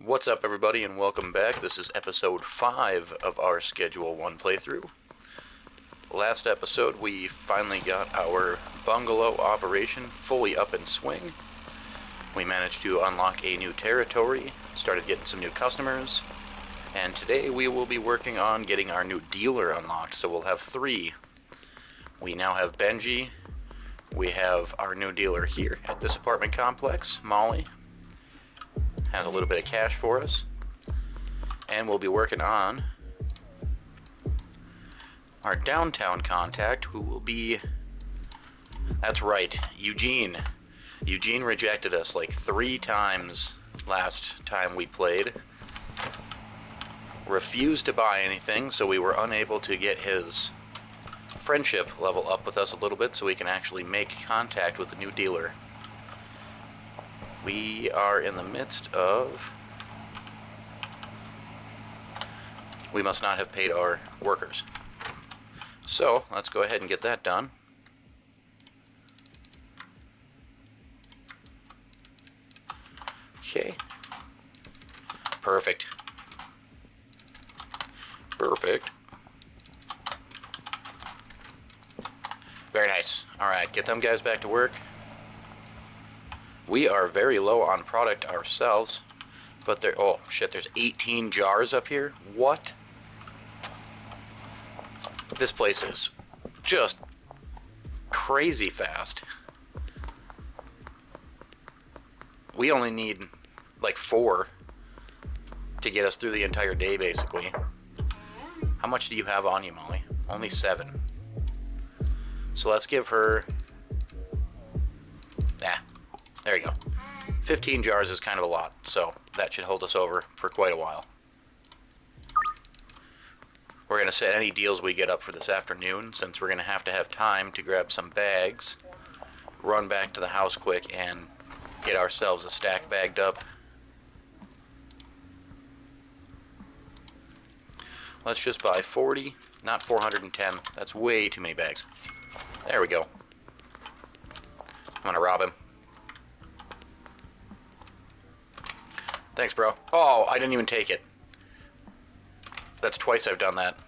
What's up, everybody, and welcome back. This is episode 5 of our Schedule 1 playthrough. Last episode, we finally got our bungalow operation fully up in swing. We managed to unlock a new territory, started getting some new customers, and today we will be working on getting our new dealer unlocked, so we'll have 3. We now have Benji, we have our new dealer here at this apartment complex, Molly, has a little bit of cash for us, and we'll be working on our downtown contact, who will be, that's right, Eugene. Eugene rejected us like 3 times last time we played, refused to buy anything, so we were unable to get his friendship level up with us a little bit so we can actually make contact with the new dealer. We are in the midst of... We must not have paid our workers. So, let's go ahead and get that done. Okay. Perfect. Perfect. Very nice. Alright, get them guys back to work. We are very low on product ourselves, but there, oh shit, there's 18 jars up here? What? This place is just crazy fast. We only need like 4 to get us through the entire day, basically. How much do you have on you, Molly? Only 7. So let's give her... There you go. 15 jars is kind of a lot, so that should hold us over for quite a while. We're going to set any deals we get up for this afternoon, since we're going to have time to grab some bags, run back to the house quick, and get ourselves a stack bagged up. Let's just buy 40, not 410. That's way too many bags. There we go. I'm going to rob him. Thanks, bro. Oh, I didn't even take it. That's twice I've done that.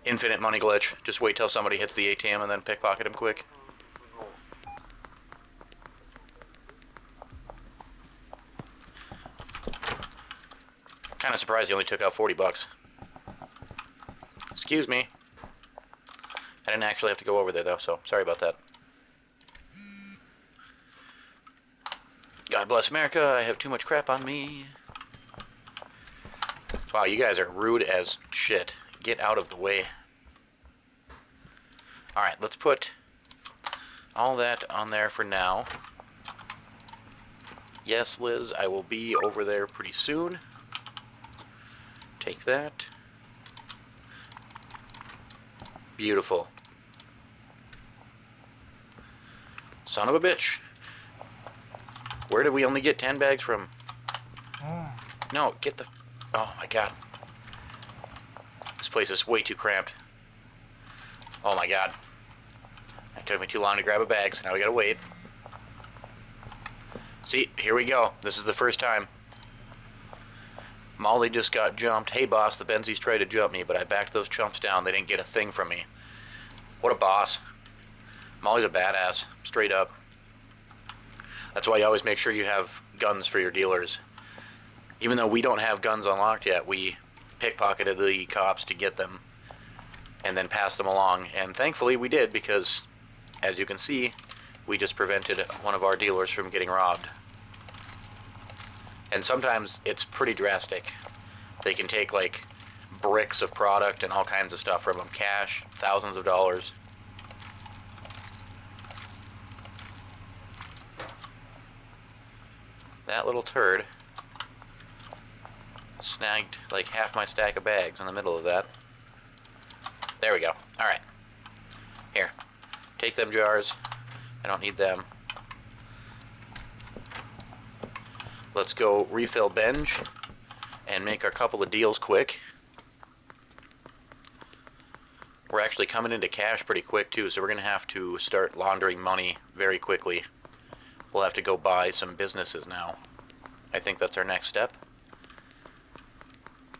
Infinite money glitch. Just wait till somebody hits the ATM and then pickpocket him quick. Kind of surprised he only took out 40 bucks. Excuse me. I didn't actually have to go over there, though, so sorry about that. God bless America, I have too much crap on me. Wow, you guys are rude as shit. Get out of the way. Alright, let's put all that on there for now. Yes, Liz, I will be over there pretty soon. Take that. Beautiful. Son of a bitch. Where did we only get 10 bags from? No, get the... Oh my god. This place is way too cramped. Oh my god. It took me too long to grab a bag, so now we gotta wait. See, here we go. This is the first time. Molly just got jumped. Hey boss, the Benzies tried to jump me, but I backed those chumps down. They didn't get a thing from me. What a boss. Molly's a badass. Straight up. That's why you always make sure you have guns for your dealers. Even though we don't have guns unlocked yet, we pickpocketed the cops to get them and then passed them along. And thankfully we did, because as you can see, we just prevented one of our dealers from getting robbed. And sometimes it's pretty drastic. They can take like bricks of product and all kinds of stuff from them, cash, thousands of dollars. That little turd snagged like half my stack of bags in the middle of that. There we go. Alright. Here. Take them jars. I don't need them. Let's go refill Benj and make our couple of deals quick. We're actually coming into cash pretty quick too, so we're going to have to start laundering money very quickly. we'll have to go buy some businesses now. I think that's our next step.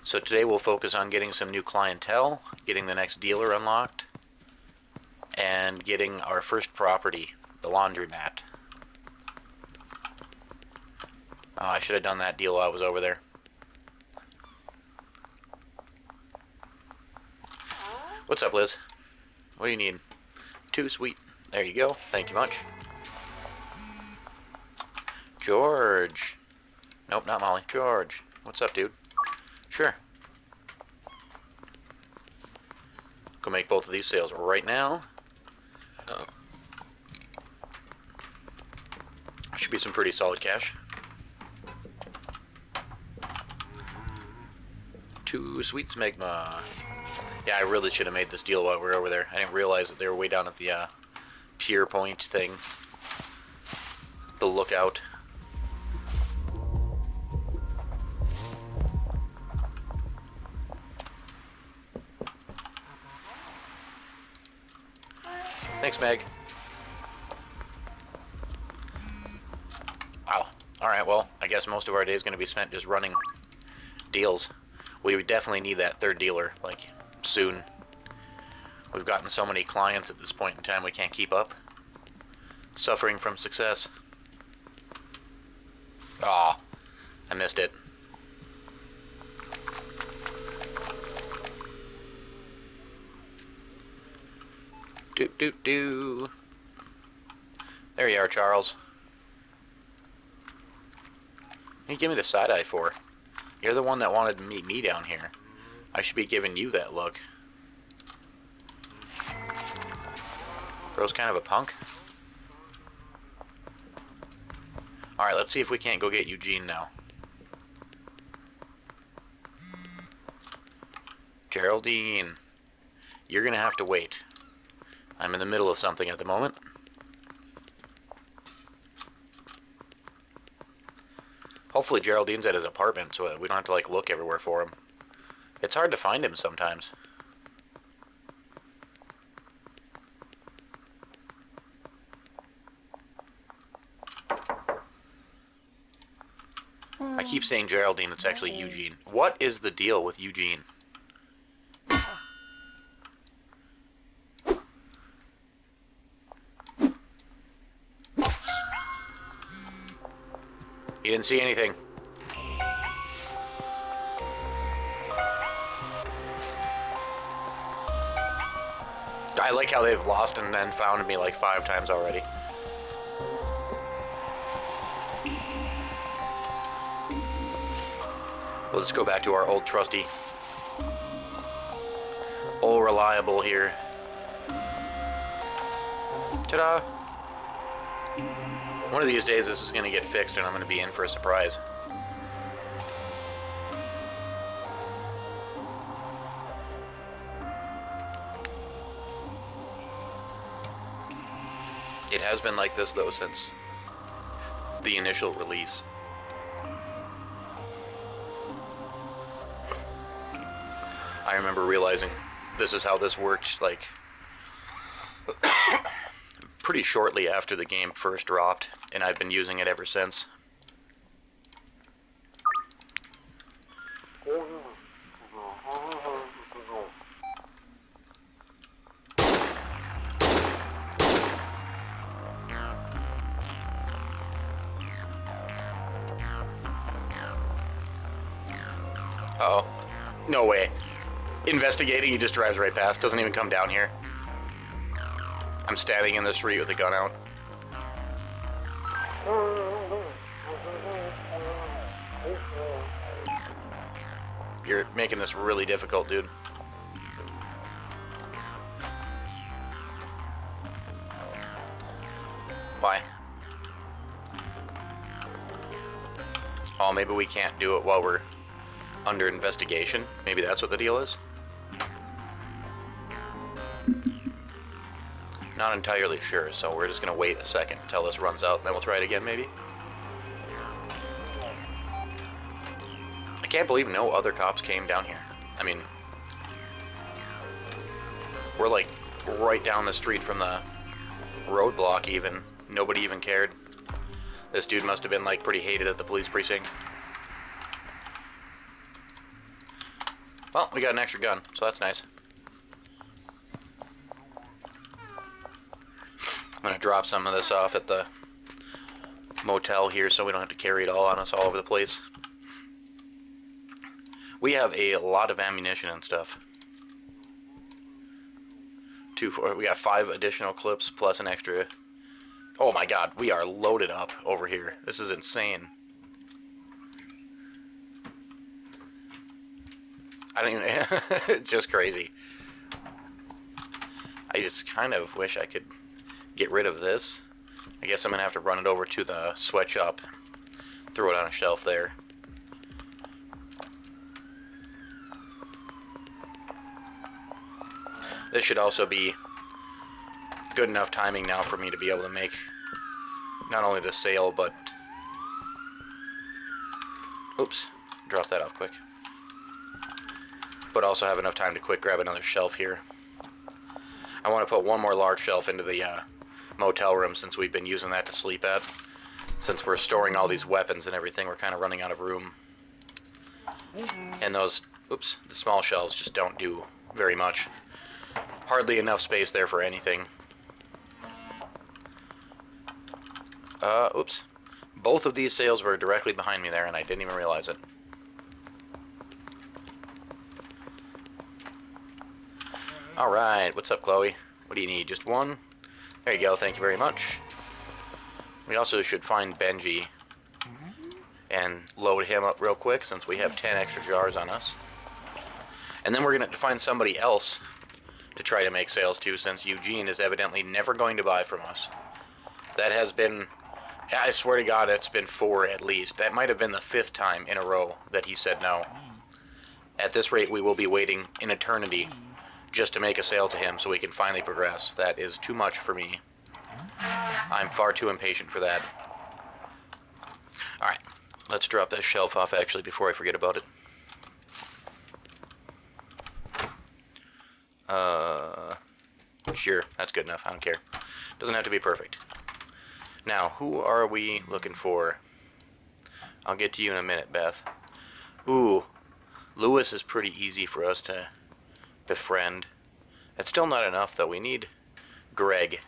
So today we'll focus on getting some new clientele, getting the next dealer unlocked, and getting our first property, the laundromat. Oh, I should have done that deal while I was over there. What's up, Liz? What do you need? 2, sweet. There you go. Thank you much. George. Nope, not Molly. George. What's up, dude? Sure. Go make both of these sales right now. Should be some pretty solid cash. 2 sweet smegma. Yeah, I really should have made this deal while we were over there. I didn't realize that they were way down at the pier point thing. The lookout. Thanks, Meg. Wow. Alright, well, I guess most of our day is going to be spent just running deals. We definitely need that third dealer, like, soon. We've gotten so many clients at this point in time we can't keep up. Suffering from success. Aw, I missed it. Doot doot doo. There you are, Charles. What you give me the side eye for? You're the one that wanted to meet me down here. I should be giving you that look. Bro's kind of a punk. Alright, let's see if we can't go get Eugene now. Geraldine. You're gonna have to wait. I'm in the middle of something at the moment. Hopefully Geraldine's at his apartment so that we don't have to like look everywhere for him. It's hard to find him sometimes. I keep saying Geraldine, it's actually Eugene. What is the deal with Eugene? He didn't see anything. I like how they've lost and then found me like 5 times already. We'll just go back to our old trusty. Old reliable here. Ta-da! One of these days this is going to get fixed and I'm going to be in for a surprise. It has been like this though since the initial release. I remember realizing this is how this worked, like, pretty shortly after the game first dropped, and I've been using it ever since. Uh-oh. No way. Investigating, he just drives right past, doesn't even come down here. I'm standing in the street with a gun out. You're making this really difficult, dude. Why? Oh, maybe we can't do it while we're under investigation. Maybe that's what the deal is. Not entirely sure, so we're just gonna wait a second until this runs out, and then we'll try it again, maybe. I can't believe no other cops came down here. I mean, we're like right down the street from the roadblock even. Nobody even cared. This dude must have been, like, pretty hated at the police precinct. Well, we got an extra gun, so that's nice. I'm gonna drop some of this off at the motel here so we don't have to carry it all on us all over the place. We have a lot of ammunition and stuff. We got 5 additional clips plus an extra. Oh my god, we are loaded up over here. This is insane. I don't even... It's just crazy. I just kind of wish I could get rid of this. I guess I'm going to have to run it over to the sweatshop. Throw it on a shelf there. This should also be good enough timing now for me to be able to make not only the sale, but... Oops, drop that off quick. But also have enough time to quick grab another shelf here. I want to put one more large shelf into the motel room since we've been using that to sleep at. Since we're storing all these weapons and everything, we're kind of running out of room. And those, oops, the small shelves just don't do very much. Hardly enough space there for anything. Oops. Both of these sales were directly behind me there and I didn't even realize it. Alright, what's up, Chloe? What do you need? Just one? There you go, thank you very much. We also should find Benji and load him up real quick since we have 10 extra jars on us. And then we're going to have to find somebody else to try to make sales to, since Eugene is evidently never going to buy from us. That has been, I swear to God, it's been 4 at least. That might have been the 5th time in a row that he said no. At this rate, we will be waiting an eternity just to make a sale to him so we can finally progress. That is too much for me. I'm far too impatient for that. Alright, let's drop this shelf off actually before I forget about it. Sure, that's good enough. I don't care. Doesn't have to be perfect. Now, who are we looking for? I'll get to you in a minute, Beth. Ooh, Lewis is pretty easy for us to befriend. It's still not enough, though. We need Greg.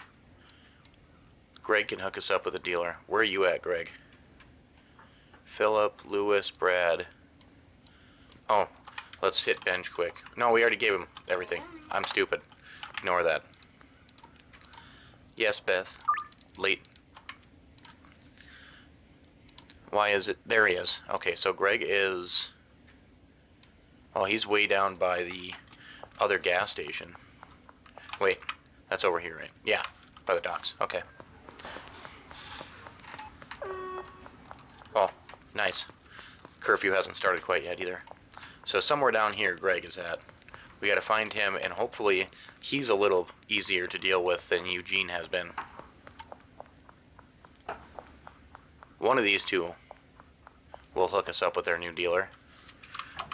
Greg can hook us up with a dealer. Where are you at, Greg? Philip, Lewis, Brad. Oh, let's hit Benj quick. No, we already gave him everything. I'm stupid. Ignore that. Yes, Beth. Late. Why is it? There he is. Okay, so Greg is... Oh, he's way down by the other gas station. Wait, that's over here, right? Yeah, by the docks. Okay. Oh, nice. Curfew hasn't started quite yet either. So somewhere down here Greg is at. We gotta find him, and hopefully he's a little easier to deal with than Eugene has been. One of these two will hook us up with their new dealer.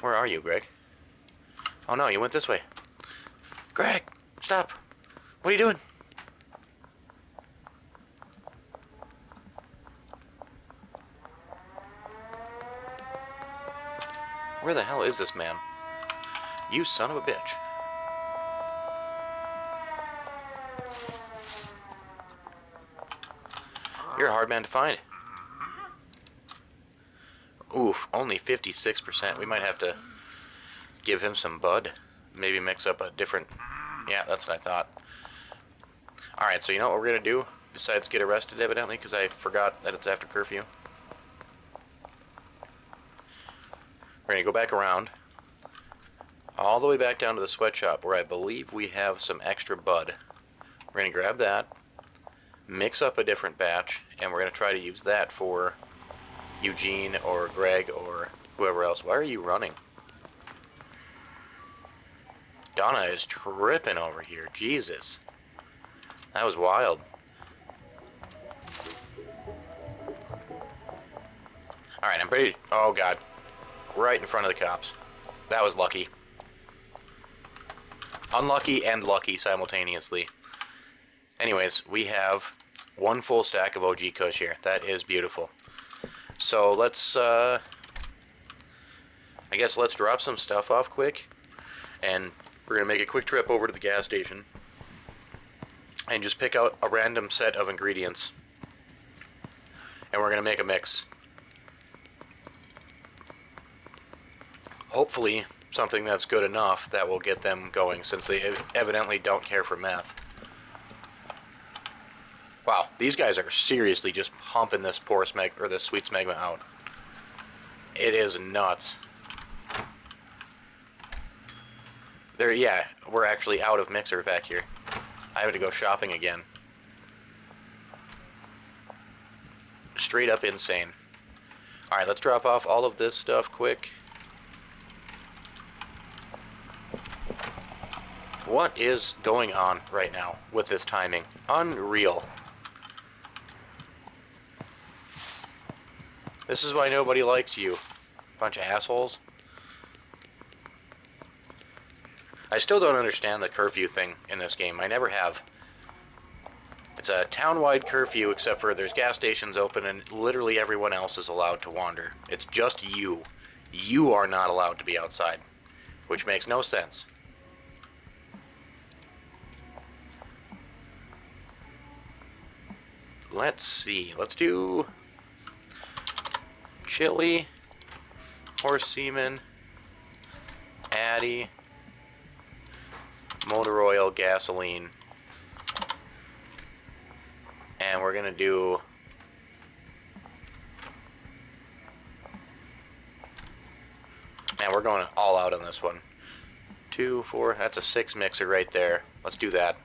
Where are you, Greg? Oh no, you went this way. Greg, stop. What are you doing? Where the hell is this man? You son of a bitch. You're a hard man to find. Oof, only 56%. We might have to give him some bud. Maybe mix up a different... Yeah, that's what I thought. Alright, so you know what we're going to do? Besides get arrested, evidently, because I forgot that it's after curfew. We're going to go back around. All the way back down to the sweatshop, where I believe we have some extra bud. We're going to grab that, mix up a different batch, and we're going to try to use that for Eugene or Greg or whoever else. Why are you running? Donna is tripping over here. Jesus. That was wild. Alright, I'm ready. Oh, God. Right in front of the cops. That was lucky. Unlucky and lucky simultaneously. Anyways, we have One full stack of OG Kush here. That is beautiful. So let's, I guess let's drop some stuff off quick. And we're going to make a quick trip over to the gas station. And just pick out a random set of ingredients. And we're going to make a mix. Hopefully something that's good enough that will get them going, since they evidently don't care for meth. Wow, these guys are seriously just pumping this poor or this sweet smegma out. It is nuts. Yeah, we're actually out of mixer back here. I have to go shopping again. Straight up insane. Alright, let's drop off all of this stuff quick. What is going on right now with this timing? Unreal. This is why nobody likes you. Bunch of assholes. I still don't understand the curfew thing in this game. I never have. It's a town-wide curfew, except for there's gas stations open and literally everyone else is allowed to wander. It's just you. You are not allowed to be outside, which makes no sense. Let's see. Let's do chili, horse semen, Addy, motor oil, gasoline, and we're gonna do we're going all out on this one. 2, 4, that's a 6 mixer right there. Let's do that.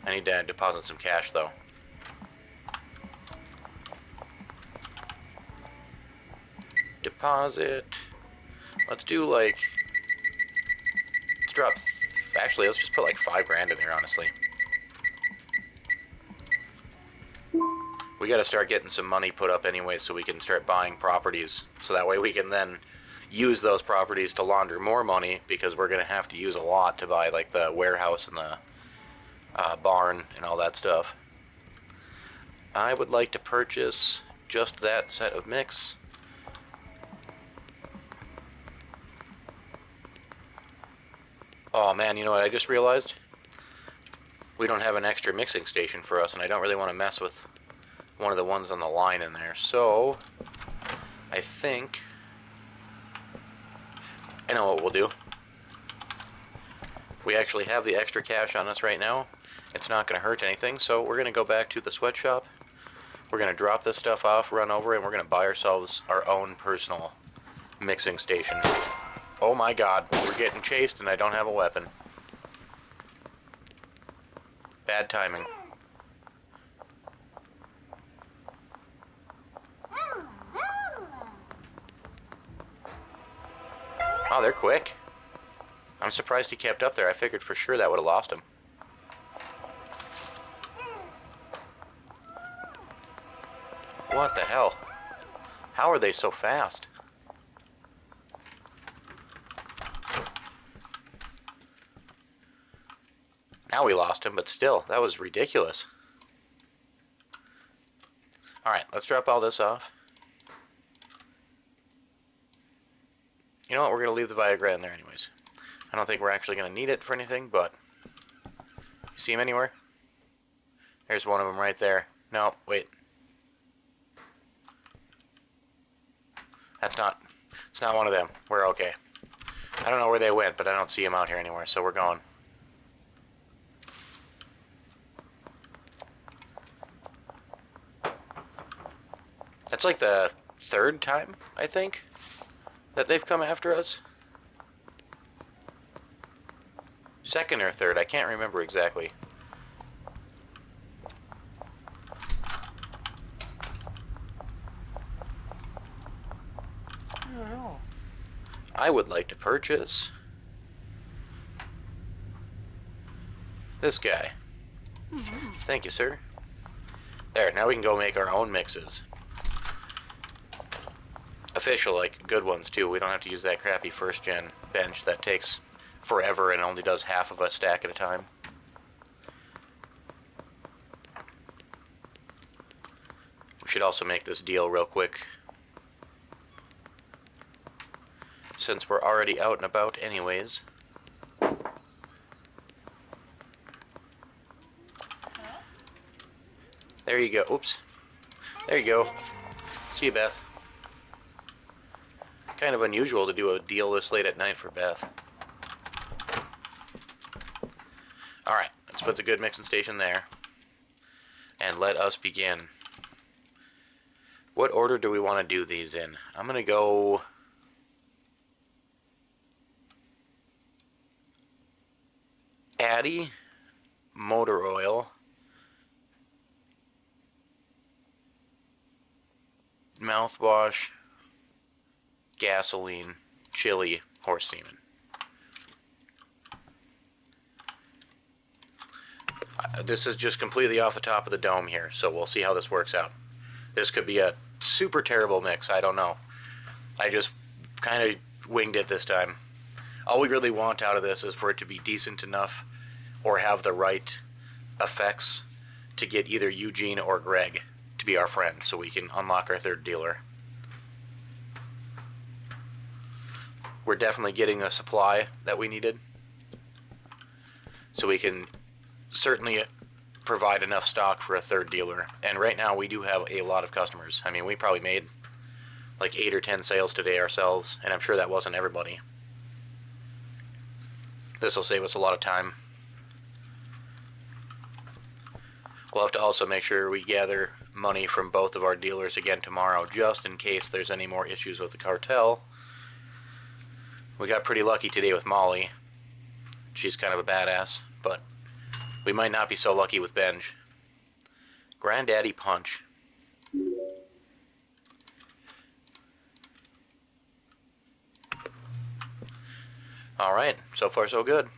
I need to deposit some cash though. Deposit. Let's do like, let's drop, actually let's just put like 5 grand in there, honestly. We gotta start getting some money put up anyway so we can start buying properties, so that way we can then use those properties to launder more money, because we're gonna have to use a lot to buy like the warehouse and the barn and all that stuff. I would like to purchase just that set of mix. Oh man, you know what I just realized? We don't have an extra mixing station for us, and I don't really want to mess with one of the ones on the line in there. So, I think I know what we'll do. We actually have the extra cash on us right now. It's not going to hurt anything, so we're going to go back to the sweatshop. We're going to drop this stuff off, run over, and we're going to buy ourselves our own personal mixing station. Oh my god, we're getting chased and I don't have a weapon. Bad timing. Oh, they're quick. I'm surprised he kept up there. I figured for sure that would have lost him. What the hell? How are they so fast? Now we lost him, but still, that was ridiculous. Alright, let's drop all this off. You know what, we're going to leave the Viagra in there anyways. I don't think we're actually going to need it for anything, but... You see him anywhere? There's one of them right there. No, wait. It's not one of them. We're okay. I don't know where they went, but I don't see him out here anywhere, so we're going. That's like the 3rd time, I think, that they've come after us. 2nd or 3rd, I can't remember exactly. I don't know. I would like to purchase this guy. Thank you, sir. There, now we can go make our own mixes. Official, like, good ones, too. We don't have to use that crappy 1st gen bench that takes forever and only does half of a stack at a time. Should also make this deal real quick, since we're already out and about anyways. There you go. Oops. There you go. See you, Beth. Kind of unusual to do a deal this late at night for Beth. Alright, let's put the good mixing station there. And let us begin. What order do we want to do these in? I'm going to go... Addy, motor oil, mouthwash, gasoline, chili, horse semen. This is just completely off the top of the dome here, so we'll see how this works out. This could be a super terrible mix, I don't know. I just kind of winged it this time. All we really want out of this is for it to be decent enough or have the right effects to get either Eugene or Greg to be our friend so we can unlock our third dealer. We're definitely getting a supply that we needed, so we can certainly provide enough stock for a third dealer. And right now we do have a lot of customers. I mean, we probably made like 8 or 10 sales today ourselves, and I'm sure that wasn't everybody. This will save us a lot of time. We'll have to also make sure we gather money from both of our dealers again tomorrow, just in case there's any more issues with the cartel. We got pretty lucky today with Molly. She's kind of a badass, but we might not be so lucky with Benj. Granddaddy Punch. Alright, so far so good.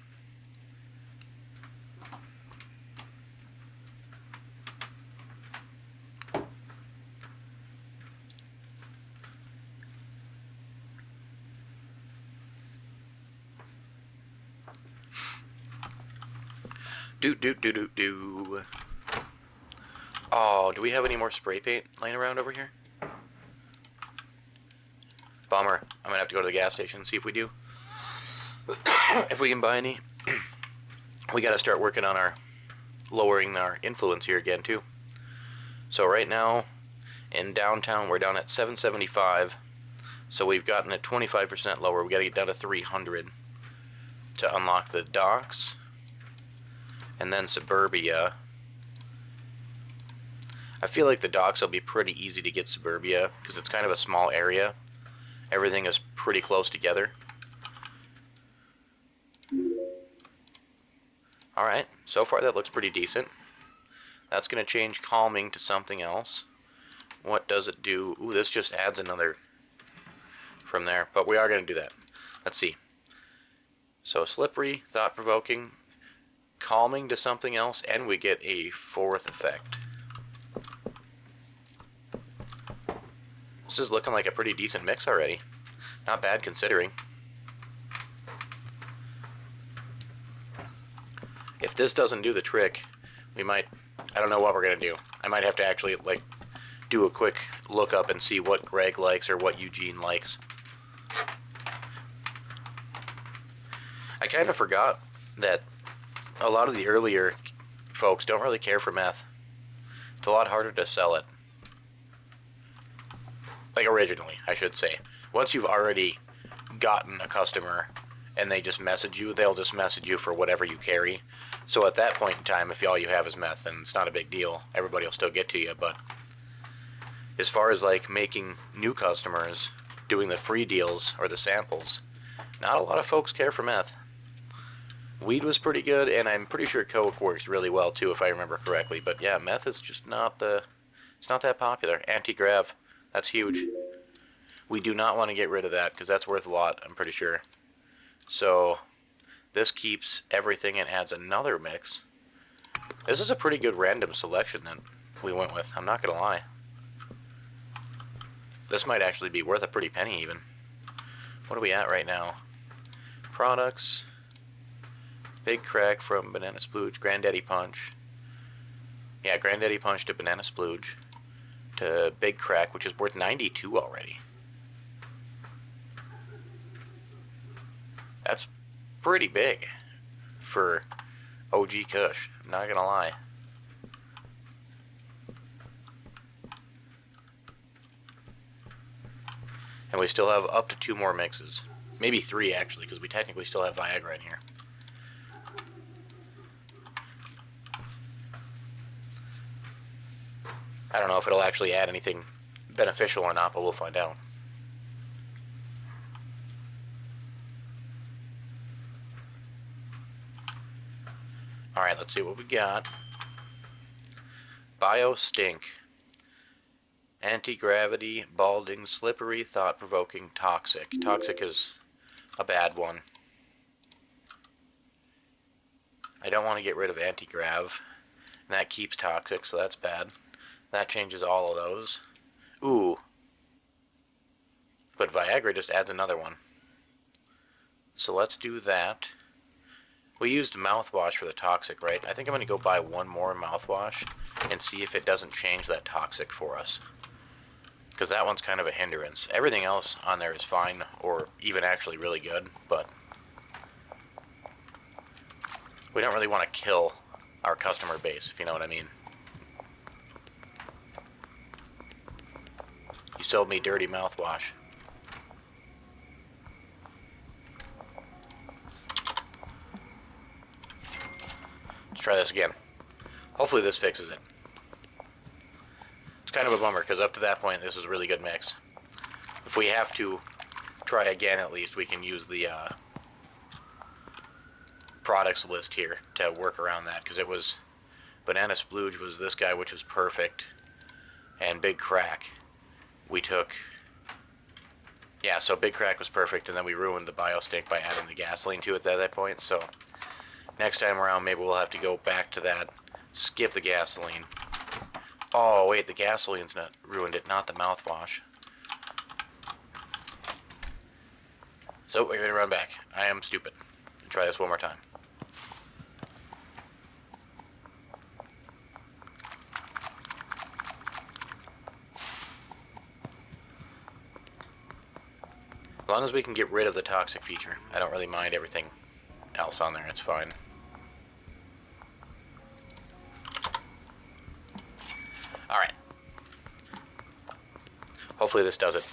Do. Oh, do we have any more spray paint laying around over here? Bummer. I'm gonna have to go to the gas station and see if we do. If we can buy any. We gotta start working on lowering our influence here again too. So right now in downtown we're down at 775. So we've gotten it 25% lower. We gotta get down to 300 to unlock the docks. And then Suburbia. I feel like the docks will be pretty easy to get Suburbia because it's kind of a small area. Everything is pretty close together. Alright, so far that looks pretty decent. That's going to change calming to something else. What does it do? Ooh, this just adds another from there, but we are going to do that. Let's see. So slippery, thought-provoking, calming to something else, and we get a fourth effect. This is looking like a pretty decent mix already. Not bad considering. If this doesn't do the trick, we might, I don't know what we're going to do. I might have to actually like do a quick look up and see what Greg likes or what Eugene likes. I kind of forgot that a lot of the earlier folks don't really care for meth. It's a lot harder to sell it. Like originally, I should say. Once you've already gotten a customer and they just message you, they'll just message you for whatever you carry. So at that point in time, if all you have is meth, then it's not a big deal. Everybody will still get to you. But as far as like making new customers, doing the free deals or the samples, not a lot of folks care for meth. Weed was pretty good, and I'm pretty sure coke works really well too, if I remember correctly. But yeah, meth is just not it's not that popular. Anti-grav, that's huge. We do not want to get rid of that because that's worth a lot, I'm pretty sure. So this keeps everything and adds another mix. This is a pretty good random selection that we went with, I'm not gonna lie. This might actually be worth a pretty penny even. What are we at right now? Products. Big Crack from Banana Splooge. Granddaddy Punch. Yeah, Granddaddy Punch to Banana Splooge. to Big Crack, which is worth 92 already. That's pretty big for OG Kush, not gonna lie. And we still have up to 2 more mixes. Maybe 3 actually, because we technically still have Viagra in here. I don't know if it'll actually add anything beneficial or not, but we'll find out. Alright, let's see what we got. Bio Stink. Anti-gravity, balding, slippery, thought-provoking, toxic. Toxic is a bad one. I don't want to get rid of anti-grav. And that keeps toxic, so that's bad. That changes all of those. Ooh. But Viagra just adds another one. So let's do that. We used mouthwash for the toxic, right? I think I'm going to go buy one more mouthwash and see if it doesn't change that toxic for us. Because that one's kind of a hindrance. Everything else on there is fine, or even actually really good, but we don't really want to kill our customer base, if you know what I mean. You sold me dirty mouthwash. Let's try this again. Hopefully this fixes it. It's kind of a bummer, because up to that point, this is a really good mix. If we have to try again, at least, we can use the products list here to work around that, because it was Banana Splooge was this guy, which was perfect, and Big Crack we took. Yeah, so Big Crack was perfect, and then we ruined the Bio Stink by adding the gasoline to it at that point, so next time around, maybe we'll have to go back to that, skip the gasoline. Oh, wait, the gasoline's not ruined it, not the mouthwash. So, we're going to run back. I am stupid. Try this one more time. As long as we can get rid of the toxic feature, I don't really mind everything else on there, it's fine. Alright. Hopefully this does it.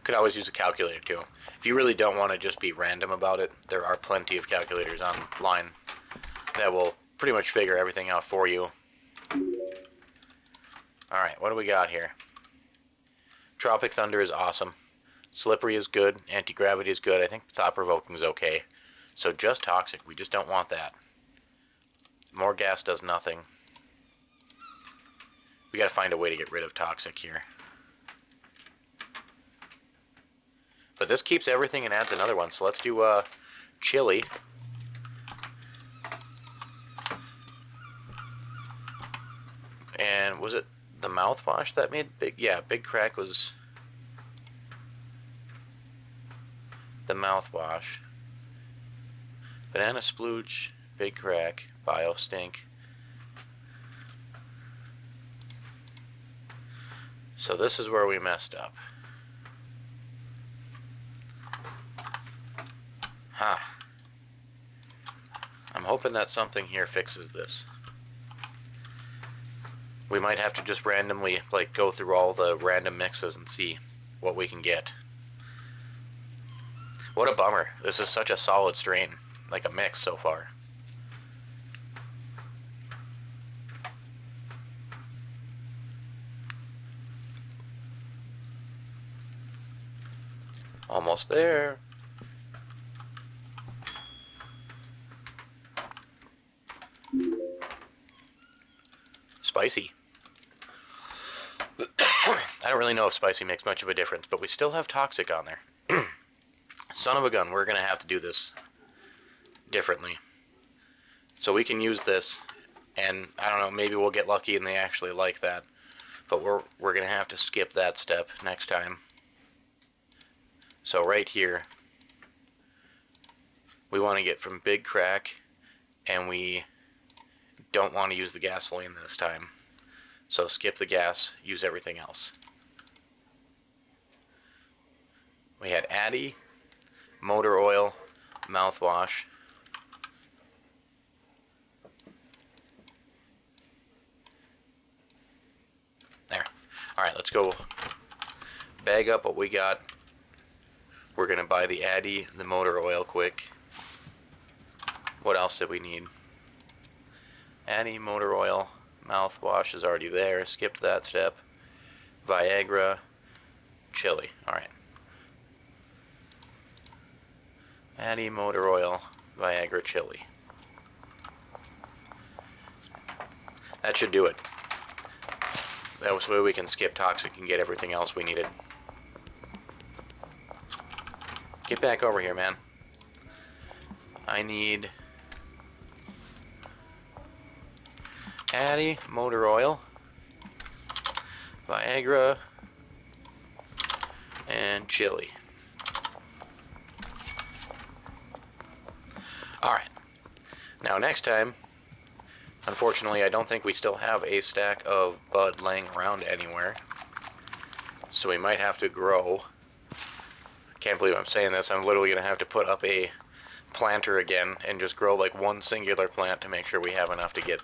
Could always use a calculator too. If you really don't want to just be random about it, there are plenty of calculators online that will pretty much figure everything out for you. Alright, what do we got here? Tropic Thunder is awesome. Slippery is good. Anti-gravity is good. I think thought-provoking is okay. So just toxic. We just don't want that. More gas does nothing. We gotta find a way to get rid of toxic here. But this keeps everything and adds another one. So let's do chili. And was it the mouthwash that made big? Yeah, Big Crack was the mouthwash. Banana Splooge, Big Crack, Bio Stink. So this is where we messed up. Huh. I'm hoping that something here fixes this. We might have to just randomly, like, go through all the random mixes and see what we can get. What a bummer. This is such a solid strain, like a mix so far. Almost there. Spicy. I don't really know if spicy makes much of a difference, but we still have toxic on there. Son of a gun, we're going to have to do this differently. So we can use this, and I don't know, maybe we'll get lucky and they actually like that. But we're going to have to skip that step next time. So right here, we want to get from Big Crack, and we don't want to use the gasoline this time. So skip the gas, use everything else. We had Addy, motor oil, mouthwash. There. Alright, let's go bag up what we got. We're going to buy the Addy, the motor oil quick. What else did we need? Addy, motor oil, mouthwash is already there. Skipped that step. Viagra, chili. Alright. Addy, motor oil, Viagra, chili. That should do it. That was the way we can skip toxic and get everything else we needed. Get back over here, man. I need Addy, motor oil, Viagra, and chili. Alright. Now next time, unfortunately I don't think we still have a stack of bud laying around anywhere. So we might have to grow. Can't believe I'm saying this. I'm literally going to have to put up a planter again and just grow like one singular plant to make sure we have enough to get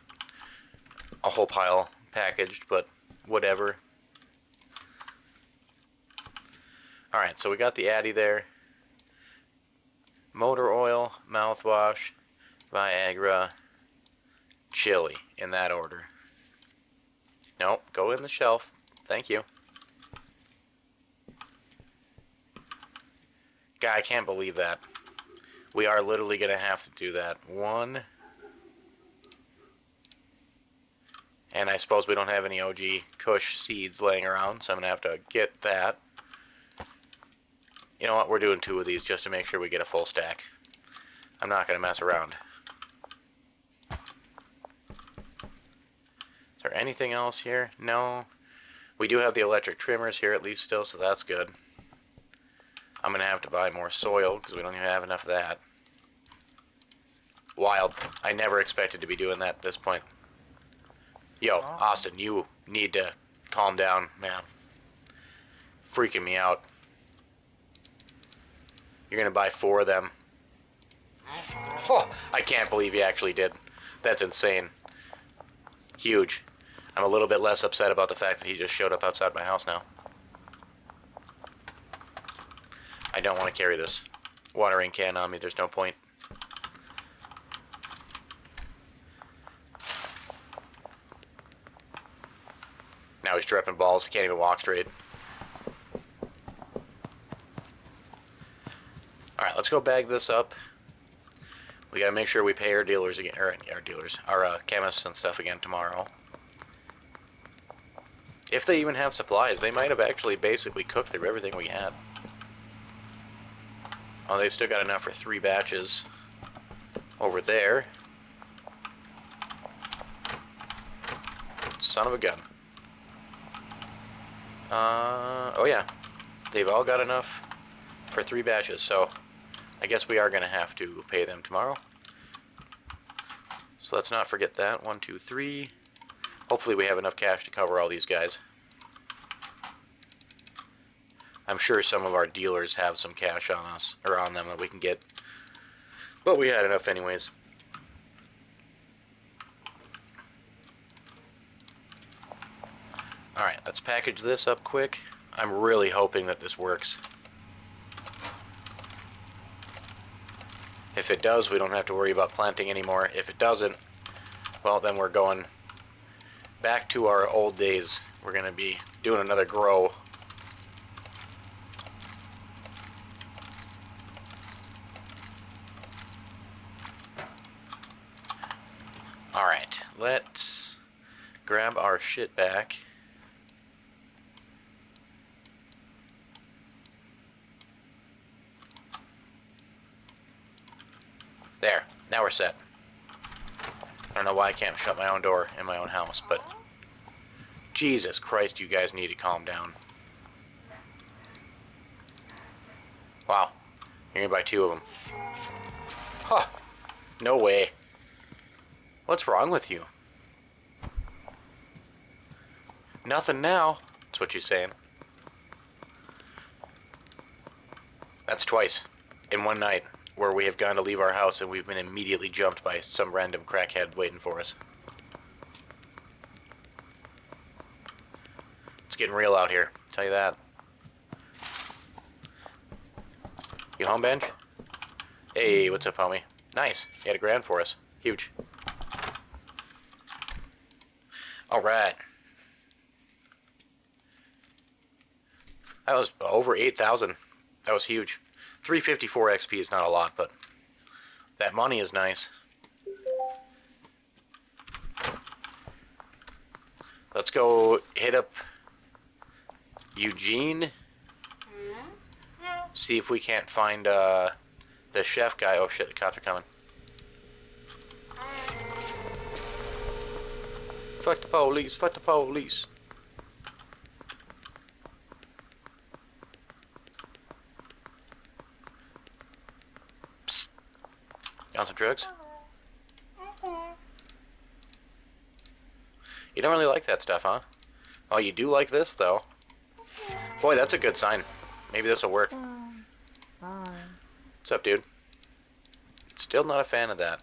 a whole pile packaged, but whatever. Alright, so we got the Addy there. Motor oil, mouthwash, Viagra, chili, in that order. Nope, go in the shelf. Thank you. God, I can't believe that. We are literally going to have to do that. One. And I suppose we don't have any OG Kush seeds laying around, so I'm going to have to get that. You know what? We're doing 2 of these just to make sure we get a full stack. I'm not going to mess around. Is there anything else here? No. We do have the electric trimmers here at least still, so that's good. I'm going to have to buy more soil because we don't even have enough of that. Wild. I never expected to be doing that at this point. Yo, Austin, you need to calm down, man. Freaking me out. You're going to buy 4 of them. Oh, I can't believe he actually did. That's insane. Huge. I'm a little bit less upset about the fact that he just showed up outside my house now. I don't want to carry this watering can on me. There's no point. Now he's tripping balls. He can't even walk straight. Alright, let's go bag this up. We gotta make sure we pay our dealers again, or our chemists and stuff again tomorrow. If they even have supplies, they might have actually basically cooked through everything we had. Oh, they still got enough for 3 batches over there. Son of a gun. Oh yeah. They've all got enough for 3 batches, so I guess we are going to have to pay them tomorrow. So let's not forget that. 1, 2, 3. Hopefully we have enough cash to cover all these guys. I'm sure some of our dealers have some cash on us, or on them that we can get. But we had enough anyways. Alright, let's package this up quick. I'm really hoping that this works. If it does, we don't have to worry about planting anymore. If it doesn't, well, then we're going back to our old days. We're going to be doing another grow. Alright, let's grab our shit back. There, now we're set. I don't know why I can't shut my own door in my own house, but Jesus Christ, you guys need to calm down. Wow, you're gonna buy 2 of them. Huh. No way. What's wrong with you? Nothing now. That's what she's saying. That's twice in one night where we have gone to leave our house and we've been immediately jumped by some random crackhead waiting for us. It's getting real out here, I'll tell you that. You home, Benj? Hey, what's up, homie? Nice. You had $1,000 for us. Huge. Alright. That was over 8,000. That was huge. 354 XP is not a lot, but that money is nice. Let's go hit up Eugene. See if we can't find the chef guy. Oh shit, the cops are coming. Fuck the police, fuck the police. Psst. You want some drugs? You don't really like that stuff, huh? Oh, you do like this, though. Boy, that's a good sign. Maybe this will work. What's up, dude? Still not a fan of that.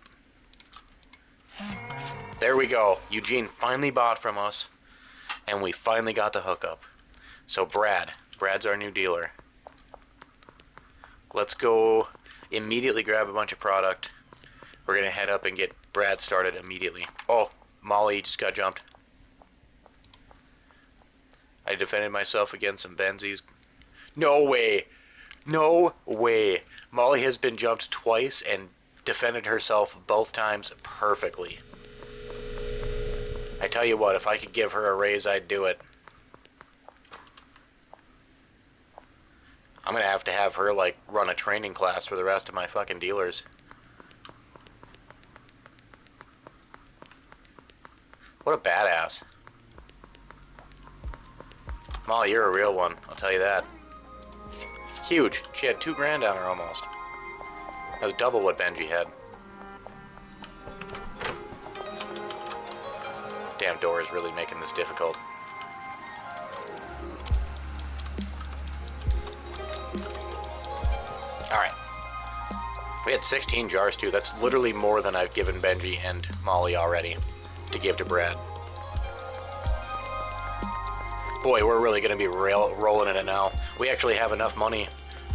There we go. Eugene finally bought from us, and we finally got the hookup. So Brad's our new dealer. Let's go immediately grab a bunch of product. We're gonna head up and get Brad started immediately. Oh, Molly just got jumped. I defended myself against some Benzies. No way. No way. Molly has been jumped twice and defended herself both times perfectly. I tell you what, if I could give her a raise, I'd do it. I'm gonna have to have her, like, run a training class for the rest of my fucking dealers. What a badass. Molly, you're a real one, I'll tell you that. Huge. She had $2,000 on her almost. That was double what Benji had. Damn door is really making this difficult. Alright. We had 16 jars too. That's literally more than I've given Benji and Molly already to give to Brad. Boy, we're really going to be rolling in it now. We actually have enough money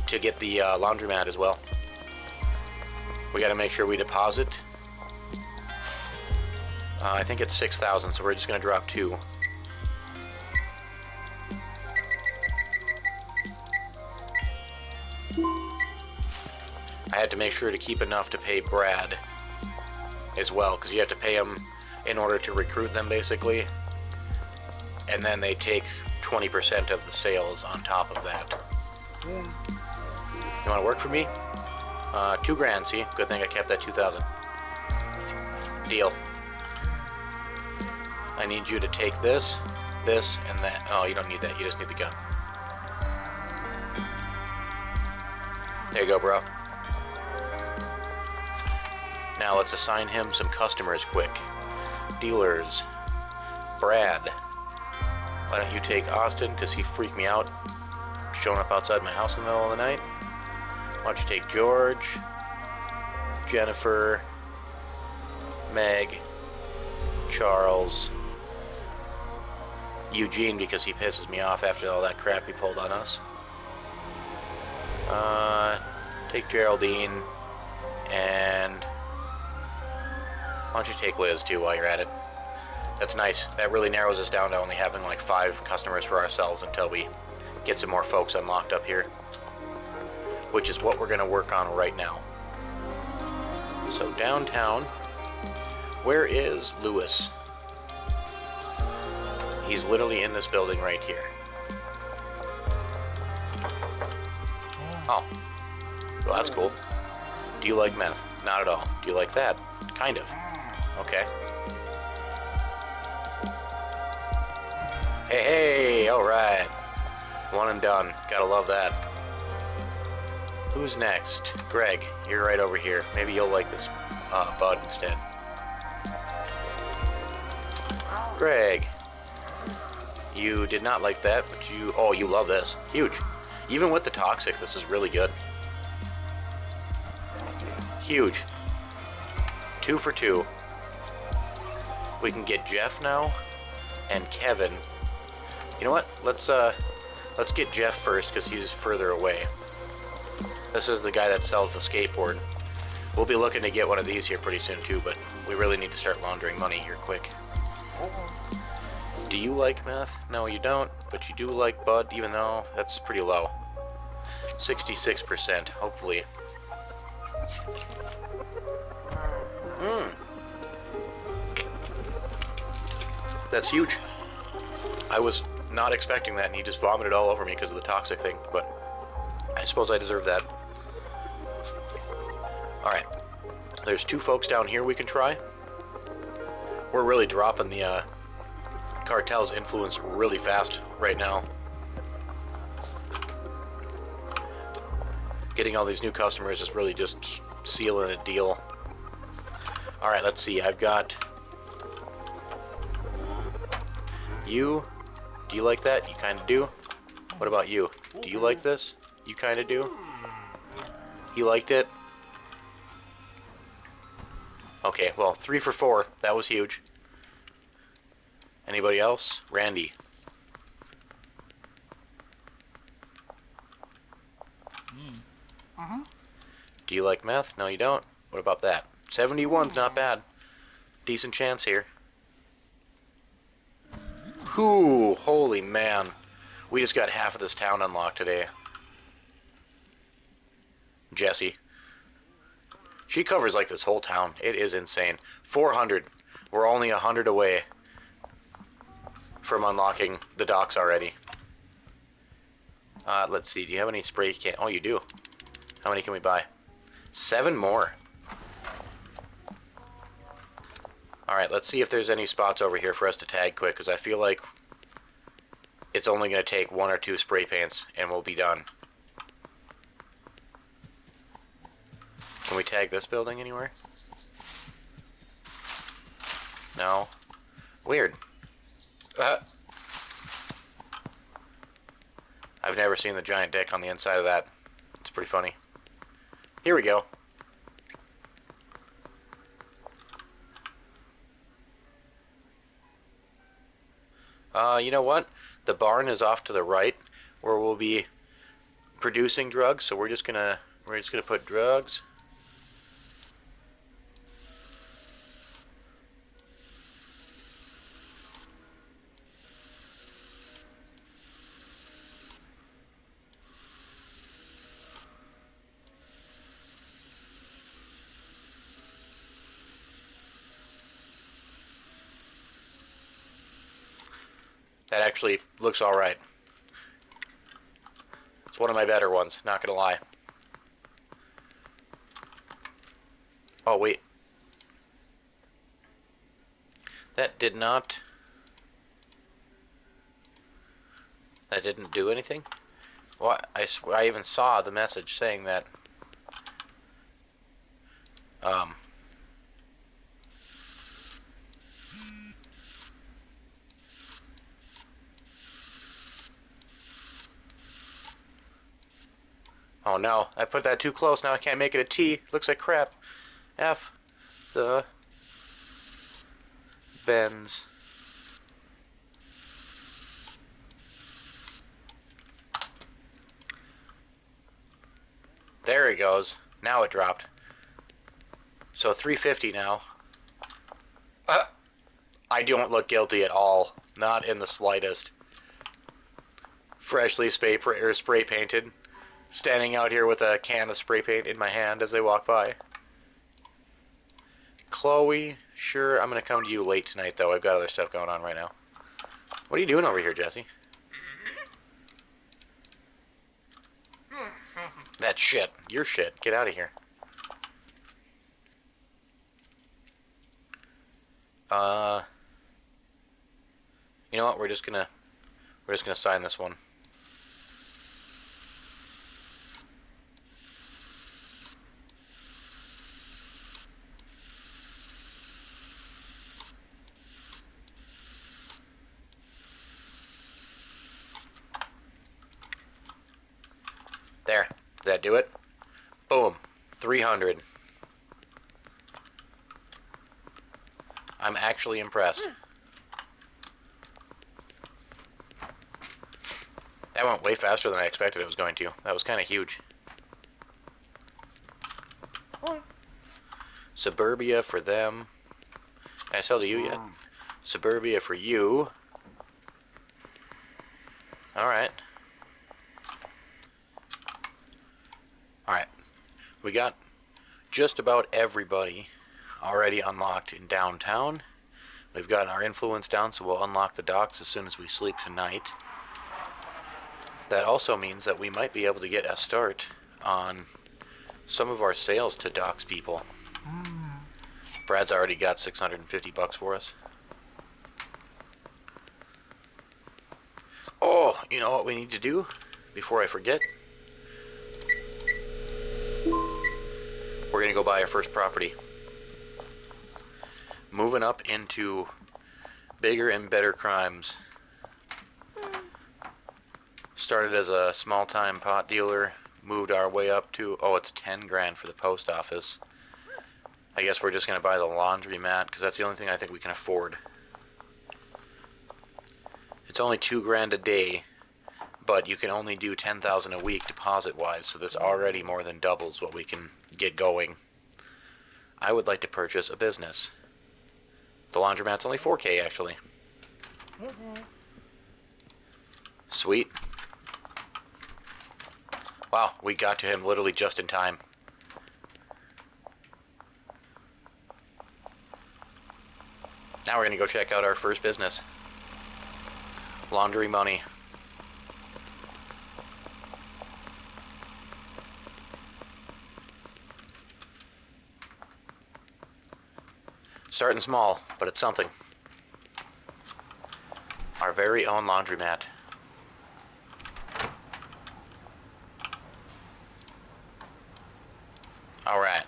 to get the laundromat as well. We got to make sure we deposit. I think it's 6,000, so we're just going to drop 2. I had to make sure to keep enough to pay Brad as well, because you have to pay him in order to recruit them, basically. And then they take 20% of the sales on top of that. Yeah. You want to work for me? $2,000, see? Good thing I kept that 2,000. Deal. I need you to take this, this, and that. Oh, you don't need that. You just need the gun. There you go, bro. Now let's assign him some customers quick. Dealers. Brad. Why don't you take Austin, because he freaked me out showing up outside my house in the middle of the night. Why don't you take George, Jennifer, Meg, Charles, Eugene, because he pisses me off after all that crap he pulled on us. Take Geraldine, and why don't you take Liz too while you're at it? That's nice. That really narrows us down to only having like 5 customers for ourselves until we get some more folks unlocked up here, which is what we're going to work on right now. So downtown, where is Lewis? He's literally in this building right here. Oh, well, that's cool. Do you like meth? Not at all. Do you like that? Kind of. Okay. Hey, hey, alright. One and done. Gotta love that. Who's next? Greg, you're right over here. Maybe you'll like this Bud instead. Greg. You did not like that, but you... Oh, you love this. Huge. Even with the toxic, this is really good. Huge. 2 for 2. We can get Jeff now and Kevin. You know what? Let's get Jeff first because he's further away. This is the guy that sells the skateboard. We'll be looking to get one of these here pretty soon too, but we really need to start laundering money here quick. Do you like meth? No, you don't, but you do like Bud, even though that's pretty low. 66%, hopefully. That's huge. I was not expecting that, and he just vomited all over me because of the toxic thing, but I suppose I deserve that. Alright. There's 2 folks down here we can try. We're really dropping the Cartel's influence really fast right now. Getting all these new customers is really just sealing a deal. Alright, let's see. I've got you. Do you like that? You kind of do. What about you? Do you like this? You kind of do. He liked it. Okay, well, 3 for 4. That was huge. Anybody else? Randy. Do you like meth? No, you don't. What about that? 71's not bad. Decent chance here. Whew, holy man. We just got half of this town unlocked today. Jessie. She covers like this whole town. It is insane. 400. We're only 100 away from unlocking the docks already. Let's see. Do you have any spray can? Oh, you do. How many can we buy? 7 more. Alright, let's see if there's any spots over here for us to tag quick, because I feel like it's only going to take 1 or 2 spray paints and we'll be done. Can we tag this building anywhere? No. Weird. I've never seen the giant dick on the inside of that. It's pretty funny. Here we go. You know what? The barn is off to the right, where we'll be producing drugs. So we're just gonna put drugs. That actually looks alright. It's one of my better ones, not gonna lie. Oh, wait. That did not... That didn't do anything? Well, I even saw the message saying that... Oh no, I put that too close, now I can't make it a T. Looks like crap. F the Benz. There it goes. Now it dropped. So 350 now. I don't look guilty at all. Not in the slightest. Freshly spray painted. Standing out here with a can of spray paint in my hand as they walk by. Chloe, sure, I'm going to come to you late tonight, though. I've got other stuff going on right now. What are you doing over here, Jesse? That shit. Your shit. Get out of here. You know what? We're just gonna sign this one. that do it? Boom. 300. I'm actually impressed. That went way faster than I expected it was going to. That was kind of huge. Suburbia for them. Can I sell to you yet? Suburbia for you. Alright. Alright. We got just about everybody already unlocked in downtown. We've gotten our influence down, so we'll unlock the docks as soon as we sleep tonight. That also means that we might be able to get a start on some of our sales to docks people. Brad's already got $650 for us. Oh, you know what we need to do before I forget? We're gonna go buy our first property. Moving up into bigger and better crimes. Started as a small-time pot dealer, moved our way up to, oh, it's 10 grand for the post office. I guess we're just going to buy the laundromat, because that's the only thing I think we can afford. It's only 2 grand a day, but you can only do 10,000 a week deposit-wise, so this already more than doubles what we can get going. I would like to purchase a business. The laundromat's only 4K, actually. Sweet. Wow, we got to him literally just in time. Now we're going to go check out our first business. Laundry money. Starting small, but it's something. Our very own laundromat. Alright.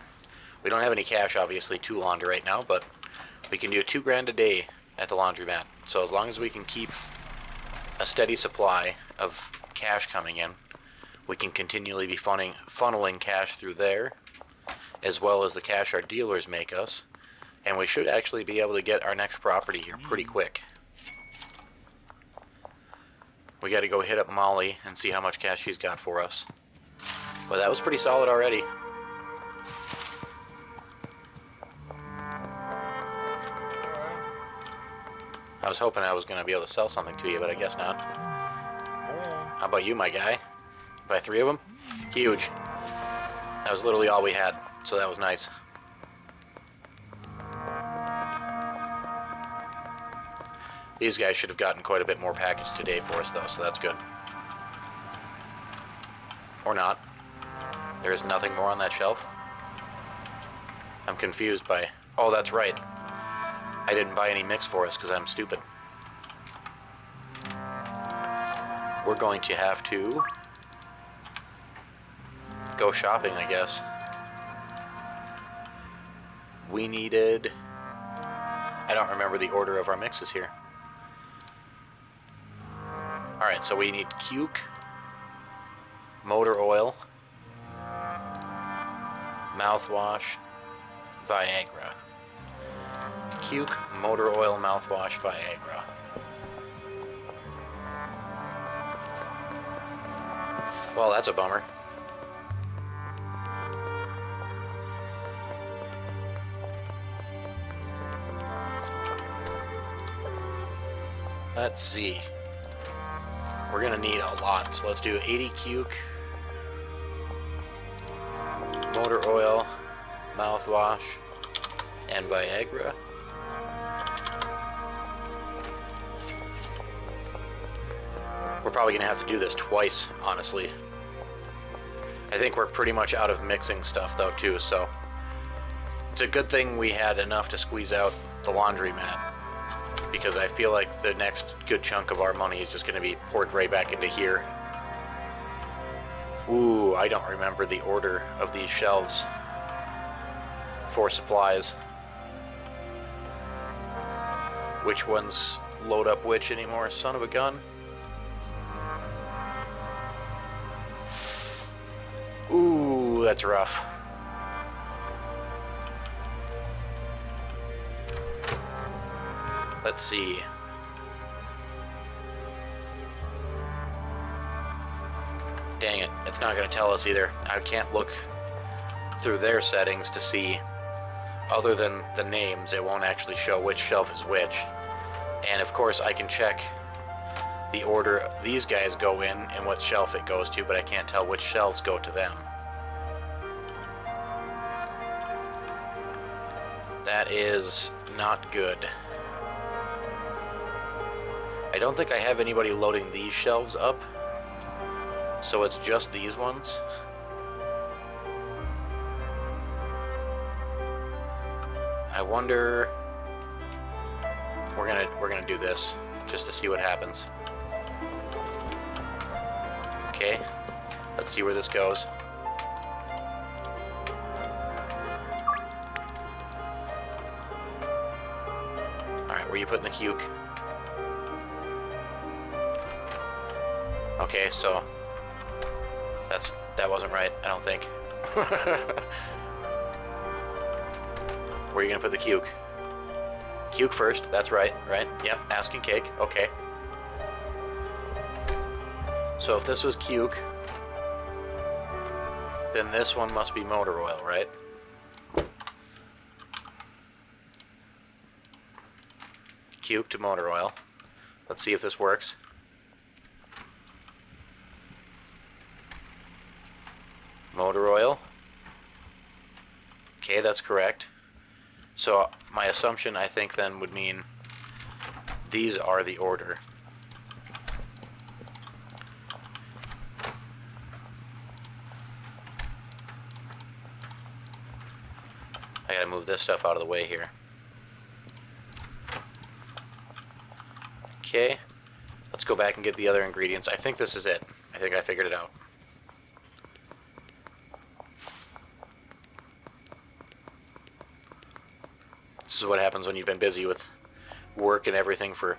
We don't have any cash, obviously, to launder right now, but we can do 2 grand a day at the laundromat. So as long as we can keep a steady supply of cash coming in, we can continually be funneling cash through there, as well as the cash our dealers make us. And we should actually be able to get our next property here pretty quick. We got to go hit up Molly and see how much cash she's got for us. But that was pretty solid already. I was hoping I was going to be able to sell something to you, but I guess not. How about you, my guy? Buy 3 of them? Huge. That was literally all we had, so that was nice. These guys should have gotten quite a bit more package today for us, though, so that's good. Or not. There is nothing more on that shelf. I'm confused by... Oh, that's right. I didn't buy any mix for us because I'm stupid. We're going to have to go shopping, I guess. We needed... I don't remember the order of our mixes here. Alright, so we need Cuke, motor oil, mouthwash, Viagra. Cuke, motor oil, mouthwash, Viagra. Well, that's a bummer. Let's see. We're gonna need a lot, so let's do 80 Cuke, motor oil, mouthwash, and Viagra. We're probably gonna have to do this twice, honestly. I think we're pretty much out of mixing stuff though too, so it's a good thing we had enough to squeeze out the laundromat, because I feel like the next good chunk of our money is just gonna be poured right back into here. Ooh, I don't remember the order of these shelves for supplies. Which ones load up which anymore, son of a gun? Ooh. that's rough. Let's see. Dang it, it's not going to tell us either. I can't look through their settings to see, other than the names, it won't actually show which shelf is which. And of course I can check the order these guys go in and what shelf it goes to, but I can't tell which shelves go to them. That is not good. I don't think I have anybody loading these shelves up, so it's just these ones. I wonder. We're gonna do this just to see what happens. Okay, let's see where this goes. All right, where are you putting the cuke? Okay, so that wasn't right, I don't think. Where are you gonna put the cuke? Cuke first, that's right, right? Yep, asking cake, okay. So if this was cuke, then this one must be motor oil, right? Cuke to motor oil. Let's see if this works. Motor oil. Okay, that's correct. So my assumption, I think, then would mean these are the order. I gotta move this stuff out of the way here. Okay, let's go back and get the other ingredients. I think this is it. I think I figured it out. This is what happens when you've been busy with work and everything for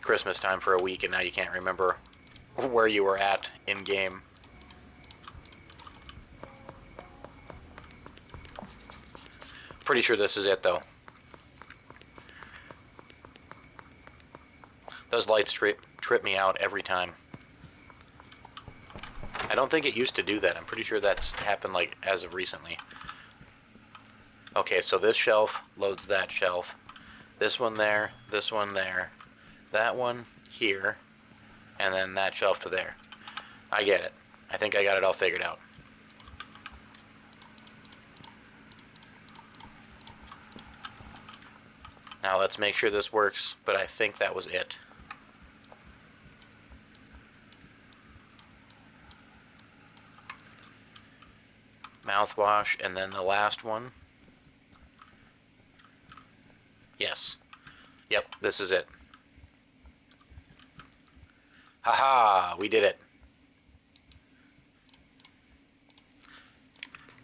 Christmas time for a week, and now you can't remember where you were at in game. Pretty sure this is it, though. Those lights trip me out every time. I don't think it used to do that. I'm pretty sure that's happened like as of recently. Okay, so this shelf loads that shelf. This one there, that one here, and then that shelf to there. I get it. I think I got it all figured out. Now let's make sure this works, but I think that was it. Mouthwash, and then the last one. Yes. Yep, this is it. Haha, we did it.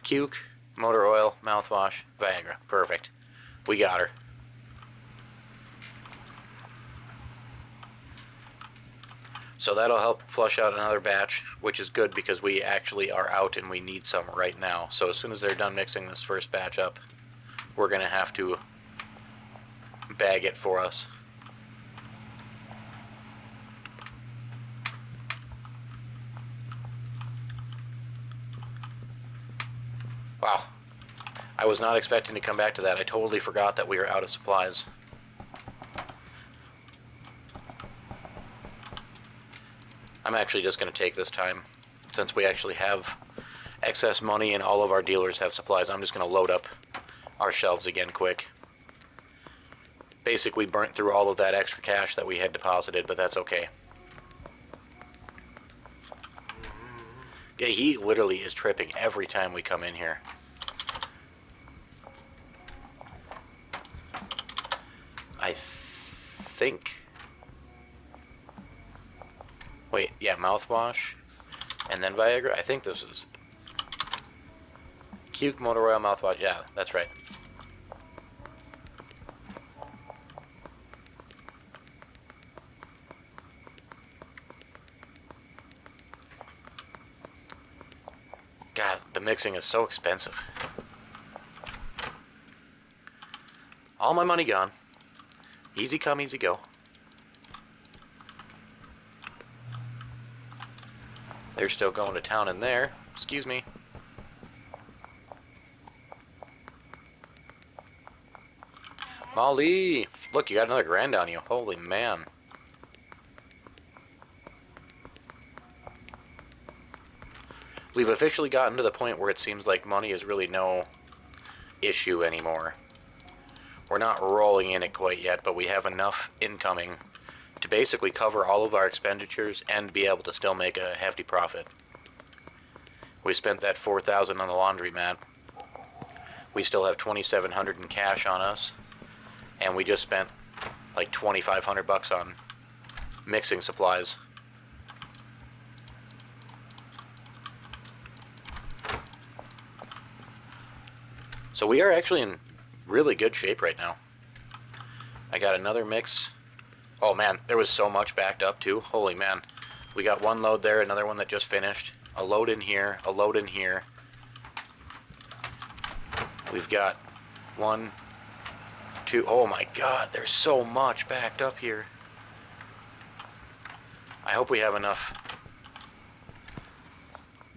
Cuke, motor oil, mouthwash, Viagra. Perfect. We got her. So that'll help flush out another batch, which is good because we actually are out and we need some right now. So as soon as they're done mixing this first batch up, we're going to have to bag it for us. Wow. I was not expecting to come back to that. I totally forgot that we were out of supplies. I'm actually just going to take this time, since we actually have excess money and all of our dealers have supplies. I'm just going to load up our shelves again quick. Basically burnt through all of that extra cash that we had deposited, but that's okay. Yeah, he literally is tripping every time we come in here. I think... Wait, yeah, mouthwash, and then Viagra. I think this is... Cuke, motor oil, mouthwash. Yeah, that's right. God, The mixing is so expensive. All my money gone. Easy come, easy go. They're still going to town in there. Excuse me. Molly! Look, you got another grand on you. Holy man. We've officially gotten to the point where it seems like money is really no issue anymore. We're not rolling in it quite yet, but we have enough incoming to basically cover all of our expenditures and be able to still make a hefty profit. We spent that $4,000 on the laundromat. We still have $2,700 in cash on us, and we just spent like $2,500 on mixing supplies. So we are actually in really good shape right now. I got another mix. Oh man, there was so much backed up too. Holy man. We got one load there, another one that just finished. A load in here, a load in here. We've got 1, 2, oh my god, there's so much backed up here. I hope we have enough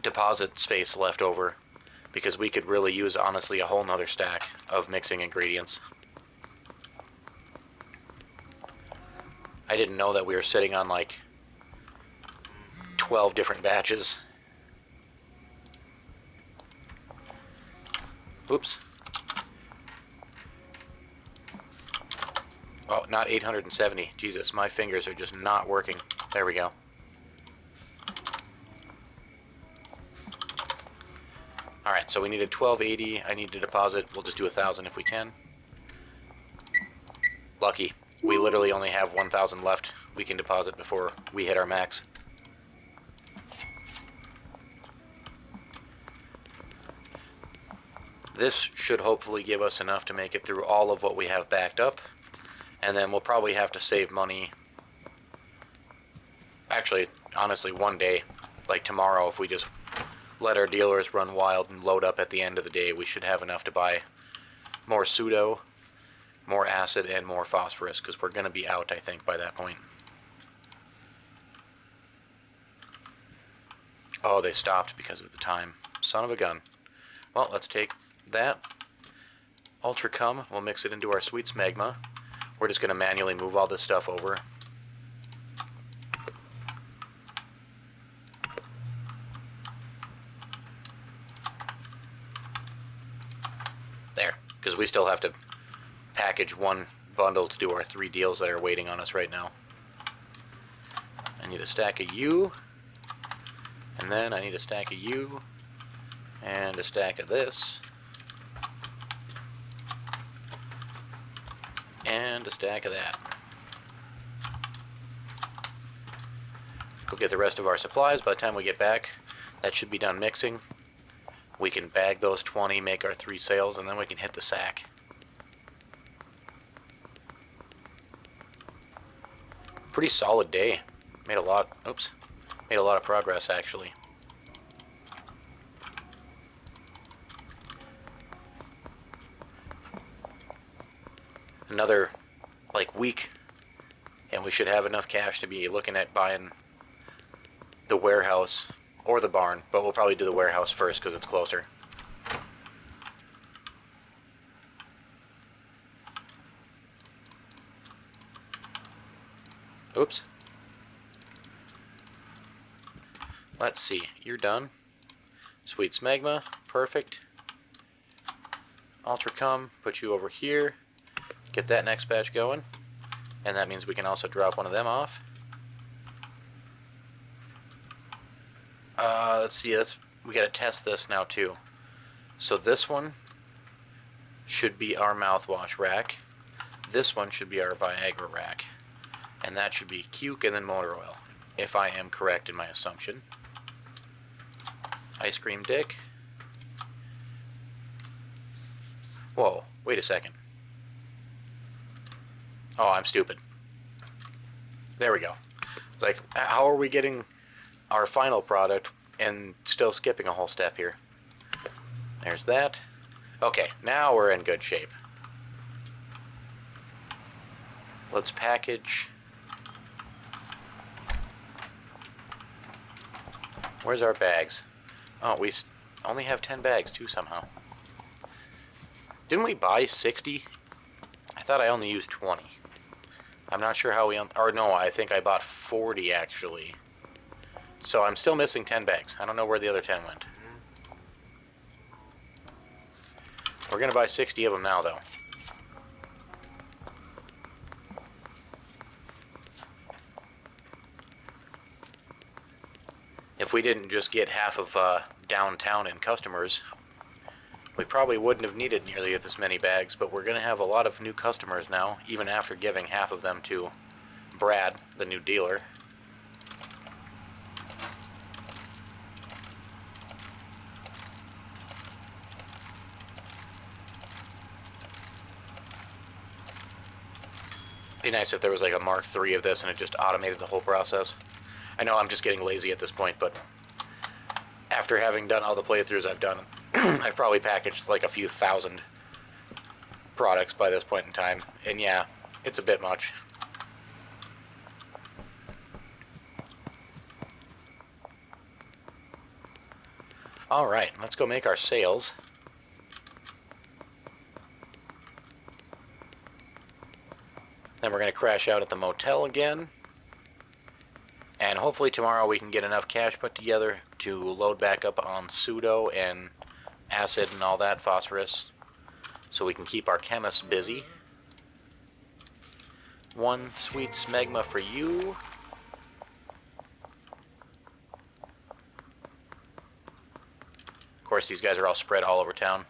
deposit space left over, because we could really use, honestly, a whole nother stack of mixing ingredients. I didn't know that we were sitting on like 12 different batches. Oops. Oh, not 870. Jesus, my fingers are just not working. There we go. Alright, so we needed 1280. I need to deposit. We'll just do 1,000 if we can. Lucky. We literally only have 1,000 left we can deposit before we hit our max. This should hopefully give us enough to make it through all of what we have backed up. And then we'll probably have to save money. Actually, honestly, one day. Like tomorrow, if we just let our dealers run wild and load up at the end of the day, we should have enough to buy more pseudo, more acid, and more phosphorus, because we're going to be out, I think, by that point. Oh, they stopped because of the time. Son of a gun. Well, let's take that. Ultra Cum, we'll mix it into our sweet smegma. We're just going to manually move all this stuff over. There, because we still have to package one bundle to do our 3 deals that are waiting on us right now. I need a stack of you, and then I need a stack of you, and a stack of this, and a stack of that. Go get the rest of our supplies. By the time we get back, that should be done mixing. We can bag those 20, make our 3 sales, and then we can hit the sack. Pretty solid day. Made a lot of progress, actually. Another, like, week, and we should have enough cash to be looking at buying the warehouse or the barn, but we'll probably do the warehouse first because it's closer. Oops. Let's see. You're done. Sweet smegma. Perfect. Ultra Cum. Put you over here. Get that next batch going. And that means we can also drop one of them off. Let's see. We gotta test this now too. So this one should be our mouthwash rack. This one should be our Viagra rack. And that should be Cuke and then motor oil, if I am correct in my assumption. Ice cream dick. Whoa, wait a second. Oh, I'm stupid. There we go. It's like, how are we getting our final product and still skipping a whole step here? There's that. Okay, now we're in good shape. Let's package. Where's our bags? Oh, we only have 10 bags, too, somehow. Didn't we buy 60? I thought I only used 20. I'm not sure how we... Or no, I think I bought 40, actually. So I'm still missing 10 bags. I don't know where the other 10 went. We're going to buy 60 of them now, though. If we didn't just get half of downtown in customers, we probably wouldn't have needed nearly this many bags, but we're going to have a lot of new customers now, even after giving half of them to Brad, the new dealer. Be nice if there was like a Mark III of this and it just automated the whole process. I know I'm just getting lazy at this point, but after having done all the playthroughs I've done, I've probably packaged like a few thousand products by this point in time. And yeah, it's a bit much. Alright, let's go make our sales. Then we're going to crash out at the motel again. And hopefully tomorrow we can get enough cash put together to load back up on pseudo and acid and all that, phosphorus, so we can keep our chemists busy. One sweet smegma for you. Of course, these guys are all spread all over town.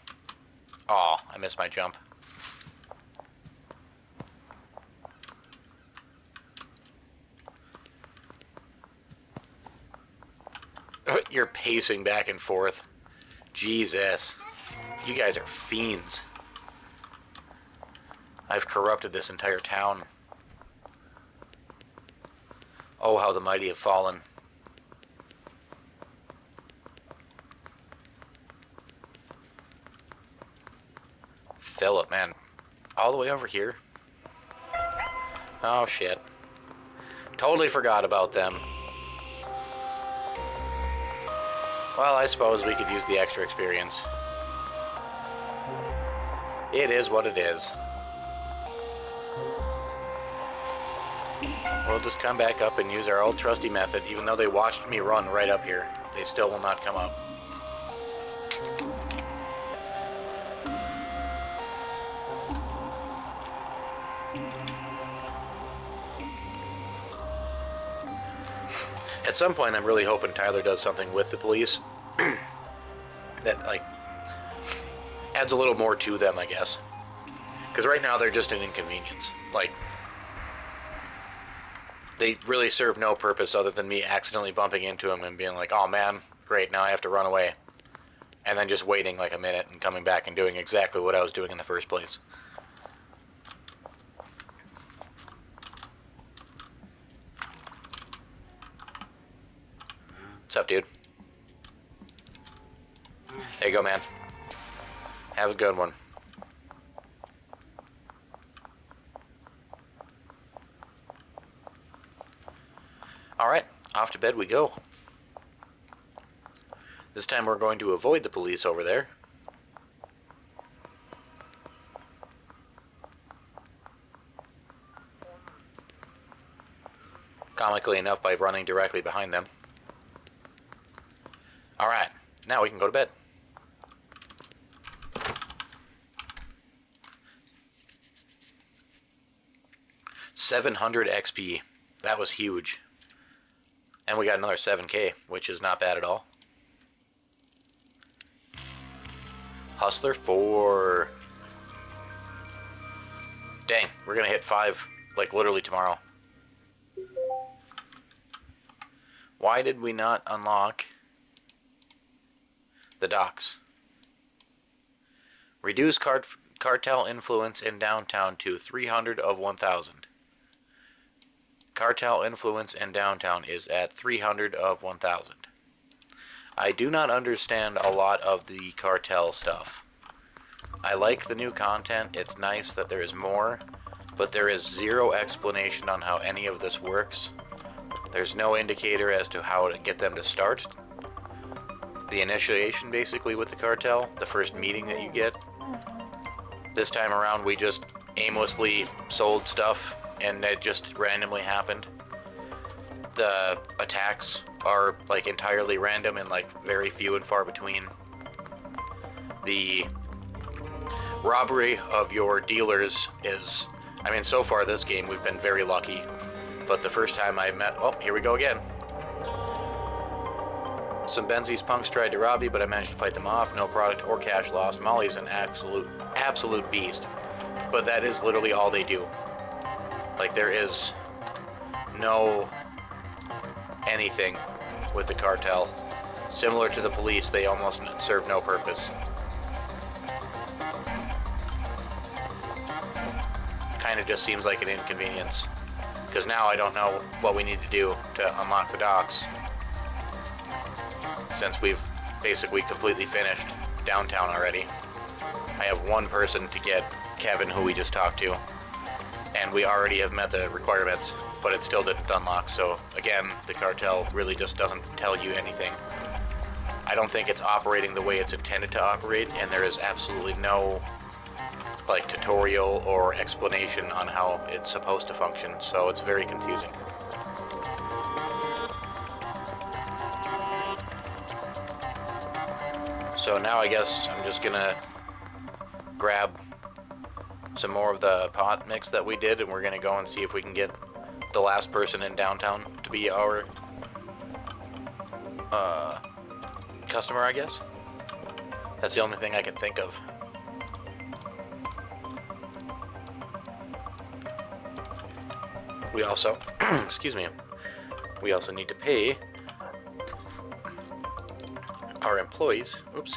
Aw, I missed my jump. You're pacing back and forth. Jesus. You guys are fiends. I've corrupted this entire town. Oh, how the mighty have fallen. Philip, man. All the way over here? Oh, shit. Totally forgot about them. Well, I suppose we could use the extra experience. It is what it is. We'll just come back up and use our old trusty method. Even though they watched me run right up here, they still will not come up. At some point, I'm really hoping Tyler does something with the police that, like, adds a little more to them, I guess. Because right now, they're just an inconvenience. Like, they really serve no purpose other than me accidentally bumping into them and being like, oh man, great, now I have to run away. And then just waiting like a minute and coming back and doing exactly what I was doing in the first place. What's up, dude? There you go, man. Have a good one. Alright, off to bed we go. This time we're going to avoid the police over there. Comically enough, by running directly behind them. Alright, now we can go to bed. $700 XP. That was huge. And we got another 7K, which is not bad at all. Hustler 4. Dang, we're gonna hit 5, like, literally tomorrow. Why did we not unlock the docks? Reduce cartel influence in downtown to 300 of 1,000. Cartel influence in downtown is at 300 of 1,000. I do not understand a lot of the cartel stuff. I like the new content. It's nice that there is more, but there is zero explanation on how any of this works. There's no indicator as to how to get them to start. The initiation, basically, with the cartel, the first meeting that you get. This time around, we just aimlessly sold stuff, and it just randomly happened. The attacks are, like, entirely random and, like, very few and far between. The robbery of your dealers is... I mean, so far this game, we've been very lucky. But the first time I met... Oh, here we go again. Some Benzies punks tried to rob you, but I managed to fight them off. No product or cash lost. Molly's an absolute beast. But that is literally all they do. Like, there is no anything with the cartel. Similar to the police, they almost serve no purpose. Kind of just seems like an inconvenience. Because now I don't know what we need to do to unlock the docks. Since we've basically completely finished downtown already. I have one person to get, Kevin, who we just talked to. And we already have met the requirements, but it still didn't unlock. So again, the cartel really just doesn't tell you anything. I don't think it's operating the way it's intended to operate, and there is absolutely no like tutorial or explanation on how it's supposed to function, so it's very confusing. So now I guess I'm just gonna grab some more of the pot mix that we did, and we're gonna go and see if we can get the last person in downtown to be our customer, I guess. That's the only thing I can think of. We also, excuse me, we also need to pay our employees. Oops.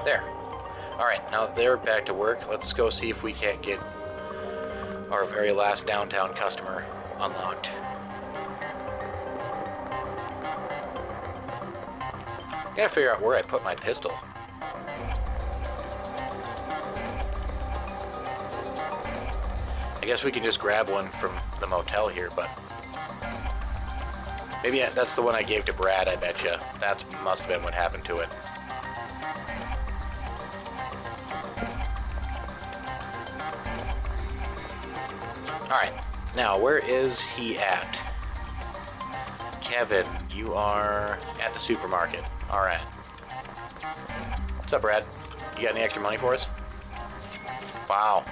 There. Alright, now that they're back to work, let's go see if we can't get our very last downtown customer unlocked. I gotta figure out where I put my pistol. I guess we can just grab one from the motel here, but maybe that's the one I gave to Brad, I betcha. That must have been what happened to it. Alright, now where is he at? Kevin, you are at the supermarket. Alright. What's up, Brad? You got any extra money for us? Wow.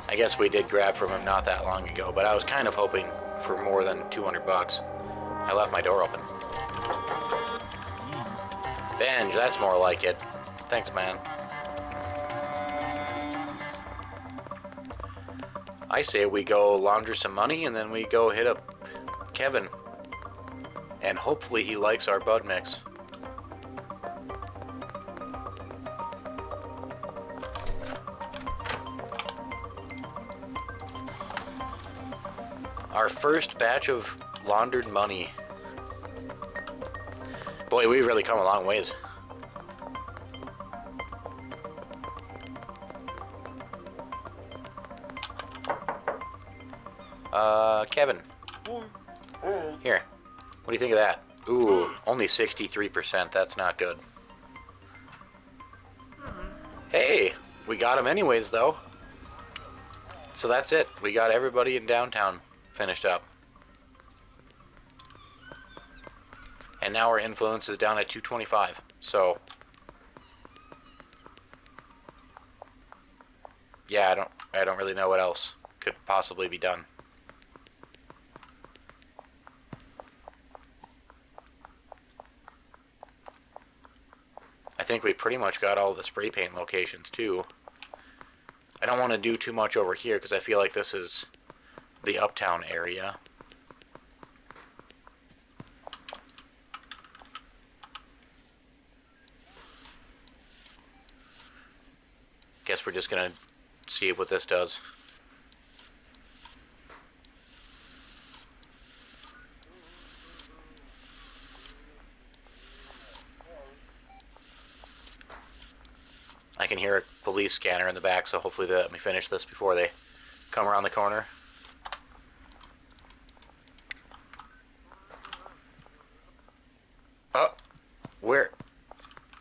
I guess we did grab from him not that long ago, but I was kind of hoping for more than 200 bucks. I left my door open. Benj, that's more like it. Thanks, man. I say we go launder some money and then we go hit up Kevin. And hopefully he likes our bud mix. Our first batch of laundered money. Boy, we've really come a long ways. Kevin. Here. What do you think of that? Ooh, only 63%. That's not good. Hey, we got him anyways, though. So that's it. We got everybody in downtown finished up. And now our influence is down at 225. So yeah, I don't really know what else could possibly be done. I think we pretty much got all the spray paint locations too. I don't want to do too much over here because I feel like this is the uptown area. guess we're just gonna see what this does. I can hear a police scanner in the back, so hopefully they let me finish this before they come around the corner. Oh, where?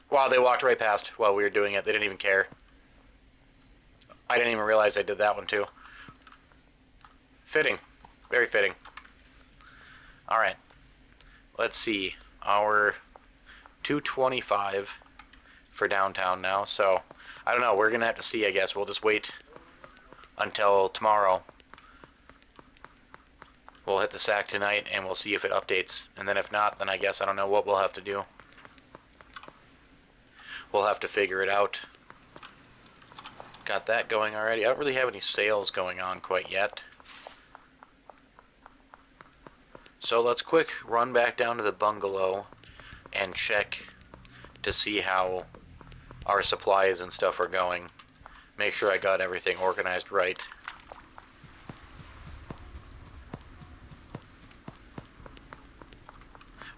Wow, they walked right past while we were doing it. They didn't even care. I didn't even realize I did that one too. Fitting. Very fitting. Alright. Let's see. Our 225 for downtown now, so I don't know. We're going to have to see, I guess. We'll just wait until tomorrow. We'll hit the sack tonight, and we'll see if it updates. And then if not, then I guess I don't know what we'll have to do. We'll have to figure it out. Got that going already. I don't really have any sales going on quite yet. So let's quick run back down to the bungalow and check to see how our supplies and stuff are going. Make sure I got everything organized right.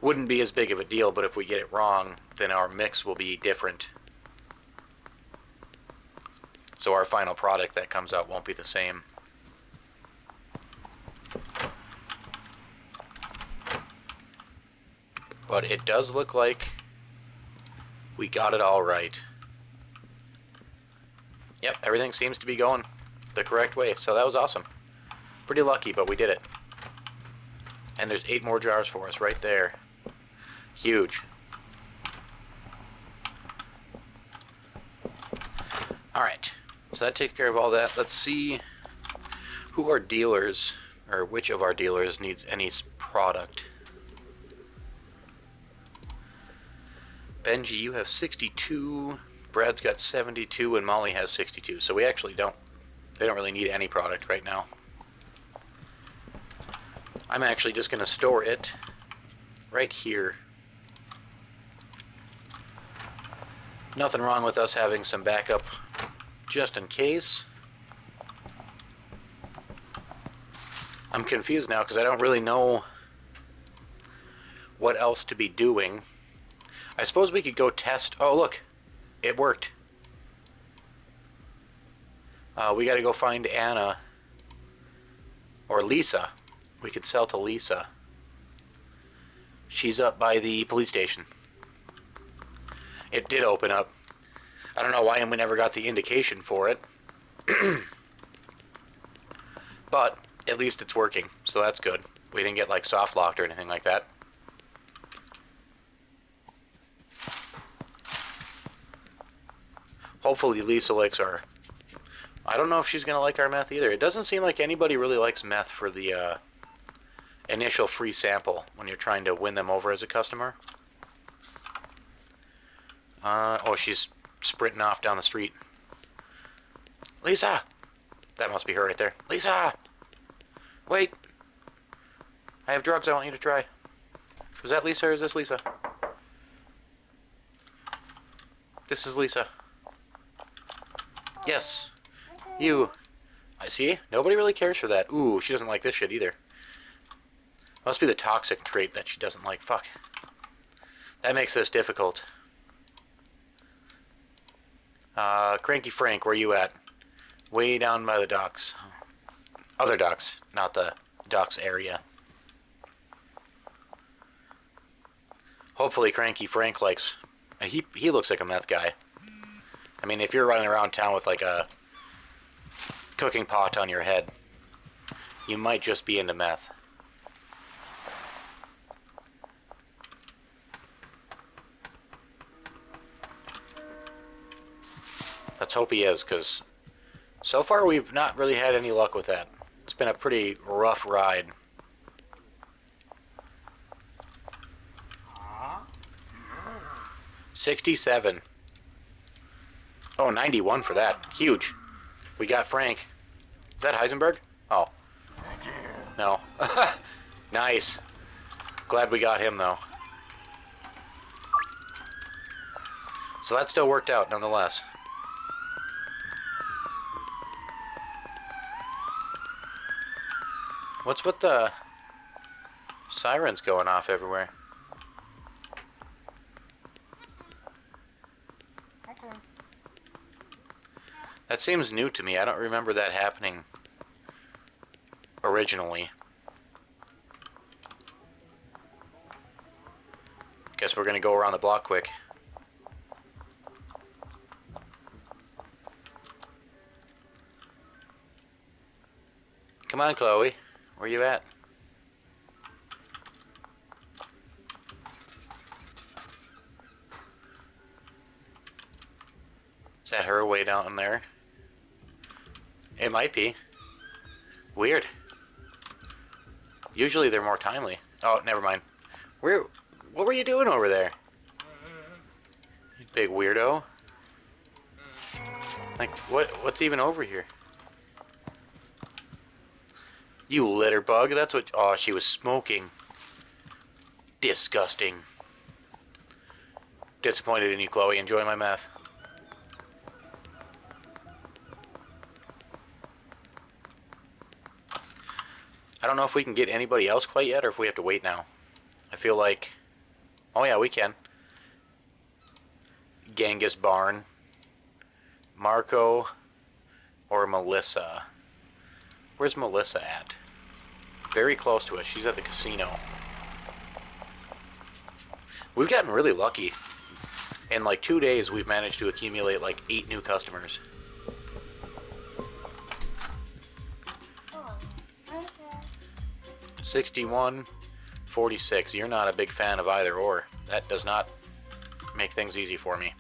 Wouldn't be as big of a deal, but if we get it wrong, then our mix will be different. So our final product that comes out won't be the same. But it does look like we got it all right. Yep, everything seems to be going the correct way, so that was awesome. Pretty lucky, but we did it. And there's 8 more jars for us right there. Huge. Alright, so that takes care of all that. Let's see who our dealers, or which of our dealers needs any product. Benji, you have 62, Brad's got 72, and Molly has 62. So we actually they don't really need any product right now. I'm actually just going to store it right here. Nothing wrong with us having some backup just in case. I'm confused now because I don't really know what else to be doing. I suppose we could go test. Oh, look. It worked. We got to go find Anna. Or Lisa. We could sell to Lisa. She's up by the police station. It did open up. I don't know why we never got the indication for it. But at least it's working, so that's good. We didn't get like soft locked or anything like that. Hopefully Lisa likes our... I don't know if she's going to like our meth either. It doesn't seem like anybody really likes meth for the initial free sample when you're trying to win them over as a customer. Oh, she's sprinting off down the street. Lisa! That must be her right there. Lisa! Wait! I have drugs I want you to try. Was that Lisa or is this Lisa? This is Lisa. Yes. You. I see. Nobody really cares for that. Ooh, she doesn't like this shit either. Must be the toxic trait that she doesn't like. Fuck. That makes this difficult. Cranky Frank, where you at? Way down by the docks. Other docks, not the docks area. Hopefully Cranky Frank likes... He looks like a meth guy. I mean, if you're running around town with like a cooking pot on your head, you might just be into meth. Let's hope he is, because so far we've not really had any luck with that. It's been a pretty rough ride. $67. Oh, 91 for that. Huge. We got Frank. Is that Heisenberg? Oh. No. Nice. Glad we got him, though. So that still worked out, nonetheless. What's with the sirens going off everywhere? That seems new to me. I don't remember that happening originally. Guess we're gonna go around the block quick. Come on, Chloe. Where you at? Is that her way down there? It might be. Weird. Usually they're more timely. Oh, never mind. What were you doing over there? You big weirdo. Like, what's even over here? You litter bug, that's what... Oh, she was smoking. Disgusting. Disappointed in you, Chloe. Enjoy my meth. I don't know if we can get anybody else quite yet, or if we have to wait now. I feel like... Oh yeah, we can. Genghis Barn. Marco. Or Melissa. Where's Melissa at? Very close to us. She's at the casino. We've gotten really lucky. In like 2 days, we've managed to accumulate like 8 new customers. Oh, okay. 61, 46. You're not a big fan of either or. That does not make things easy for me.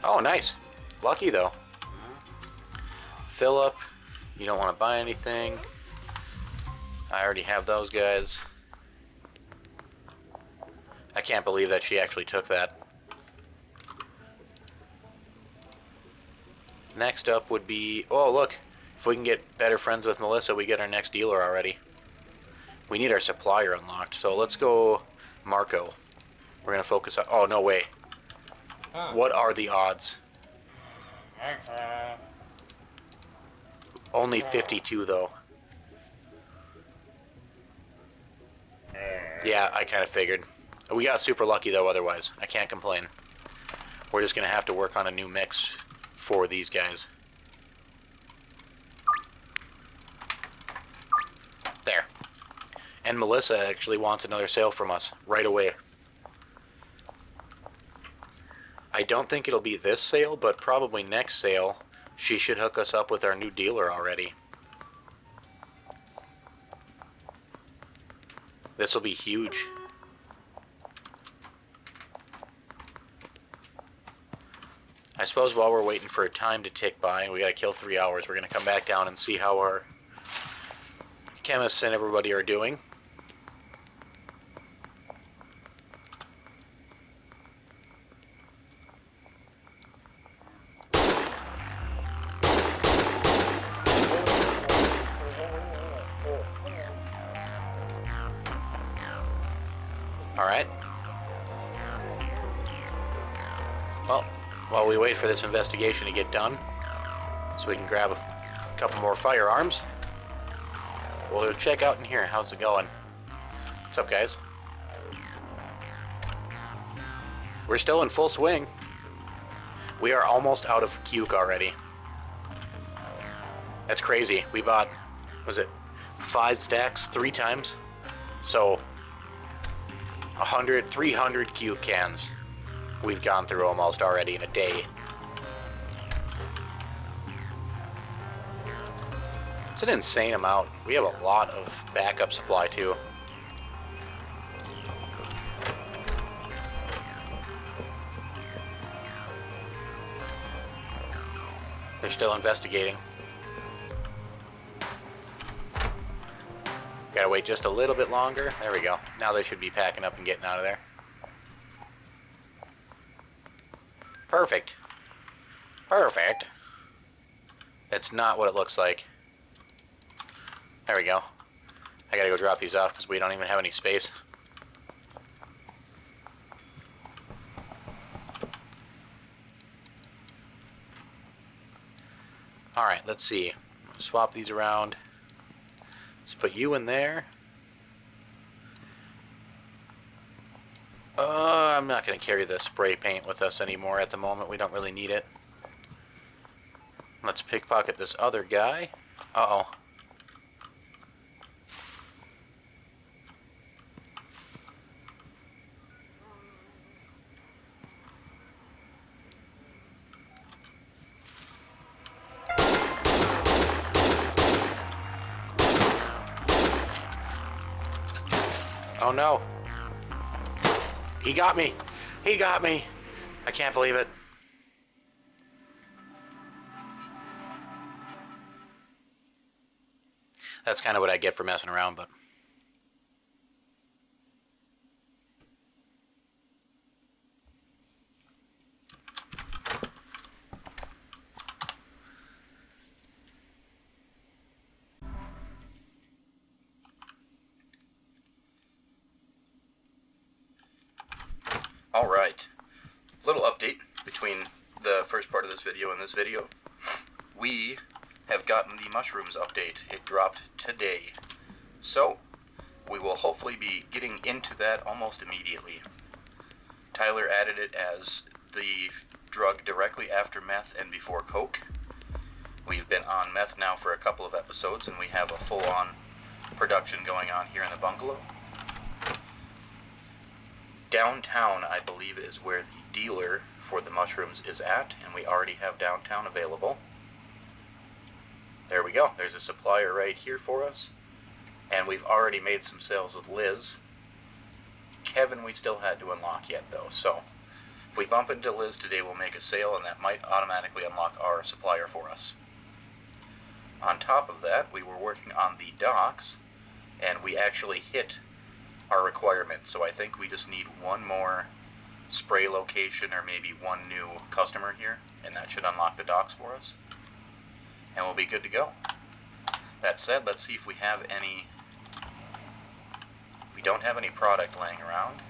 Oh, nice. Lucky though. Philip, you don't want to buy anything. I already have those guys. I can't believe that she actually took that. Next up would be... Oh, look. If we can get better friends with Melissa, we get our next dealer already. We need our supplier unlocked. So let's go Marco. We're going to focus on... Oh, no way. What are the odds? Only 52, though. Yeah, I kind of figured. We got super lucky, though, otherwise. I can't complain. We're just going to have to work on a new mix for these guys. There. And Melissa actually wants another sale from us right away. I don't think it'll be this sale, but probably next sale, she should hook us up with our new dealer already. This will be huge. I suppose while we're waiting for time to tick by, we gotta kill 3 hours, we're gonna come back down and see how our chemists and everybody are doing. Alright. Well, while we wait for this investigation to get done, so we can grab a couple more firearms, we'll check out in here. How's it going? What's up, guys? We're still in full swing. We are almost out of cuke already. That's crazy. We bought, was it 5 stacks 3 times? So 100, 300 cuke cans we've gone through almost already in a day. It's an insane amount. We have a lot of backup supply too. They're still investigating. Gotta wait just a little bit longer. There we go. Now they should be packing up and getting out of there. Perfect. Perfect. That's not what it looks like. There we go. I gotta go drop these off because we don't even have any space. Alright, let's see. Swap these around. Let's put you in there. I'm not going to carry the spray paint with us anymore at the moment. We don't really need it. Let's pickpocket this other guy. Uh-oh. Oh no. He got me. He got me. I can't believe it. That's kind of what I get for messing around, but... Alright. Little update between the first part of this video and this video. We have gotten the mushrooms update. It dropped today. So, we will hopefully be getting into that almost immediately. Tyler added it as the drug directly after meth and before coke. We've been on meth now for a couple of episodes, and we have a full-on production going on here in the bungalow. Downtown, I believe, is where the dealer for the mushrooms is at, and we already have downtown available. There we go. There's a supplier right here for us. And we've already made some sales with Liz. Kevin we still had to unlock yet, though. So, if we bump into Liz today, we'll make a sale, and that might automatically unlock our supplier for us. On top of that, we were working on the docks, and we actually hit our requirement. So I think we just need one more spray location, or maybe one new customer here, and that should unlock the docks for us. And we'll be good to go. That said, let's see if we have any... We don't have any product laying around.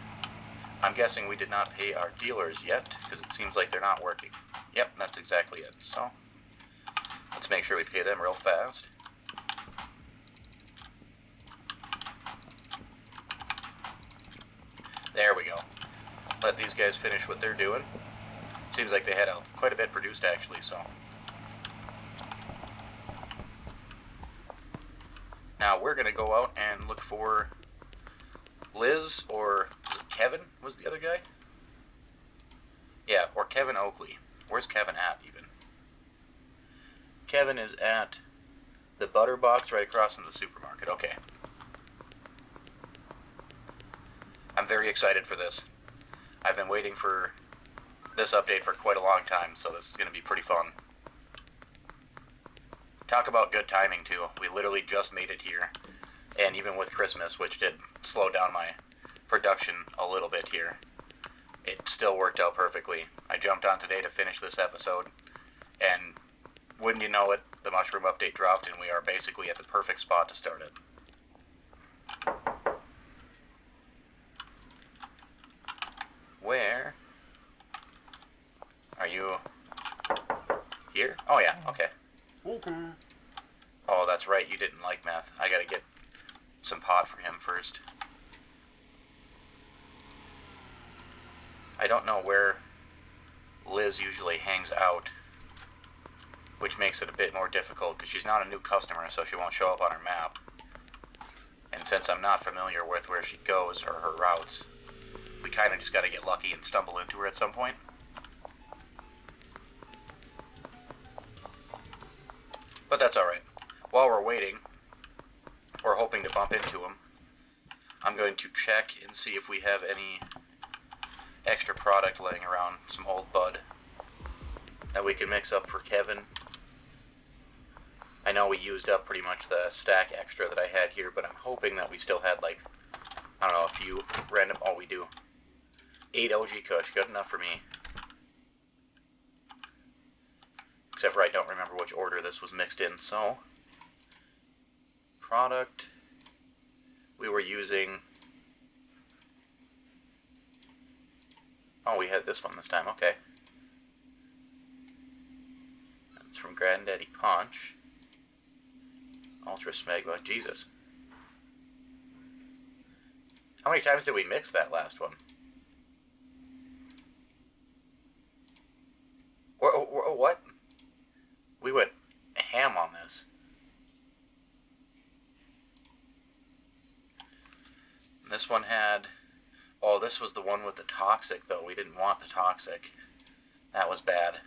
I'm guessing we did not pay our dealers yet, because it seems like they're not working. Yep, that's exactly it. So, let's make sure we pay them real fast. There we go. Let these guys finish what they're doing. Seems like they had quite a bit produced, actually, so... Now we're going to go out and look for Liz, or was it Kevin was the other guy? Yeah, or Kevin Oakley. Where's Kevin at, even? Kevin is at the butter box right across from the supermarket. Okay. I'm very excited for this. I've been waiting for this update for quite a long time, so this is going to be pretty fun. Talk about good timing, too. We literally just made it here. And even with Christmas, which did slow down my production a little bit here, it still worked out perfectly. I jumped on today to finish this episode, and wouldn't you know it, the mushroom update dropped, and we are basically at the perfect spot to start it. Where are you? Here? Oh yeah, okay. Okay. Oh, that's right, you didn't like meth. I gotta get some pot for him first. I don't know where Liz usually hangs out, which makes it a bit more difficult, because she's not a new customer, so she won't show up on our map. And since I'm not familiar with where she goes, or her routes, we kind of just gotta get lucky and stumble into her at some point. But that's alright. While we're waiting, or hoping to bump into him, I'm going to check and see if we have any extra product laying around, some old bud, that we can mix up for Kevin. I know we used up pretty much the stack extra that I had here, but I'm hoping that we still had, like, I don't know, a few random... Oh, we do. 8 OG Kush, good enough for me. Except for I don't remember which order this was mixed in, so... Product... We were using... Oh, we had this one this time, okay. It's from Granddaddy Punch. Ultra Smegma, Jesus. How many times did we mix that last one? What? We went ham on this. This one had... Oh, this was the one with the toxic, though. We didn't want the toxic. That was bad.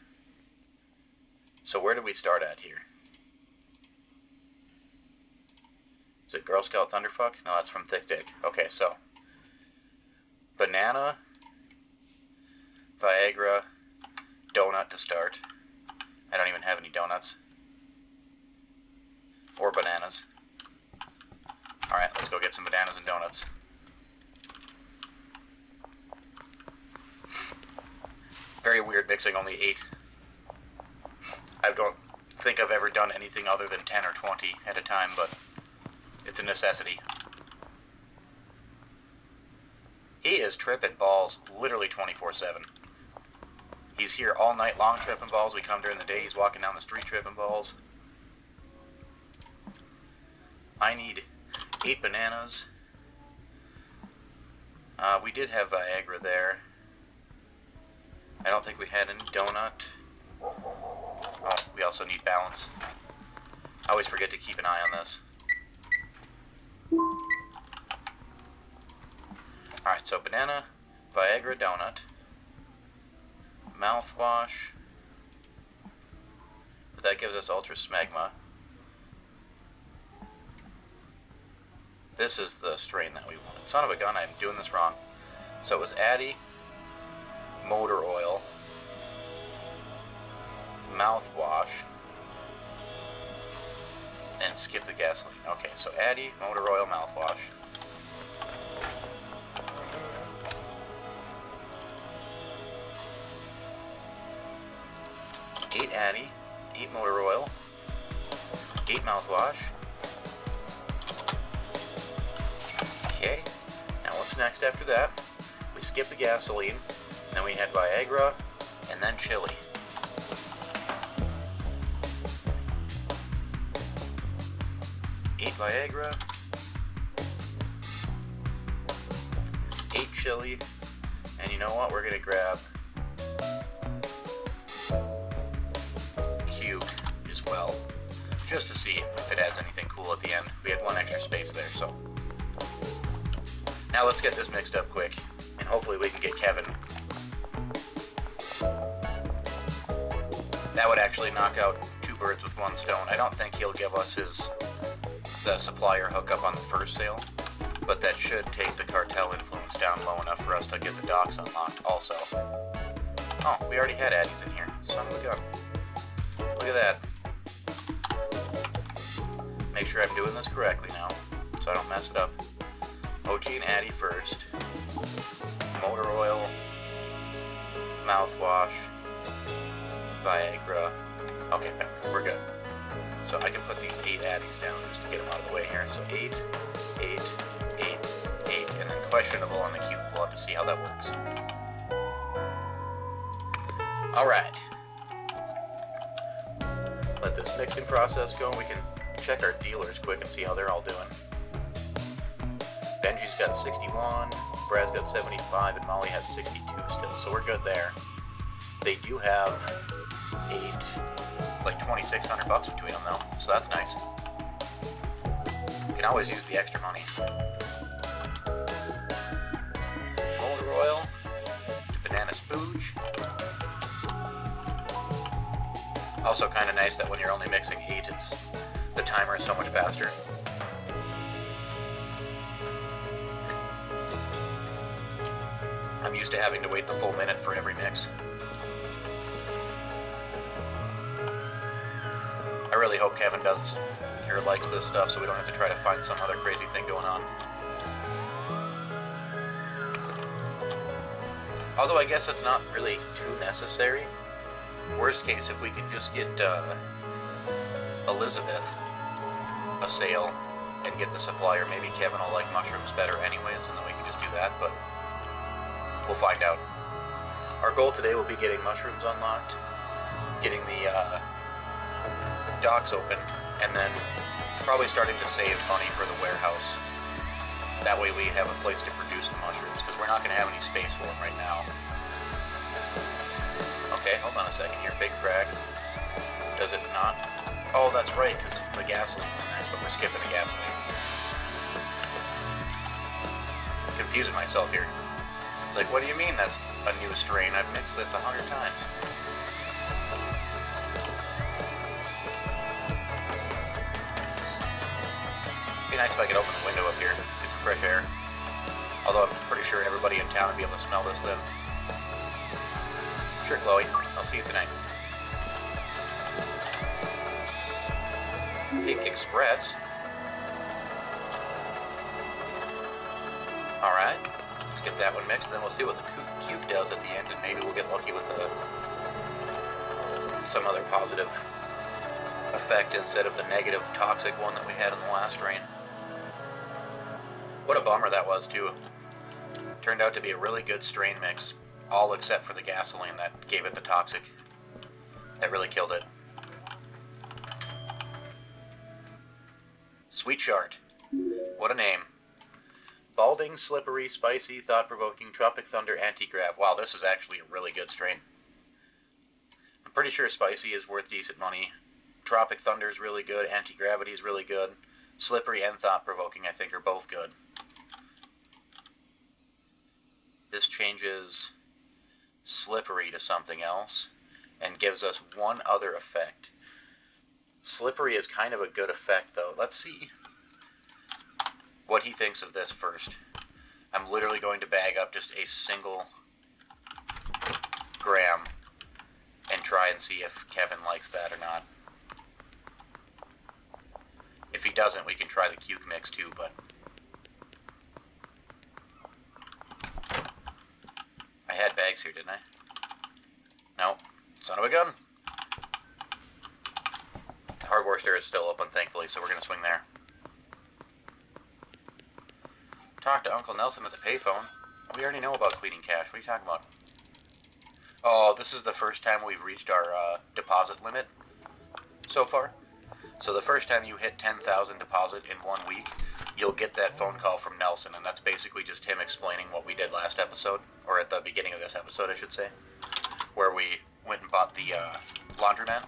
So where did we start at here? Is it Girl Scout Thunderfuck? No, that's from Thick Dick. Okay, so... Banana, Viagra, donut to start. I don't even have any donuts. Or bananas. Alright, let's go get some bananas and donuts. Very weird mixing only 8. I don't think I've ever done anything other than 10 or 20 at a time, but it's a necessity. He is tripping balls literally 24/7. He's here all night long tripping balls. We come during the day, he's walking down the street tripping balls. I need 8 bananas. We did have Viagra there. I don't think we had any donut. Oh, we also need balance. I always forget to keep an eye on this. Alright, so banana, Viagra, donut, mouthwash, but that gives us ultra smegma. This is the strain that we wanted. Son of a gun, I'm doing this wrong. So it was Addy, motor oil, mouthwash, and skip the gasoline. Okay, so Addy, motor oil, mouthwash. Eight Addy, 8 motor oil, 8 mouthwash. Okay, now what's next after that? We skip the gasoline, then we had Viagra, and then chili. Eight Viagra, 8 chili, and you know what? We're gonna grab cube as well, just to see if it adds anything cool at the end. We had 1 extra space there, so. Now let's get this mixed up quick, and hopefully we can get Kevin. That would actually knock out 2 birds with 1 stone. I don't think he'll give us the supplier hookup on the first sale, but that should take the cartel influence down low enough for us to get the docks unlocked also. Oh, we already had Addies in here. Son of a gun. Look at that. Make sure I'm doing this correctly now, so I don't mess it up. OG and Addy first. Motor oil. Mouthwash. Viagra. Okay, we're good. So I can put these 8 Addies down just to get them out of the way here. So 8, 8, 8, 8, and then questionable on the cube. We'll have to see how that works. Alright. Let this mixing process go. We can check our dealers quick and see how they're all doing. Benji's got 61, Brad's got 75, and Molly has 62 still, so we're good there. They do have 2,600 bucks between them though, so that's nice. You can always use the extra money. Motor oil, banana spooge. Also kind of nice that when you're only mixing 8, the timer is so much faster. I'm used to having to wait the full minute for every mix. I really hope Kevin does or likes this stuff so we don't have to try to find some other crazy thing going on. Although I guess it's not really too necessary. Worst case, if we could just get Elizabeth a sale and get the supplier, maybe Kevin will like mushrooms better anyways, and then we can just do that, but we'll find out. Our goal today will be getting mushrooms unlocked, getting the docks open, and then probably starting to save money for the warehouse. That way we have a place to produce the mushrooms, because we're not going to have any space for them right now. Okay, hold on a second here. Big crack. Does it not? Oh, that's right, because the gasoline was next, but we're skipping the gasoline. Confusing myself here. It's like, what do you mean that's a new strain? I've mixed this 100 times. It'd be nice if I could open the window up here, get some fresh air. Although I'm pretty sure everybody in town would be able to smell this then. Sure, Chloe. I'll see you tonight. Pink Express. Alright. Let's get that one mixed, and then we'll see what the Cuke does at the end, and maybe we'll get lucky with some other positive effect instead of the negative toxic one that we had in the last strain. What a bummer that was, too. Turned out to be a really good strain mix, all except for the gasoline that gave it the toxic. That really killed it. Sweet Shart. What a name. Balding, slippery, spicy, thought-provoking, Tropic Thunder, Anti-Grav. Wow, this is actually a really good strain. I'm pretty sure spicy is worth decent money. Tropic Thunder is really good. Anti-Gravity is really good. Slippery and thought-provoking, I think, are both good. This changes slippery to something else and gives us one other effect. Slippery is kind of a good effect, though. Let's see what he thinks of this first. I'm literally going to bag up just a single gram and try and see if Kevin likes that or not. If he doesn't, we can try the Cuke mix too, but I had bags here, didn't I? No. Son of a gun. The hardware store is still open, thankfully, so we're going to swing there. Talk to Uncle Nelson at the payphone. We already know about cleaning cash. What are you talking about? Oh, this is the first time we've reached our deposit limit so far. So the first time you hit 10,000 deposit in 1 week, you'll get that phone call from Nelson, and that's basically just him explaining what we did last episode, or at the beginning of this episode, I should say, where we went and bought the laundromat.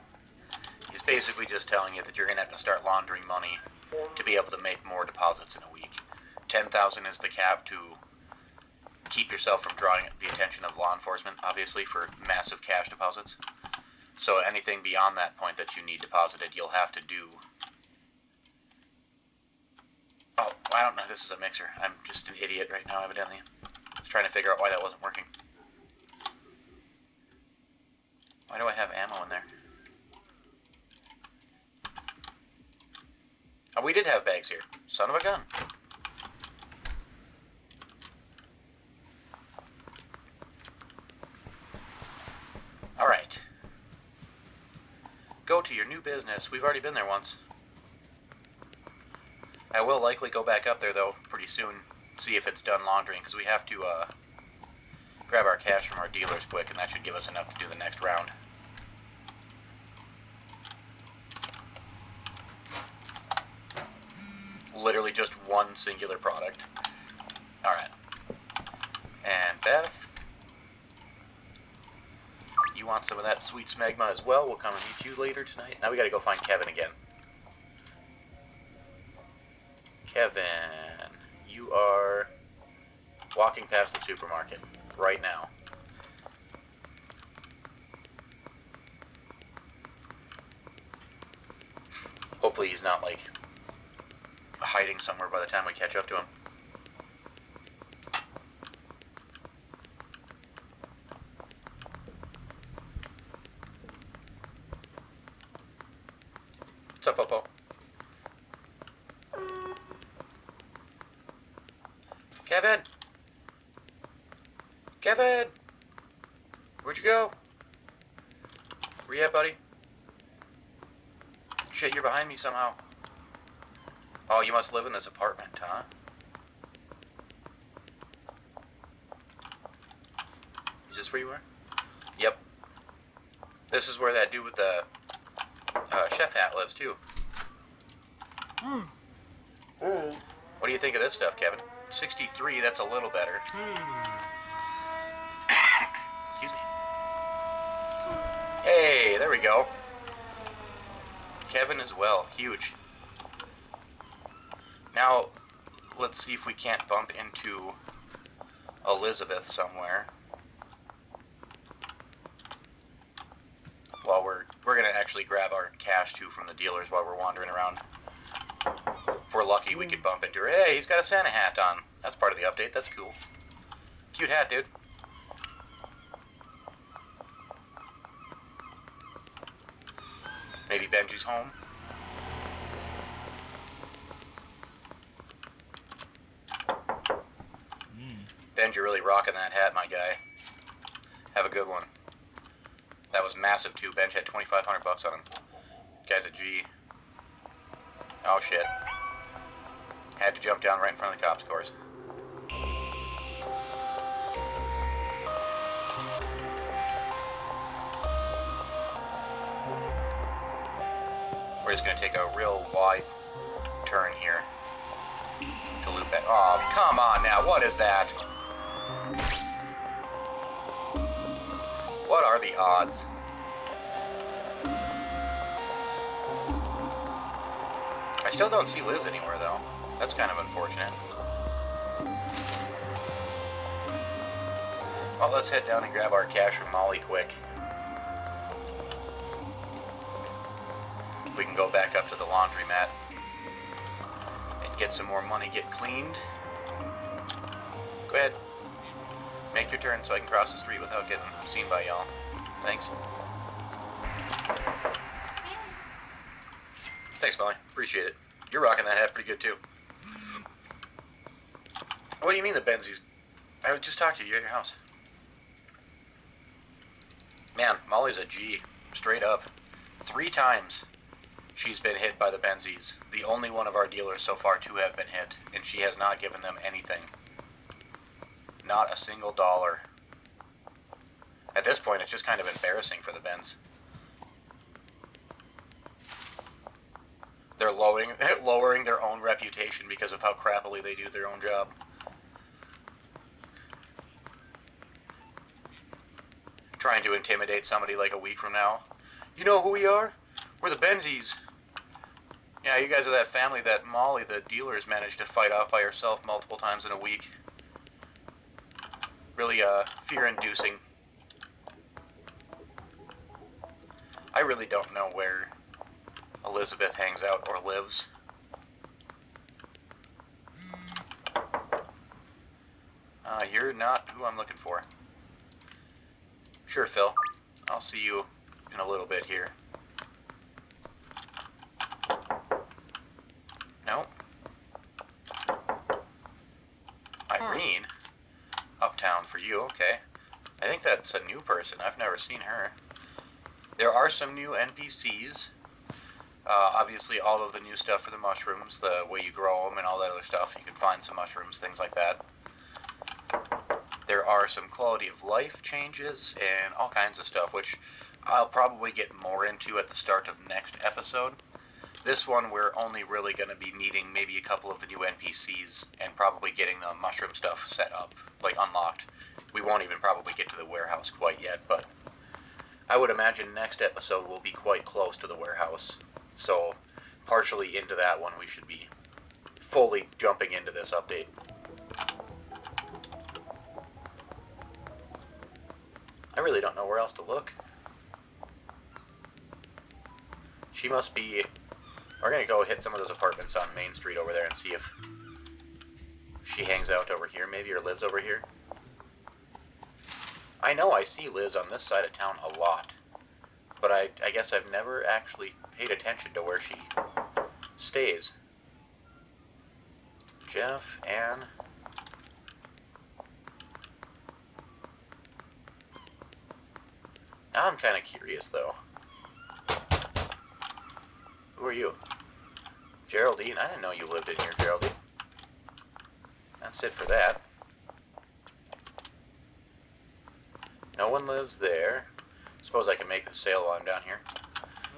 He's basically just telling you that you're going to have to start laundering money to be able to make more deposits in a week. 10,000 is the cap to keep yourself from drawing the attention of law enforcement, obviously, for massive cash deposits. So anything beyond that point that you need deposited, you'll have to do. Oh, I don't know. This is a mixer. I'm just an idiot right now, evidently. I was trying to figure out why that wasn't working. Why do I have ammo in there? Oh, we did have bags here. Son of a gun. Alright. Go to your new business. We've already been there once. I will likely go back up there, though, pretty soon. See if it's done laundering, because we have to grab our cash from our dealers quick, and that should give us enough to do the next round. Literally just one singular product. Alright. And Beth, you want some of that sweet smegma as well? We'll come and meet you later tonight. Now we gotta go find Kevin again. Kevin, you are walking past the supermarket right now. Hopefully he's not, like, hiding somewhere by the time we catch up to him. What's up, Popo? Kevin! Kevin! Where'd you go? Where you at, buddy? Shit, you're behind me somehow. Oh, you must live in this apartment, huh? Is this where you are? Yep. This is where that dude with the chef hat lives, too. What do you think of this stuff, Kevin? 63, that's a little better. Excuse me. Hey, there we go. Kevin as well. Huge. Now, let's see if we can't bump into Elizabeth somewhere. Well, we're gonna actually grab our cash too from the dealers while we're wandering around. If we're lucky, we could bump into her. Hey, he's got a Santa hat on. That's part of the update. That's cool. Cute hat, dude. Maybe Benji's home. Benji really rocking that hat, my guy. Have a good one. That was massive too. Benj had 2,500 bucks on him. Guy's a G. Oh shit. Had to jump down right in front of the cops, of course. We're just gonna take a real wide turn here to loop back. Oh, come on now. What is that? What are the odds? I still don't see Liz anywhere, though. That's kind of unfortunate. Well, let's head down and grab our cash from Molly quick. We can go back up to the laundromat and get some more money, get cleaned. Go ahead. Make your turn so I can cross the street without getting seen by y'all. Thanks. Thanks, Molly. Appreciate it. You're rocking that hat pretty good, too. What do you mean the Benzies? I just talked to you. You're at your house. Man, Molly's a G. Straight up. 3 times she's been hit by the Benzies. The only one of our dealers so far to have been hit. And she has not given them anything. Not a single dollar. At this point, it's just kind of embarrassing for the Benz. They're lowering their own reputation because of how crappily they do their own job. Trying to intimidate somebody like a week from now. You know who we are? We're the Benzies. Yeah, you guys are that family that Molly, the dealers, managed to fight off by herself multiple times in a week. Really, fear-inducing. I really don't know where Elizabeth hangs out or lives. You're not who I'm looking for. Sure, Phil. I'll see you in a little bit here. No. Irene? Uptown for you, okay. I think that's a new person. I've never seen her. There are some new NPCs. Obviously, all of the new stuff for the mushrooms, the way you grow them and all that other stuff. You can find some mushrooms, things like that. There are some quality of life changes and all kinds of stuff, which I'll probably get more into at the start of next episode. This one, we're only really going to be meeting maybe a couple of the new NPCs and probably getting the mushroom stuff set up, like unlocked. We won't even probably get to the warehouse quite yet, but I would imagine next episode will be quite close to the warehouse. So, partially into that one, we should be fully jumping into this update. I really don't know where else to look. She must be... We're going to go hit some of those apartments on Main Street over there and see if she hangs out over here, maybe, or lives over here. I know I see Liz on this side of town a lot, but I guess I've never actually paid attention to where she stays. Jeff, Ann... Now I'm kind of curious, though. Who are you? Geraldine? I didn't know you lived in here, Geraldine. That's it for that. No one lives there. Suppose I can make the sale while I'm down here.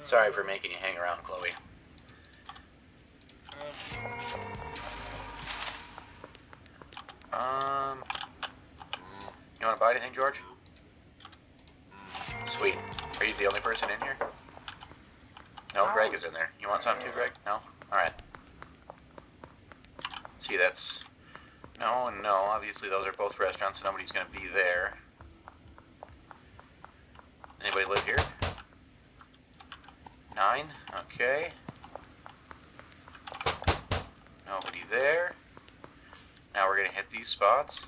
Sorry for making you hang around, Chloe. You want to buy anything, George? Sweet. Are you the only person in here? No, Greg is in there. You want something too, Greg? No? Alright. See, that's... No and no. Obviously, those are both restaurants, so nobody's going to be there. Anybody live here? 9? Okay. Nobody there. Now we're going to hit these spots.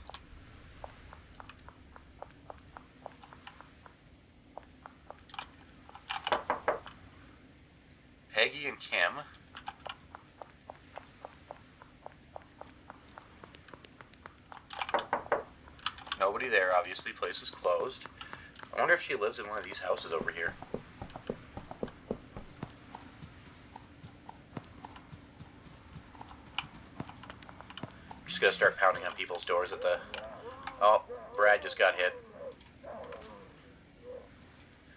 Peggy and Kim. Nobody there, obviously. Place is closed. I wonder if she lives in one of these houses over here. I'm just gonna start pounding on people's doors at the... Oh, Brad just got hit.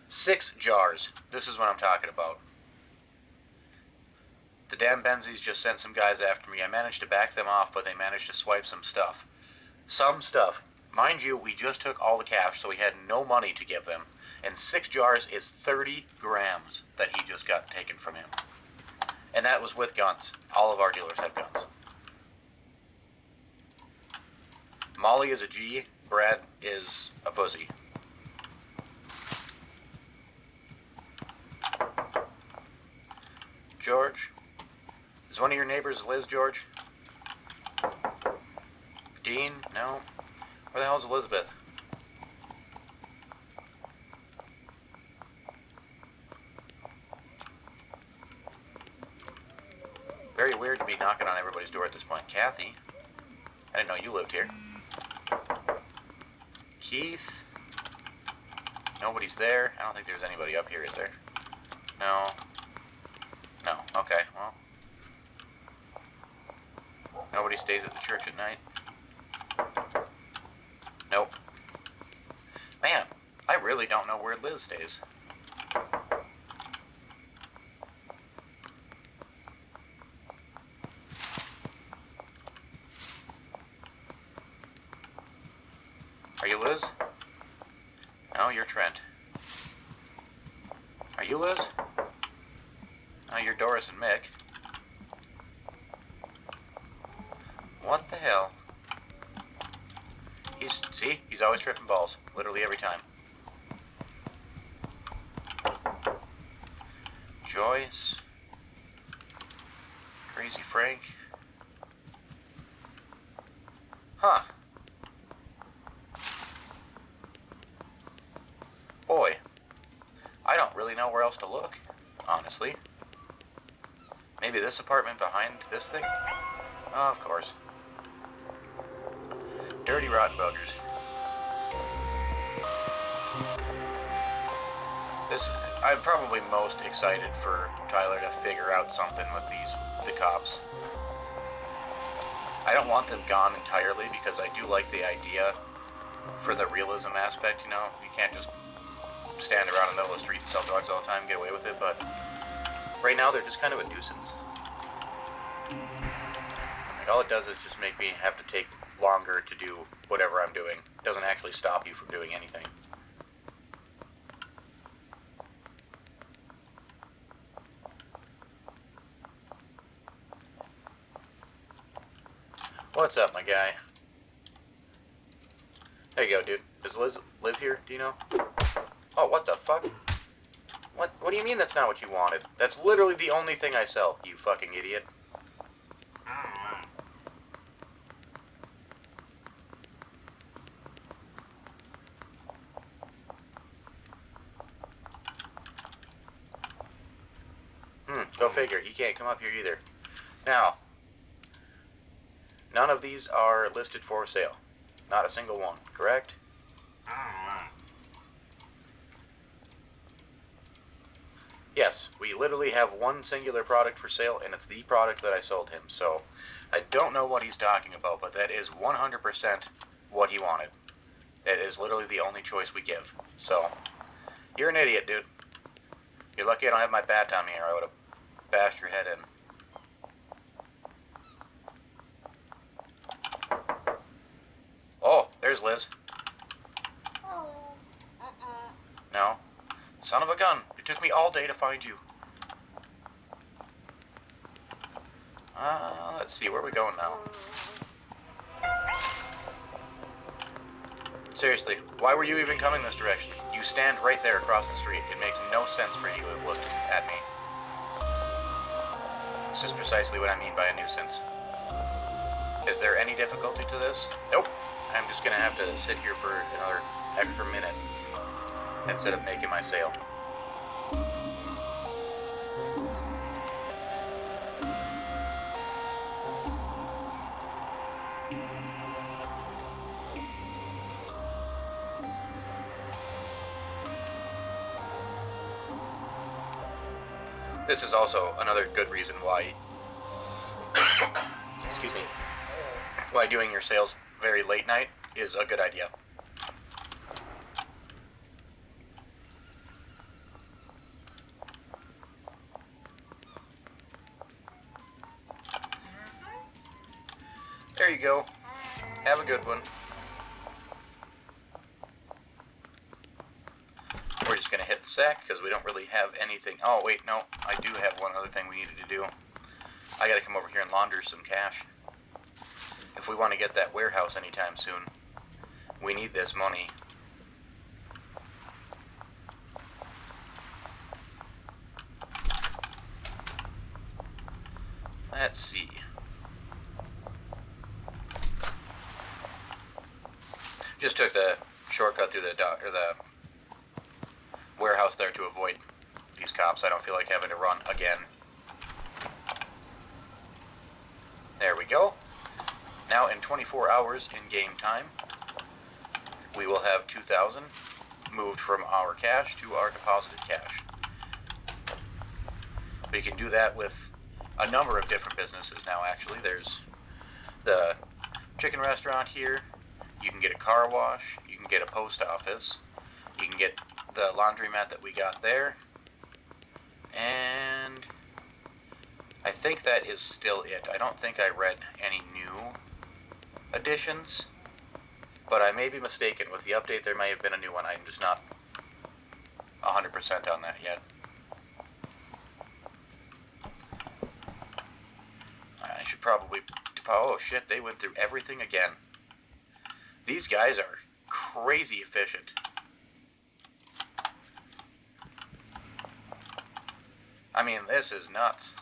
6 jars. This is what I'm talking about. The damn Benzies just sent some guys after me. I managed to back them off, but they managed to swipe some stuff. Some stuff. Mind you, we just took all the cash, so we had no money to give them. And 6 jars is 30 grams that he just got taken from him. And that was with guns. All of our dealers have guns. Molly is a G. Brad is a pussy. George? Is one of your neighbors Liz, George? Dean? No. Where the hell's Elizabeth? Very weird to be knocking on everybody's door at this point. Kathy? I didn't know you lived here. Keith? Nobody's there. I don't think there's anybody up here, is there? No. No. Okay, well. Nobody stays at the church at night. Nope. Man, I really don't know where Liz stays. Are you Liz? No, you're Trent. Are you Liz? No, you're Doris and Mick. What the hell? He's always tripping balls. Literally every time. Joyce. Crazy Frank. Huh. Boy. I don't really know where else to look, honestly. Maybe this apartment behind this thing? Oh, of course. Dirty rotten buggers. I'm probably most excited for Tyler to figure out something with the cops. I don't want them gone entirely because I do like the idea for the realism aspect, you know? You can't just stand around in the middle of the street and sell drugs all the time and get away with it, but right now they're just kind of a nuisance. And all it does is just make me have to take longer to do whatever I'm doing. It doesn't actually stop you from doing anything. What's up, my guy? There you go, dude. Does Liz live here? Do you know? Oh, what the fuck? What do you mean that's not what you wanted? That's literally the only thing I sell, you fucking idiot. Go figure. He can't come up here either. Now, none of these are listed for sale. Not a single one, correct? Yes, we literally have one singular product for sale, and it's the product that I sold him. So, I don't know what he's talking about, but that is 100% what he wanted. It is literally the only choice we give. So, you're an idiot, dude. You're lucky I don't have my bat on me, or I would have bashed your head in. Where's Liz? Oh. No. Son of a gun. It took me all day to find you. Let's see. Where are we going now? Seriously, why were you even coming this direction? You stand right there across the street. It makes no sense for you to have looked at me. This is precisely what I mean by a nuisance. Is there any difficulty to this? Nope. I'm just gonna have to sit here for another extra minute instead of making my sale. This is also another good reason why, excuse me, why doing your sales very late night is a good idea. There you go. Have a good one. We're just going to hit the sack because we don't really have anything. Oh, wait, no. I do have one other thing we needed to do. I got to come over here and launder some cash. If we want to get that warehouse anytime soon, we need this money. Let's see. Just took the shortcut through the warehouse there to avoid these cops. I don't feel like having to run again. There we go. Now in 24 hours in game time, we will have 2,000 moved from our cash to our deposited cash. We can do that with a number of different businesses now, actually. There's the chicken restaurant here. You can get a car wash. You can get a post office. You can get the laundromat that we got there. And I think that is still it. I don't think I read any new additions, but I may be mistaken. With the update, there may have been a new one. I'm just not 100% on that yet. I should probably... Oh, shit, they went through everything again. These guys are crazy efficient. I mean, this is nuts.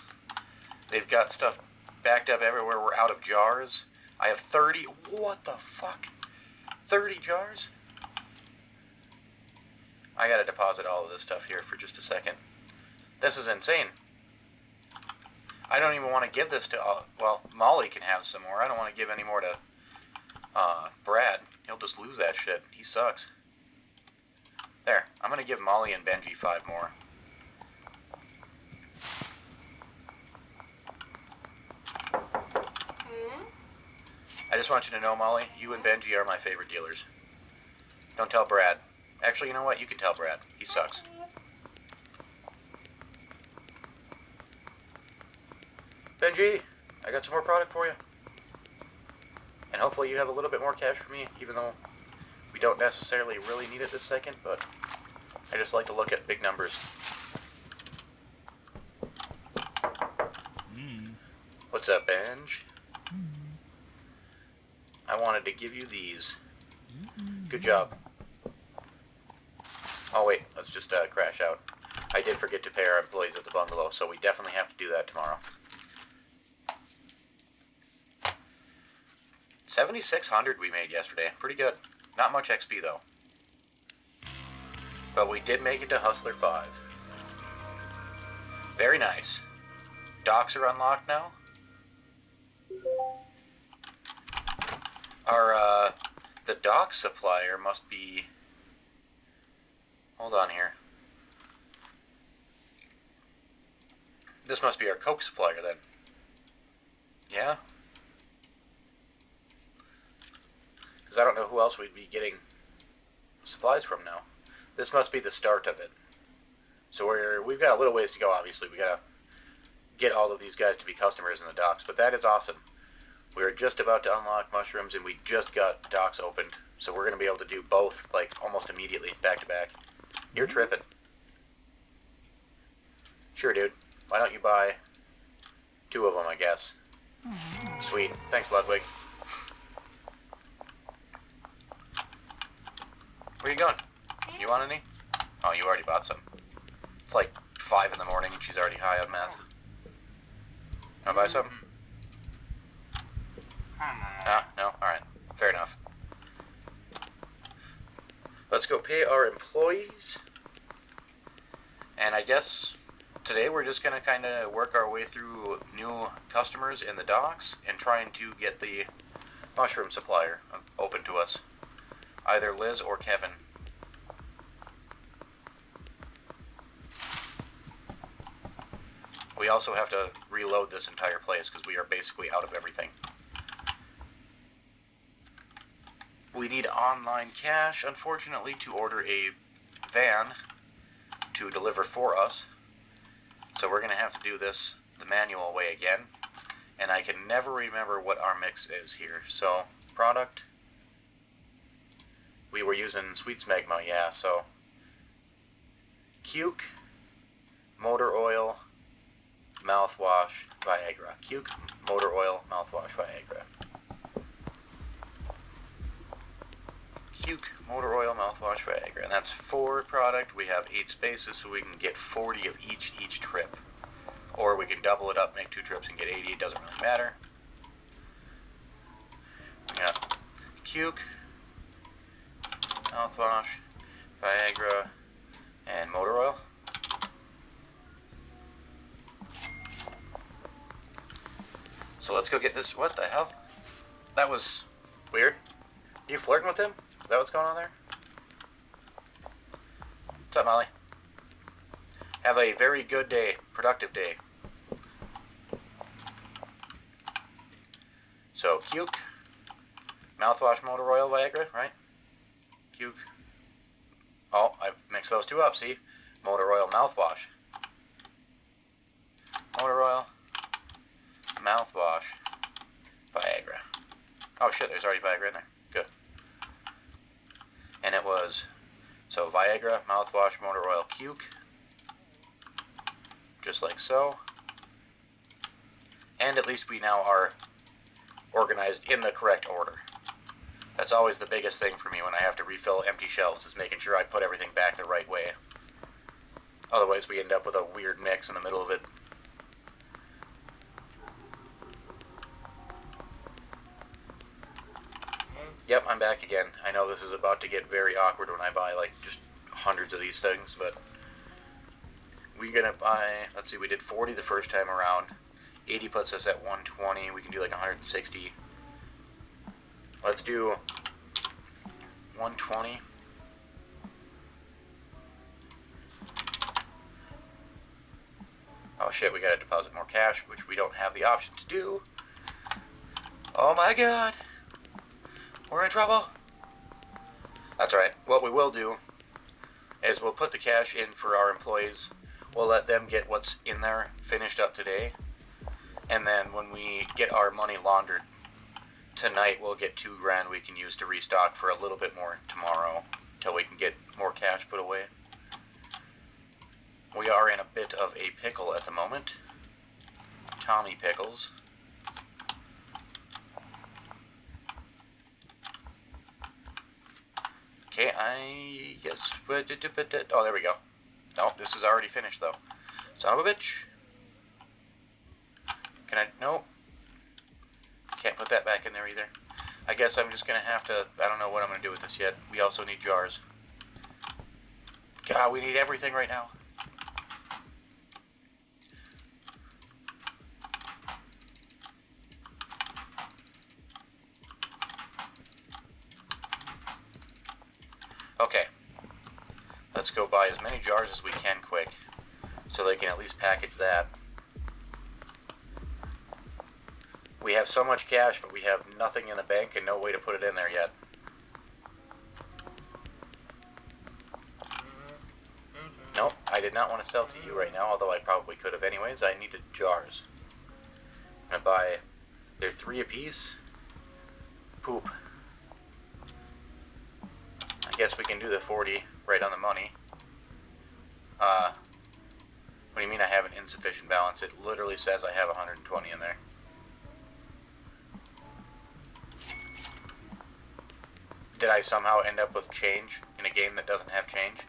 They've got stuff backed up everywhere. We're out of jars. I have 30. What the fuck? 30 jars? I gotta deposit all of this stuff here for just a second. This is insane. I don't even want to give this to... well, Molly can have some more. I don't want to give any more to Brad. He'll just lose that shit. He sucks. There. I'm gonna give Molly and Benji 5 more. I just want you to know, Molly, you and Benji are my favorite dealers. Don't tell Brad. Actually, you know what? You can tell Brad. He sucks. Benji, I got some more product for you. And hopefully you have a little bit more cash for me, even though we don't necessarily really need it this second, but I just like to look at big numbers. What's up, Benj? I wanted to give you these. Good job. Oh wait, let's just crash out. I did forget to pay our employees at the bungalow, so we definitely have to do that tomorrow. 7,600 we made yesterday. Pretty good. Not much XP though. But we did make it to Hustler 5. Very nice. Docks are unlocked now. Our, the dock supplier must be... Hold on here. This must be our Coke supplier then. Yeah? Because I don't know who else we'd be getting supplies from now. This must be the start of it. So we've got a little ways to go, obviously. We gotta get all of these guys to be customers in the docks, but that is awesome. We were just about to unlock mushrooms, and we just got docks opened, so we're going to be able to do both, like, almost immediately, back to back. You're tripping. Sure, dude. Why don't you buy 2 of them, I guess? Sweet. Thanks, Ludwig. Where you going? You want any? Oh, you already bought some. It's like 5 in the morning, and she's already high on meth. Want to buy something? Ah, no? Alright. Fair enough. Let's go pay our employees. And I guess today we're just going to kind of work our way through new customers in the docks and trying to get the mushroom supplier open to us. Either Liz or Kevin. We also have to reload this entire place because we are basically out of everything. We need online cash, unfortunately, to order a van to deliver for us. So we're going to have to do this the manual way again. And I can never remember what our mix is here. So, product. We were using Sweet Smegma, yeah, so. Cuke, motor oil, mouthwash, Viagra. Cuke, motor oil, mouthwash, Viagra. Cuke, motor oil, mouthwash, Viagra. And that's 4 product. We have 8 spaces, so we can get 40 of each trip. Or we can double it up, make 2 trips, and get 80. It doesn't really matter. We got Cuke, mouthwash, Viagra, and motor oil. So let's go get this. What the hell? That was weird. Are you flirting with him? Is that what's going on there? What's up, Molly? Have a very good day. Productive day. So, Cuke, mouthwash, motor oil, Viagra, right? Cuke. Oh, I mixed those 2 up, see? Motor oil, mouthwash. Motor oil, mouthwash, Viagra. Oh shit, there's already Viagra in there. Good. And it was, so Viagra, mouthwash, motor oil, Cuke. Just like so. And at least we now are organized in the correct order. That's always the biggest thing for me when I have to refill empty shelves, is making sure I put everything back the right way. Otherwise we end up with a weird mix in the middle of it. Yep, I'm back again. I know this is about to get very awkward when I buy like just hundreds of these things, but we're gonna buy, let's see, we did 40 the first time around. 80 puts us at 120. We can do like 160. Let's do 120. Oh shit, we gotta deposit more cash, which we don't have the option to do. Oh my god. We're in trouble. That's right. What we will do is we'll put the cash in for our employees. We'll let them get what's in there finished up today. And then when we get our money laundered tonight, we'll get $2,000 we can use to restock for a little bit more tomorrow until we can get more cash put away. We are in a bit of a pickle at the moment. Tommy Pickles. Okay, I guess. Oh, there we go. No, this is already finished though. Son of a bitch. Can I? Nope. Can't put that back in there either. I guess I'm just gonna have to. I don't know what I'm gonna do with this yet. We also need jars. God, we need everything right now. Okay. Let's go buy as many jars as we can quick, so they can at least package that. We have so much cash, but we have nothing in the bank and no way to put it in there yet. Nope, I did not want to sell to you right now, although I probably could have anyways. I needed jars. I'm going to buy They're 3 apiece. Poop. I guess we can do the 40 right on the money. What do you mean I have an insufficient balance? It literally says I have 120 in there. Did I somehow end up with change in a game that doesn't have change?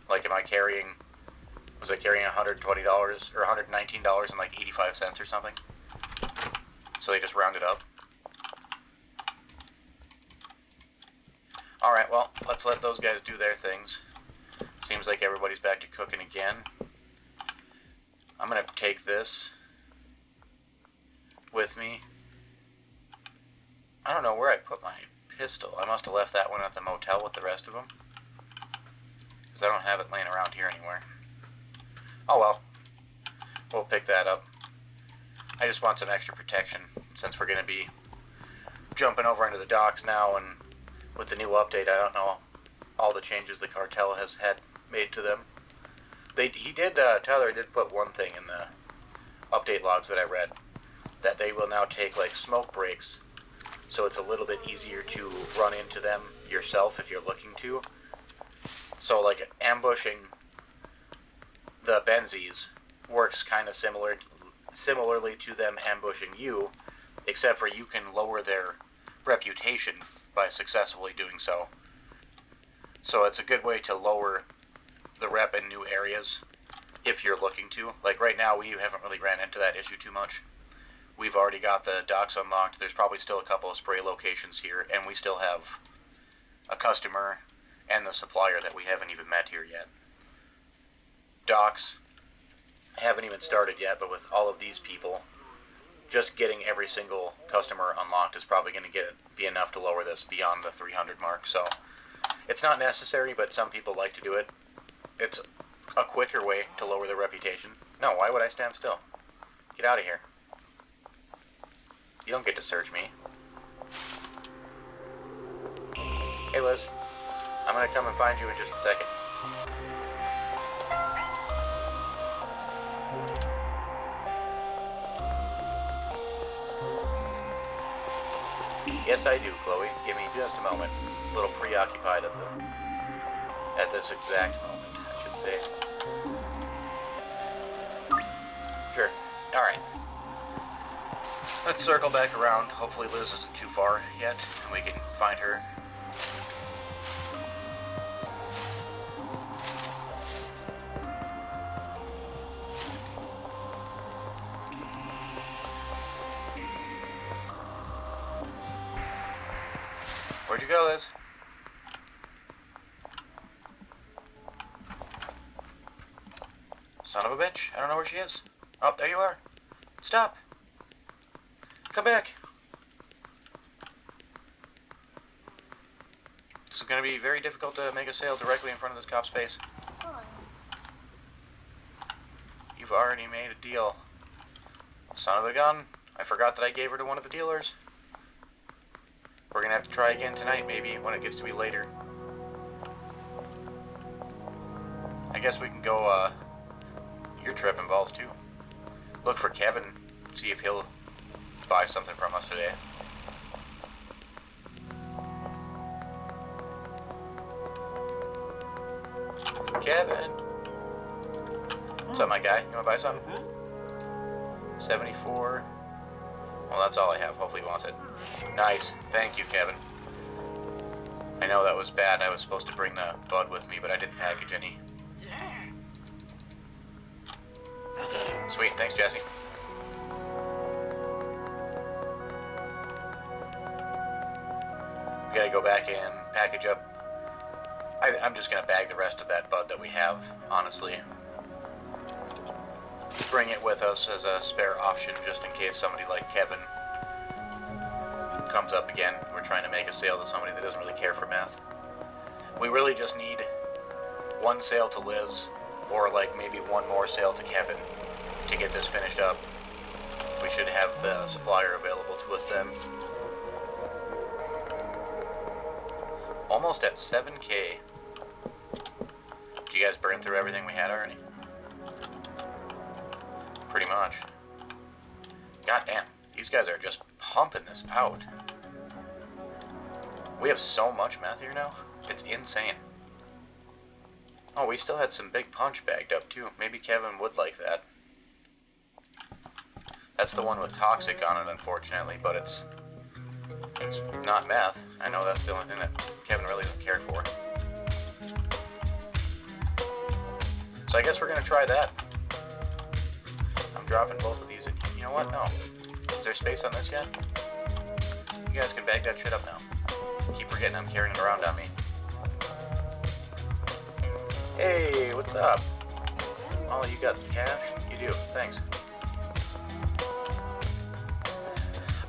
Like, am I carrying... Was I carrying $120 or $119 and like 85 cents or something? So they just rounded up. Alright, well, let's let those guys do their things. Seems like everybody's back to cooking again. I'm gonna take this with me. I don't know where I put my pistol. I must have left that one at the motel with the rest of them. Because I don't have it laying around here anywhere. Oh well. We'll pick that up. I just want some extra protection since we're going to be jumping over into the docks now, and with the new update, I don't know all the changes the Cartel has had made to them. Tyler did put one thing in the update logs that I read, that they will now take like smoke breaks, so it's a little bit easier to run into them yourself if you're looking to. So like ambushing the Benzies works kind of similarly to them ambushing you, except for you can lower their reputation by successfully doing so. So it's a good way to lower the rep in new areas if you're looking to. Like right now, we haven't really ran into that issue too much. We've already got the docks unlocked. There's probably still a couple of spray locations here, and we still have a customer and the supplier that we haven't even met here yet. Docks haven't even started yet, but with all of these people, just getting every single customer unlocked is probably going to be enough to lower this beyond the 300 mark. So it's not necessary, but some people like to do it. It's a quicker way to lower their reputation. No, why would I stand still? Get out of here. You don't get to search me. Hey, Liz. I'm going to come and find you in just a second. Yes, I do, Chloe. Give me just a moment. A little preoccupied at this exact moment, I should say. Sure. Alright. Let's circle back around. Hopefully Liz isn't too far yet, and we can find her. Where'd you go, Liz? Son of a bitch. I don't know where she is. Oh, there you are. Stop. Come back. This is going to be very difficult to make a sale directly in front of this cop's face. You've already made a deal. Son of a gun. I forgot that I gave her to one of the dealers. We're going to have to try again tonight, maybe, when it gets to be later. I guess we can go, your trip involves too. Look for Kevin, see if he'll buy something from us today. Kevin! What's up, my guy? You want to buy something? 74. Well, that's all I have. Hopefully he wants it. Nice. Thank you, Kevin. I know that was bad. I was supposed to bring the bud with me, but I didn't package any. Sweet. Thanks, Jesse. We gotta go back and package up. I'm just gonna bag the rest of that bud that we have, honestly. Bring it with us as a spare option just in case somebody like Kevin comes up again. We're trying to make a sale to somebody that doesn't really care for meth. We really just need one sale to Liz, or like maybe one more sale to Kevin to get this finished up. We should have the supplier available to us then. Almost at 7K. Did you guys burn through everything we had already? Pretty much. God damn, these guys are just pumping this out. We have so much meth here now. It's insane. Oh, we still had some big punch bagged up too. Maybe Kevin would like that. That's the one with toxic on it, unfortunately, but it's not meth. I know that's the only thing that Kevin really doesn't care for. So I guess we're gonna try that. I'm dropping both of these. You know what? No. Is there space on this yet? You guys can bag that shit up now. Keep forgetting I'm carrying it around on me. Hey, what's up? Oh, you got some cash? You do. Thanks.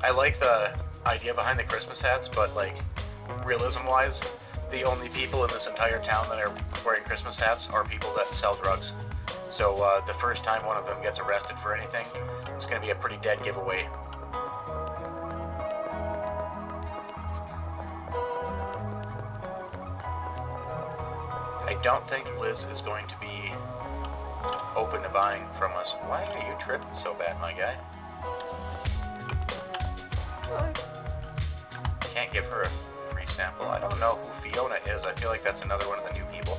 I like the idea behind the Christmas hats, but like, realism-wise, the only people in this entire town that are wearing Christmas hats are people that sell drugs. So the first time one of them gets arrested for anything, it's going to be a pretty dead giveaway. I don't think Liz is going to be open to buying from us. Why are you tripping so bad, my guy? Can't give her a free sample. I don't know who Fiona is. I feel like that's another one of the new people.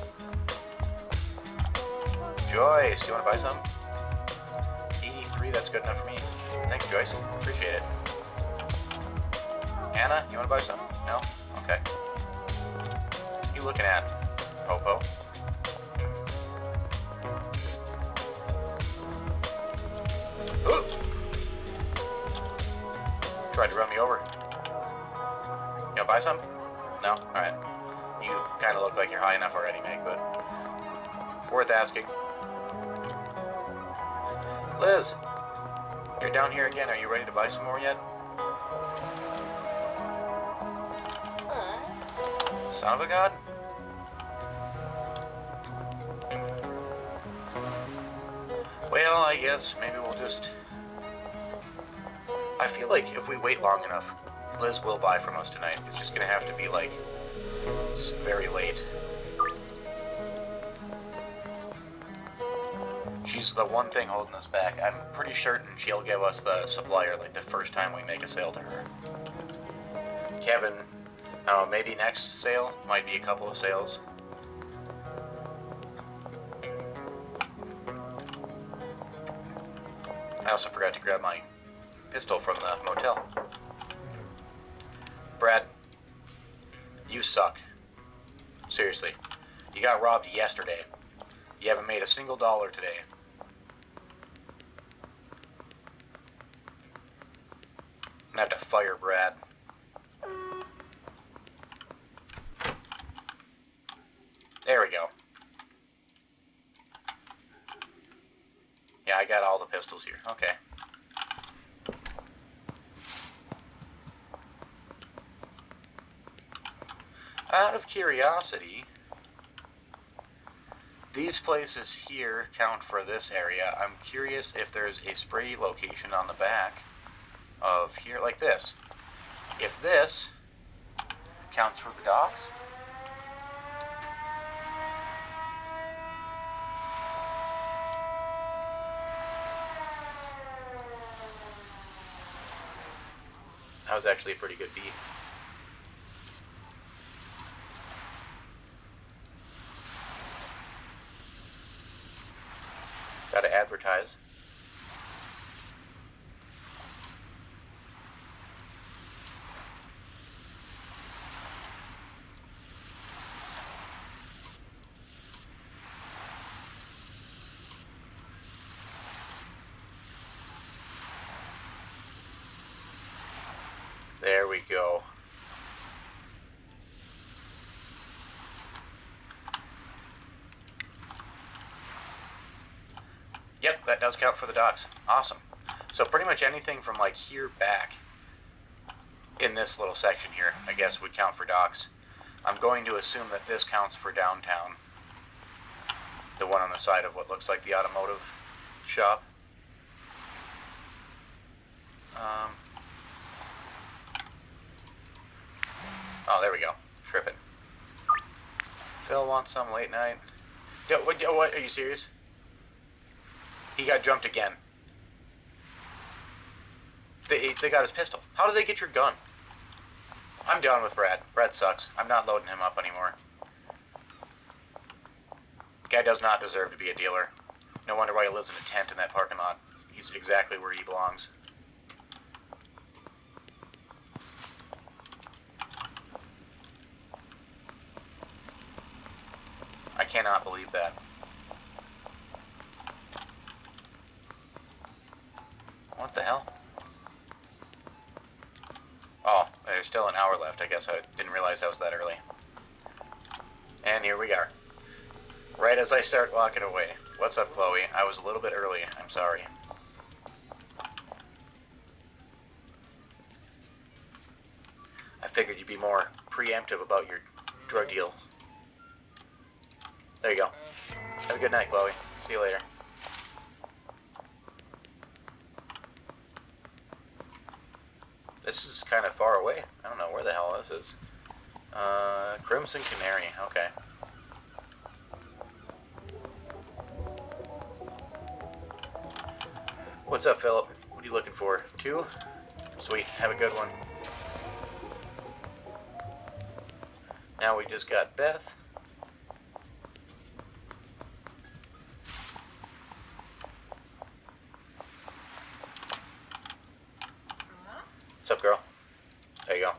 Joyce, you want to buy some? 83, that's good enough for me. Thanks, Joyce. Appreciate it. Anna, you want to buy some? No? Okay. What are you looking at, Popo? Ooh! Tried to run me over. You want to buy some? No? Alright. You kind of look like you're high enough already, Meg, but worth asking. Liz, you're down here again. Are you ready to buy some more yet? Son of a god? Well, I guess maybe we'll just... I feel like if we wait long enough, Liz will buy from us tonight. It's just gonna have to be like very late. She's the one thing holding us back. I'm pretty certain she'll give us the supplier like the first time we make a sale to her. Kevin, I don't know, maybe next sale, might be a couple of sales. I also forgot to grab my pistol from the motel. Brad, you suck. Seriously. You got robbed yesterday. You haven't made a single dollar today. I'm gonna have to fire Brad. There we go. Yeah, I got all the pistols here. Okay. Out of curiosity, these places here count for this area. I'm curious if there's a spray location on the back of here, like this. If this counts for the docks, that was actually a pretty good beat. Gotta advertise. There we go. Yep, that does count for the docks. Awesome. So pretty much anything from like here back in this little section here, I guess, would count for docks. I'm going to assume that this counts for downtown. The one on the side of what looks like the automotive shop. Oh, there we go. Tripping. Phil wants some late night. What? Are you serious? He got jumped again. They got his pistol. How did they get your gun? I'm done with Brad. Brad sucks. I'm not loading him up anymore. Guy does not deserve to be a dealer. No wonder why he lives in a tent in that parking lot. He's exactly where he belongs. I cannot believe that. What the hell? Oh, there's still an hour left. I guess I didn't realize I was that early. And here we are. Right as I start walking away. What's up, Chloe? I was a little bit early. I'm sorry. I figured you'd be more preemptive about your drug deal. There you go. Have a good night, Chloe. See you later. This is kind of far away. I don't know where the hell this is. Crimson Canary. Okay. What's up, Philip? What are you looking for? 2? Sweet. Have a good one. Now we just got Beth. What's up, girl? There you go.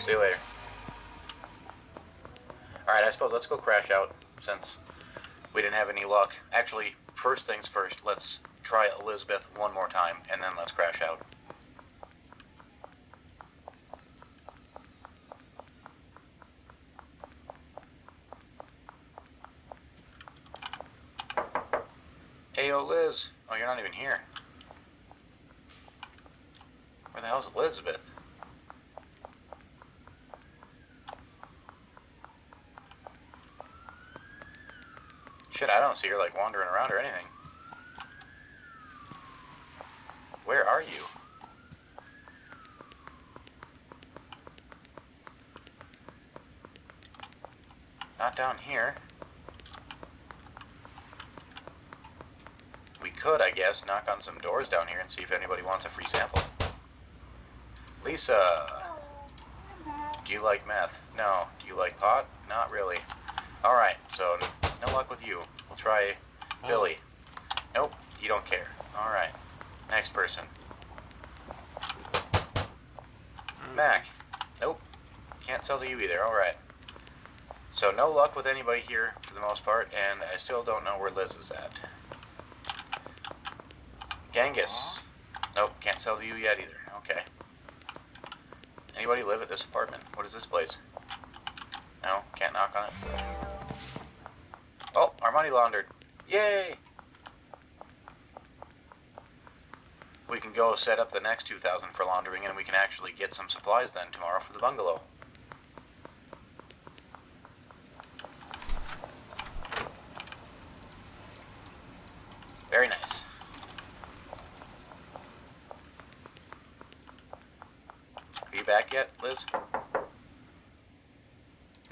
See you later. Alright, I suppose let's go crash out, since we didn't have any luck. Actually, first things first, let's try Elizabeth one more time, and then let's crash out. Heyo, Liz. Oh, you're not even here. Where the hell's Elizabeth? Shit, I don't see her, like, wandering around or anything. Where are you? Not down here. We could, I guess, knock on some doors down here and see if anybody wants a free sample. Lisa, do you like meth? No. Do you like pot? Not really. Alright, so no luck with you. We'll try Billy. Nope, you don't care. Alright, next person. Mac. Nope, can't sell to you either. Alright. So no luck with anybody here for the most part, and I still don't know where Liz is at. Genghis. Nope, can't sell to you yet either. Okay. Anybody live at this apartment? What is this place? No, can't knock on it. Oh, our money laundered. Yay! We can go set up the next 2,000 for laundering, and we can actually get some supplies then tomorrow for the bungalow. Very nice. Are you back yet, Liz?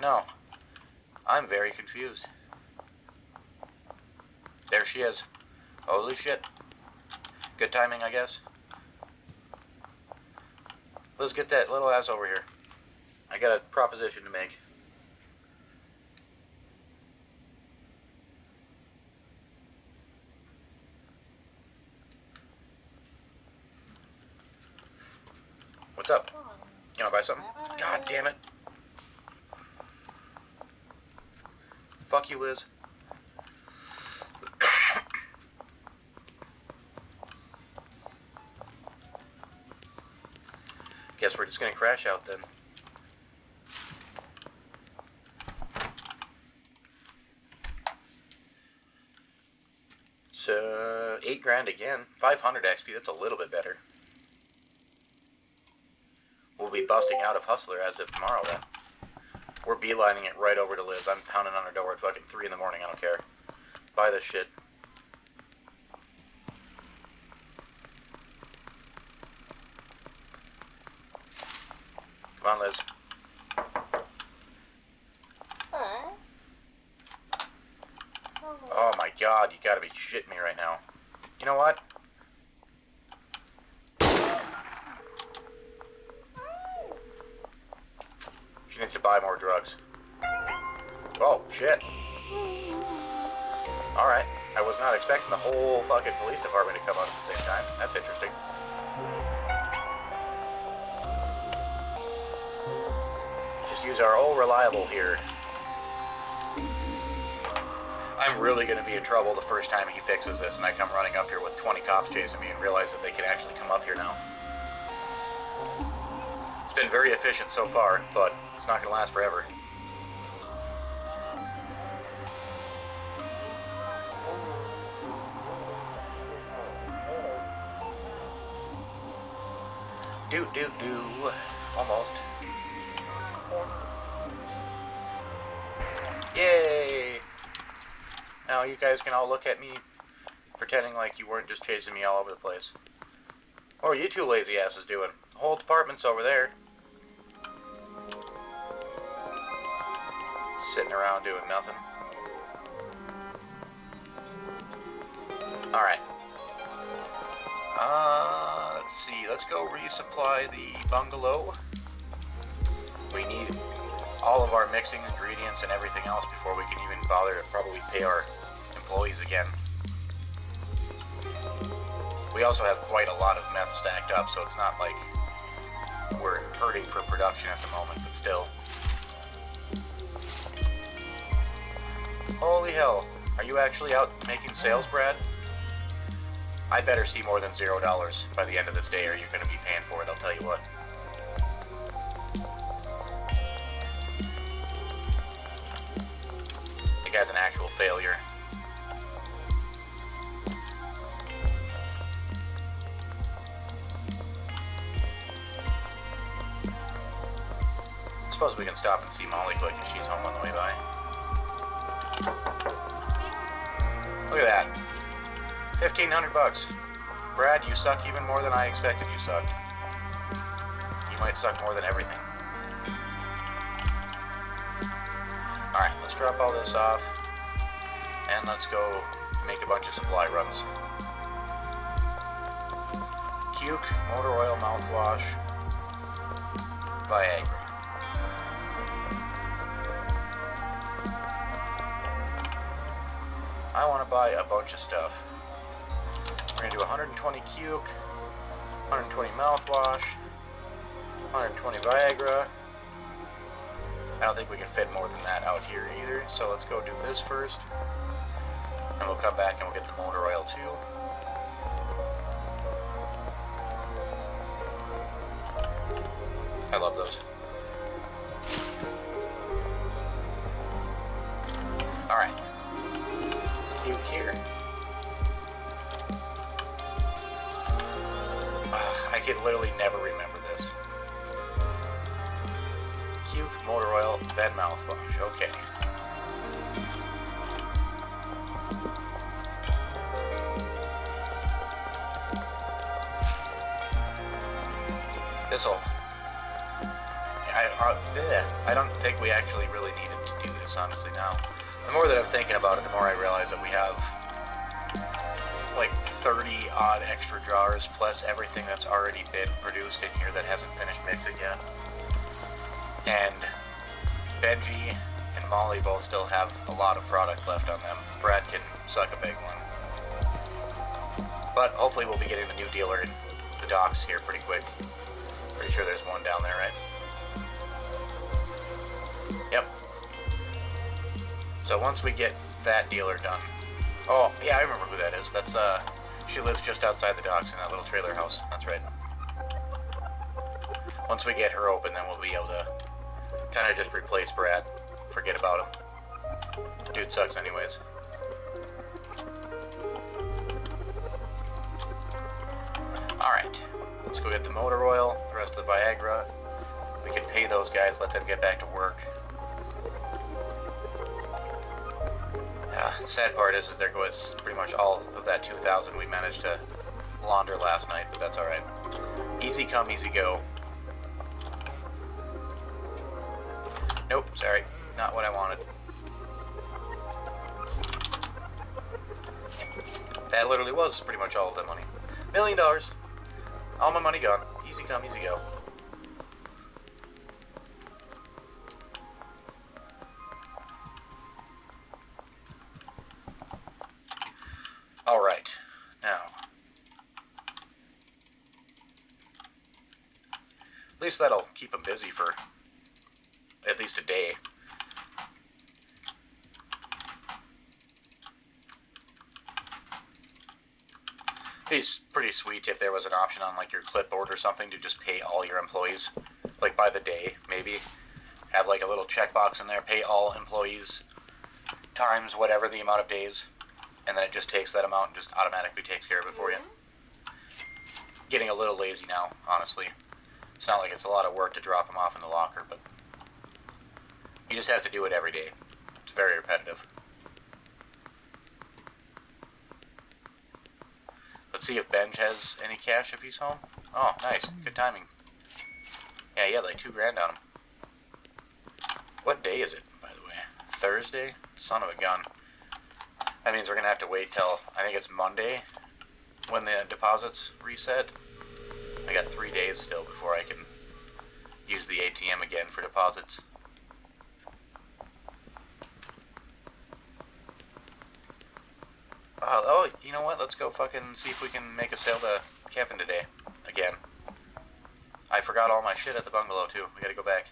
No. I'm very confused. There she is. Holy shit. Good timing, I guess. Let's get that little ass over here. I got a proposition to make. What's up? You wanna buy something? God damn it. Fuck you, Liz. Guess we're just gonna crash out then. So, 8 grand again. 500 XP, that's a little bit better. We'll be busting out of Hustler as of tomorrow then. We're beelining it right over to Liz. I'm pounding on her door at fucking 3 in the morning, I don't care. Buy this shit. Come on, Liz. Oh my god, you gotta be shitting me right now. You know what? She needs to buy more drugs. Oh, shit. Alright. I was not expecting the whole fucking police department to come out at the same time. That's interesting. Just use our old reliable here. I'm really going to be in trouble the first time he fixes this and I come running up here with 20 cops chasing me and realize that they can actually come up here now. It's been very efficient so far, but it's not going to last forever. Do. Almost. Yay! Now you guys can all look at me pretending like you weren't just chasing me all over the place. What are you two lazy asses doing? The whole department's over there. Sitting around doing nothing. Alright. Let's see. Let's go resupply the bungalow. We need all of our mixing ingredients and everything else before we can even bother to probably pay our employees again. We also have quite a lot of meth stacked up, so it's not like we're hurting for production at the moment, but still. Holy hell. Are you actually out making sales, Brad? I better see more than $0 by the end of this day or you're going to be paying for it, I'll tell you what. The guy's an actual failure. I suppose we can stop and see Molly quick if she's home on the way by. Look at that. 1,500 bucks. Brad, you suck even more than I expected you sucked. You might suck more than everything. Alright, let's drop all this off. And let's go make a bunch of supply runs. Cuke, motor oil, mouthwash, Viagra. I want to buy a bunch of stuff. We're going to do 120 Cuke, 120 mouthwash, 120 Viagra. I don't think we can fit more than that out here either, so let's go do this first. And we'll come back and we'll get the motor oil too. I love those. Alright. Cuke here. I can literally never remember this. Cuke, motor oil, then mouthwash. Okay. This'll... I don't think we actually really needed to do this, honestly, now. The more that I'm thinking about it, the more I realize that we have like 30 odd extra jars plus everything that's already been produced in here that hasn't finished mixing yet. And Benji and Molly both still have a lot of product left on them. Brad can suck a big one. But hopefully we'll be getting the new dealer in the docks here pretty quick. Pretty sure there's one down there, right? Yep. So once we get that dealer done... Oh, yeah, I remember who that is. That's, she lives just outside the docks in that little trailer house. That's right. Once we get her open, then we'll be able to kind of just replace Brad. Forget about him. Dude sucks anyways. Alright. Let's go get the motor oil, the rest of the Viagra. We can pay those guys, let them get back to work. The sad part is there goes pretty much all of that 2,000 we managed to launder last night, but that's alright. Easy come, easy go. Nope, sorry. Not what I wanted. That literally was pretty much all of that money. $1 million. All my money gone. Easy come, easy go. Alright, now. At least that'll keep him busy for at least a day. It's pretty sweet if there was an option on like your clipboard or something to just pay all your employees, like by the day, maybe. Have like a little checkbox in there, pay all employees times whatever the amount of days, and then it just takes that amount and just automatically takes care of it for you. Getting a little lazy now, honestly. It's not like it's a lot of work to drop them off in the locker, but you just have to do it every day. It's very repetitive. Let's see if Benj has any cash if he's home. Oh, nice. Good timing. Yeah, he had like $2 grand on him. What day is it, by the way? Thursday? Son of a gun. That means we're going to have to wait till, I think it's Monday, when the deposits reset. I got 3 days still before I can use the ATM again for deposits. Oh, you know what? Let's go fucking see if we can make a sale to Kevin today. Again. I forgot all my shit at the bungalow, too. We gotta go back.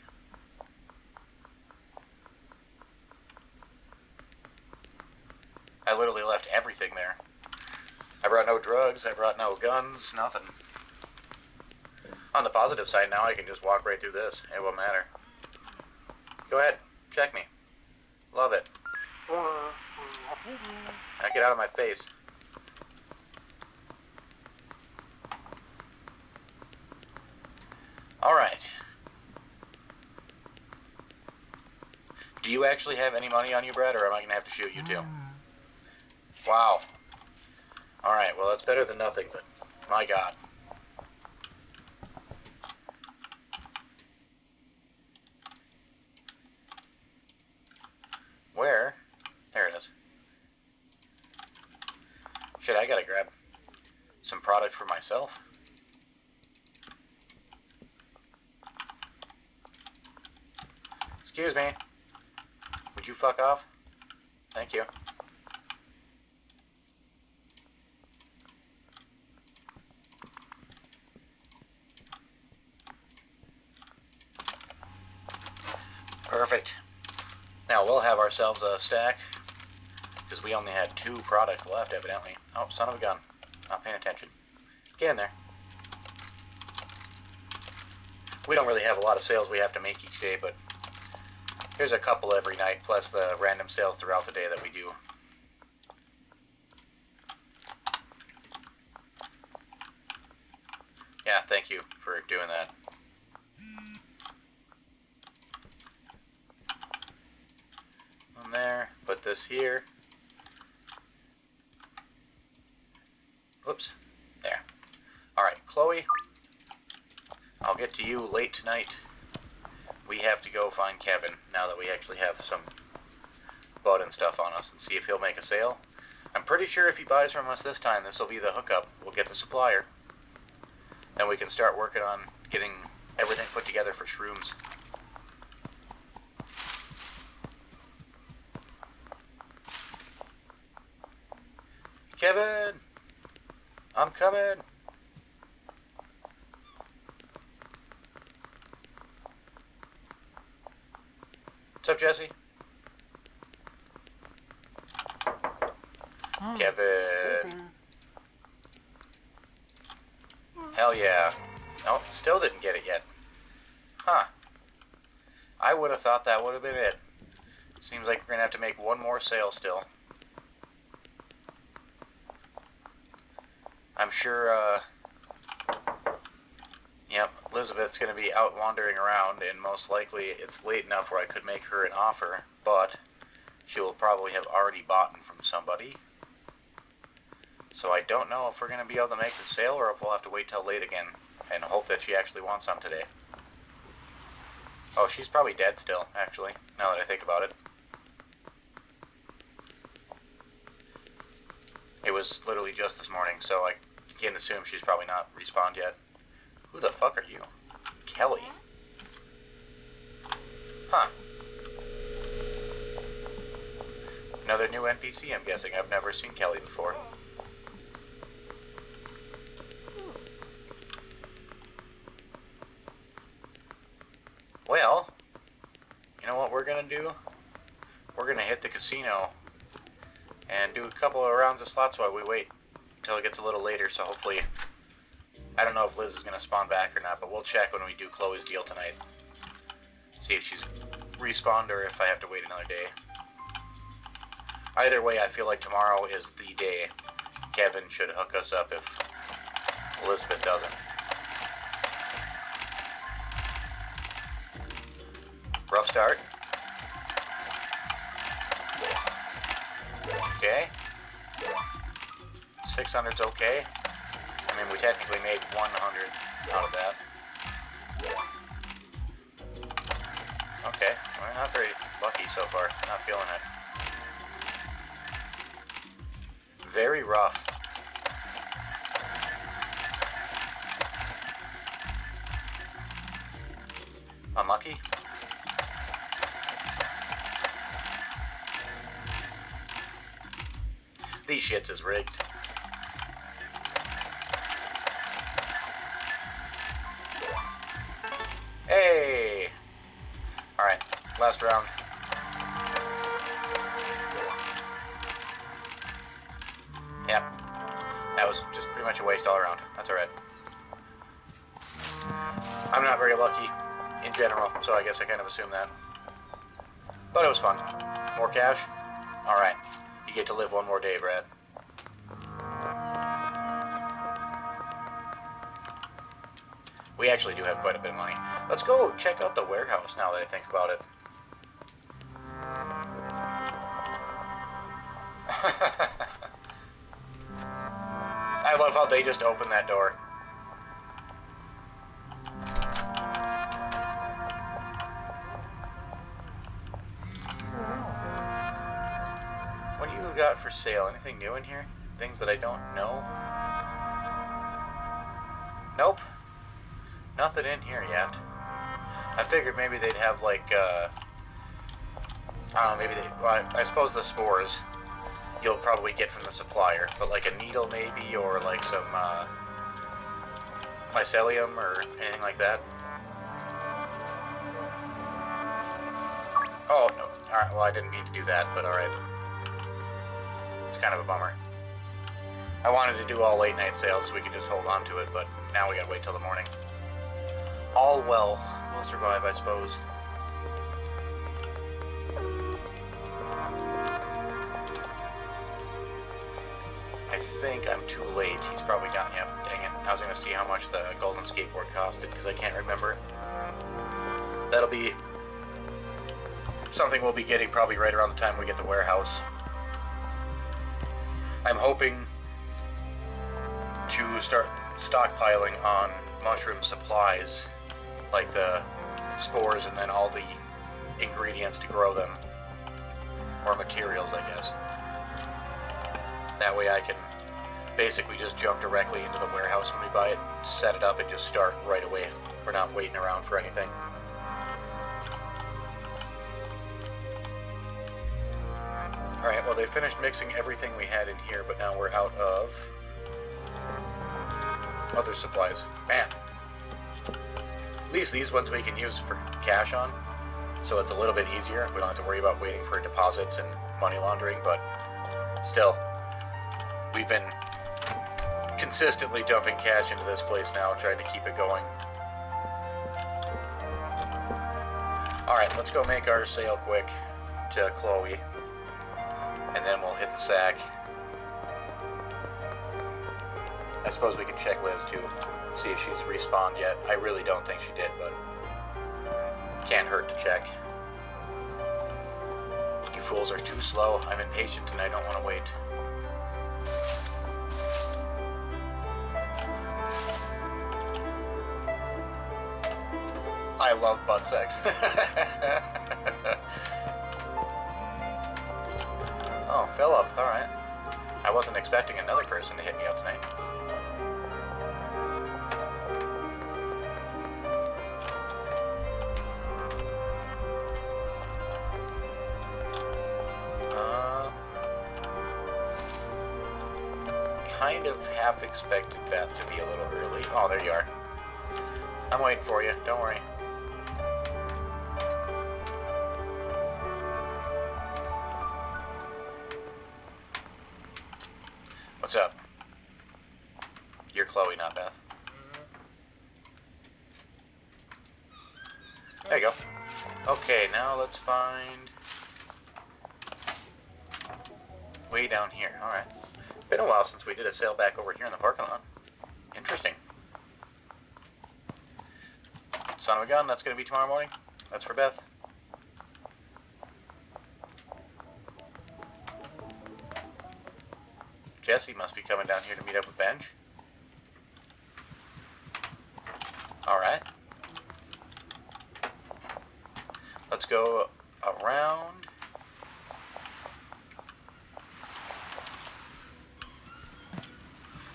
I literally left everything there. I brought no drugs, I brought no guns, nothing. On the positive side now, I can just walk right through this. It won't matter. Go ahead. Check me. Love it. Now get out of my face. Alright. Do you actually have any money on you, Brad, or am I going to have to shoot you too? Wow. Alright, well that's better than nothing, but my god. Where? There it is. Shit, I gotta grab some product for myself. Excuse me. Would you fuck off? Thank you. Perfect. Now we'll have ourselves a stack, because we only had 2 product left, evidently. Oh, son of a gun. Not paying attention. Get in there. We don't really have a lot of sales we have to make each day, but there's a couple every night, plus the random sales throughout the day that we do. Yeah, thank you for doing that. On there, put this here. Whoops. There. Alright, Chloe. I'll get to you late tonight. We have to go find Kevin, now that we actually have some bud and stuff on us, and see if he'll make a sale. I'm pretty sure if he buys from us this time, this will be the hookup. We'll get the supplier. Then we can start working on getting everything put together for Shrooms. Kevin! I'm coming! What's up, Jesse? Kevin. Hell yeah. Nope, still didn't get it yet. Huh. I would have thought that would have been it. Seems like we're going to have to make one more sale still. I'm sure, yep, Elizabeth's going to be out wandering around, and most likely it's late enough where I could make her an offer, but she will probably have already bought from somebody. So I don't know if we're going to be able to make the sale, or if we'll have to wait till late again, and hope that she actually wants some today. Oh, she's probably dead still, actually, now that I think about it. It was literally just this morning, so I can assume she's probably not respawned yet. Who the fuck are you? Kelly. Huh. Another new NPC, I'm guessing. I've never seen Kelly before. Well, you know what we're gonna do? We're gonna hit the casino and do a couple of rounds of slots while we wait until it gets a little later, so hopefully... I don't know if Liz is gonna spawn back or not, but we'll check when we do Chloe's deal tonight. See if she's respawned or if I have to wait another day. Either way, I feel like tomorrow is the day. Kevin should hook us up if Elizabeth doesn't. Rough start. Okay. 600's okay. I mean, we technically made 100 out of that. Okay, we're not very lucky so far. Not feeling it. Very rough. Unlucky. These shits is rigged. Hey! Alright, last round. Yep. That was just pretty much a waste all around. That's alright. I'm not very lucky in general, so I guess I kind of assume that. But it was fun. More cash? Alright. You get to live one more day, Brad. We actually do have quite a bit of money. Let's go check out the warehouse now that I think about it. I love how they just opened that door. What do you got for sale? Anything new in here? Things that I don't know? Nope. Nothing in here yet. I figured maybe they'd have like, I don't know, maybe they, well, I suppose the spores you'll probably get from the supplier, but like a needle maybe, or like some, mycelium or anything like that. Oh, no. Alright, well I didn't mean to do that, but alright. It's kind of a bummer. I wanted to do all late night sales so we could just hold on to it, but now we gotta wait till the morning. All well. We'll survive, I suppose. I think I'm too late. He's probably gone. Yep, dang it. I was going to see how much the golden skateboard costed, because I can't remember. That'll be something we'll be getting probably right around the time we get the warehouse. I'm hoping to start stockpiling on mushroom supplies, like the spores and then all the ingredients to grow them, or materials, I guess. That way I can basically just jump directly into the warehouse when we buy it, set it up, and just start right away. We're not waiting around for anything. Alright, well they finished mixing everything we had in here, but now we're out of other supplies. Man. At least these ones we can use for cash on, so it's a little bit easier. We don't have to worry about waiting for deposits and money laundering, but still, we've been consistently dumping cash into this place now, trying to keep it going. Alright, let's go make our sale quick to Chloe, and then we'll hit the sack. I suppose we can check Liz too, see if she's respawned yet. I really don't think she did, but can't hurt to check. You fools are too slow. I'm impatient and I don't want to wait. I love butt sex. Oh, Philip, alright. I wasn't expecting another person to hit me up tonight. Kind of half expected Beth to be a little early. Oh, there you are. I'm waiting for you. Don't worry. What's up? You're Chloe, not Beth. There you go. Okay, now let's find... way down here. Alright. Been a while since we did a sail back over here in the parking lot. Interesting. Son of a gun, that's going to be tomorrow morning. That's for Beth. Jesse must be coming down here to meet up with Benj. Alright. Let's go around.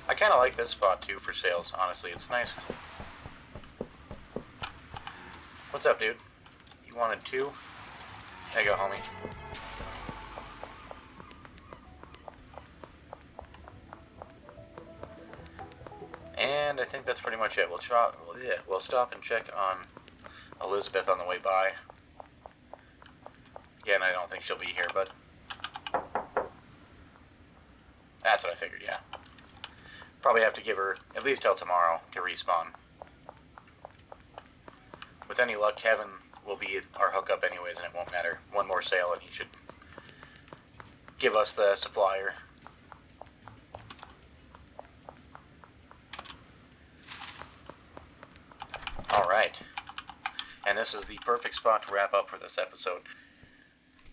I kind of like this spot too for sales, honestly. It's nice. What's up, dude? You wanted 2? There you go, homie. And I think that's pretty much it. We'll stop and check on Elizabeth on the way by. Again, I don't think she'll be here, but that's what I figured, yeah. Probably have to give her at least till tomorrow to respawn. With any luck, Kevin will be our hookup anyways, and it won't matter. One more sale and he should give us the supplier. Alright. And this is the perfect spot to wrap up for this episode.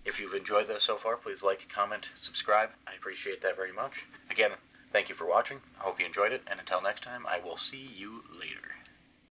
If you've enjoyed this so far, please like, comment, subscribe. I appreciate that very much. Again, thank you for watching. I hope you enjoyed it, and until next time, I will see you later.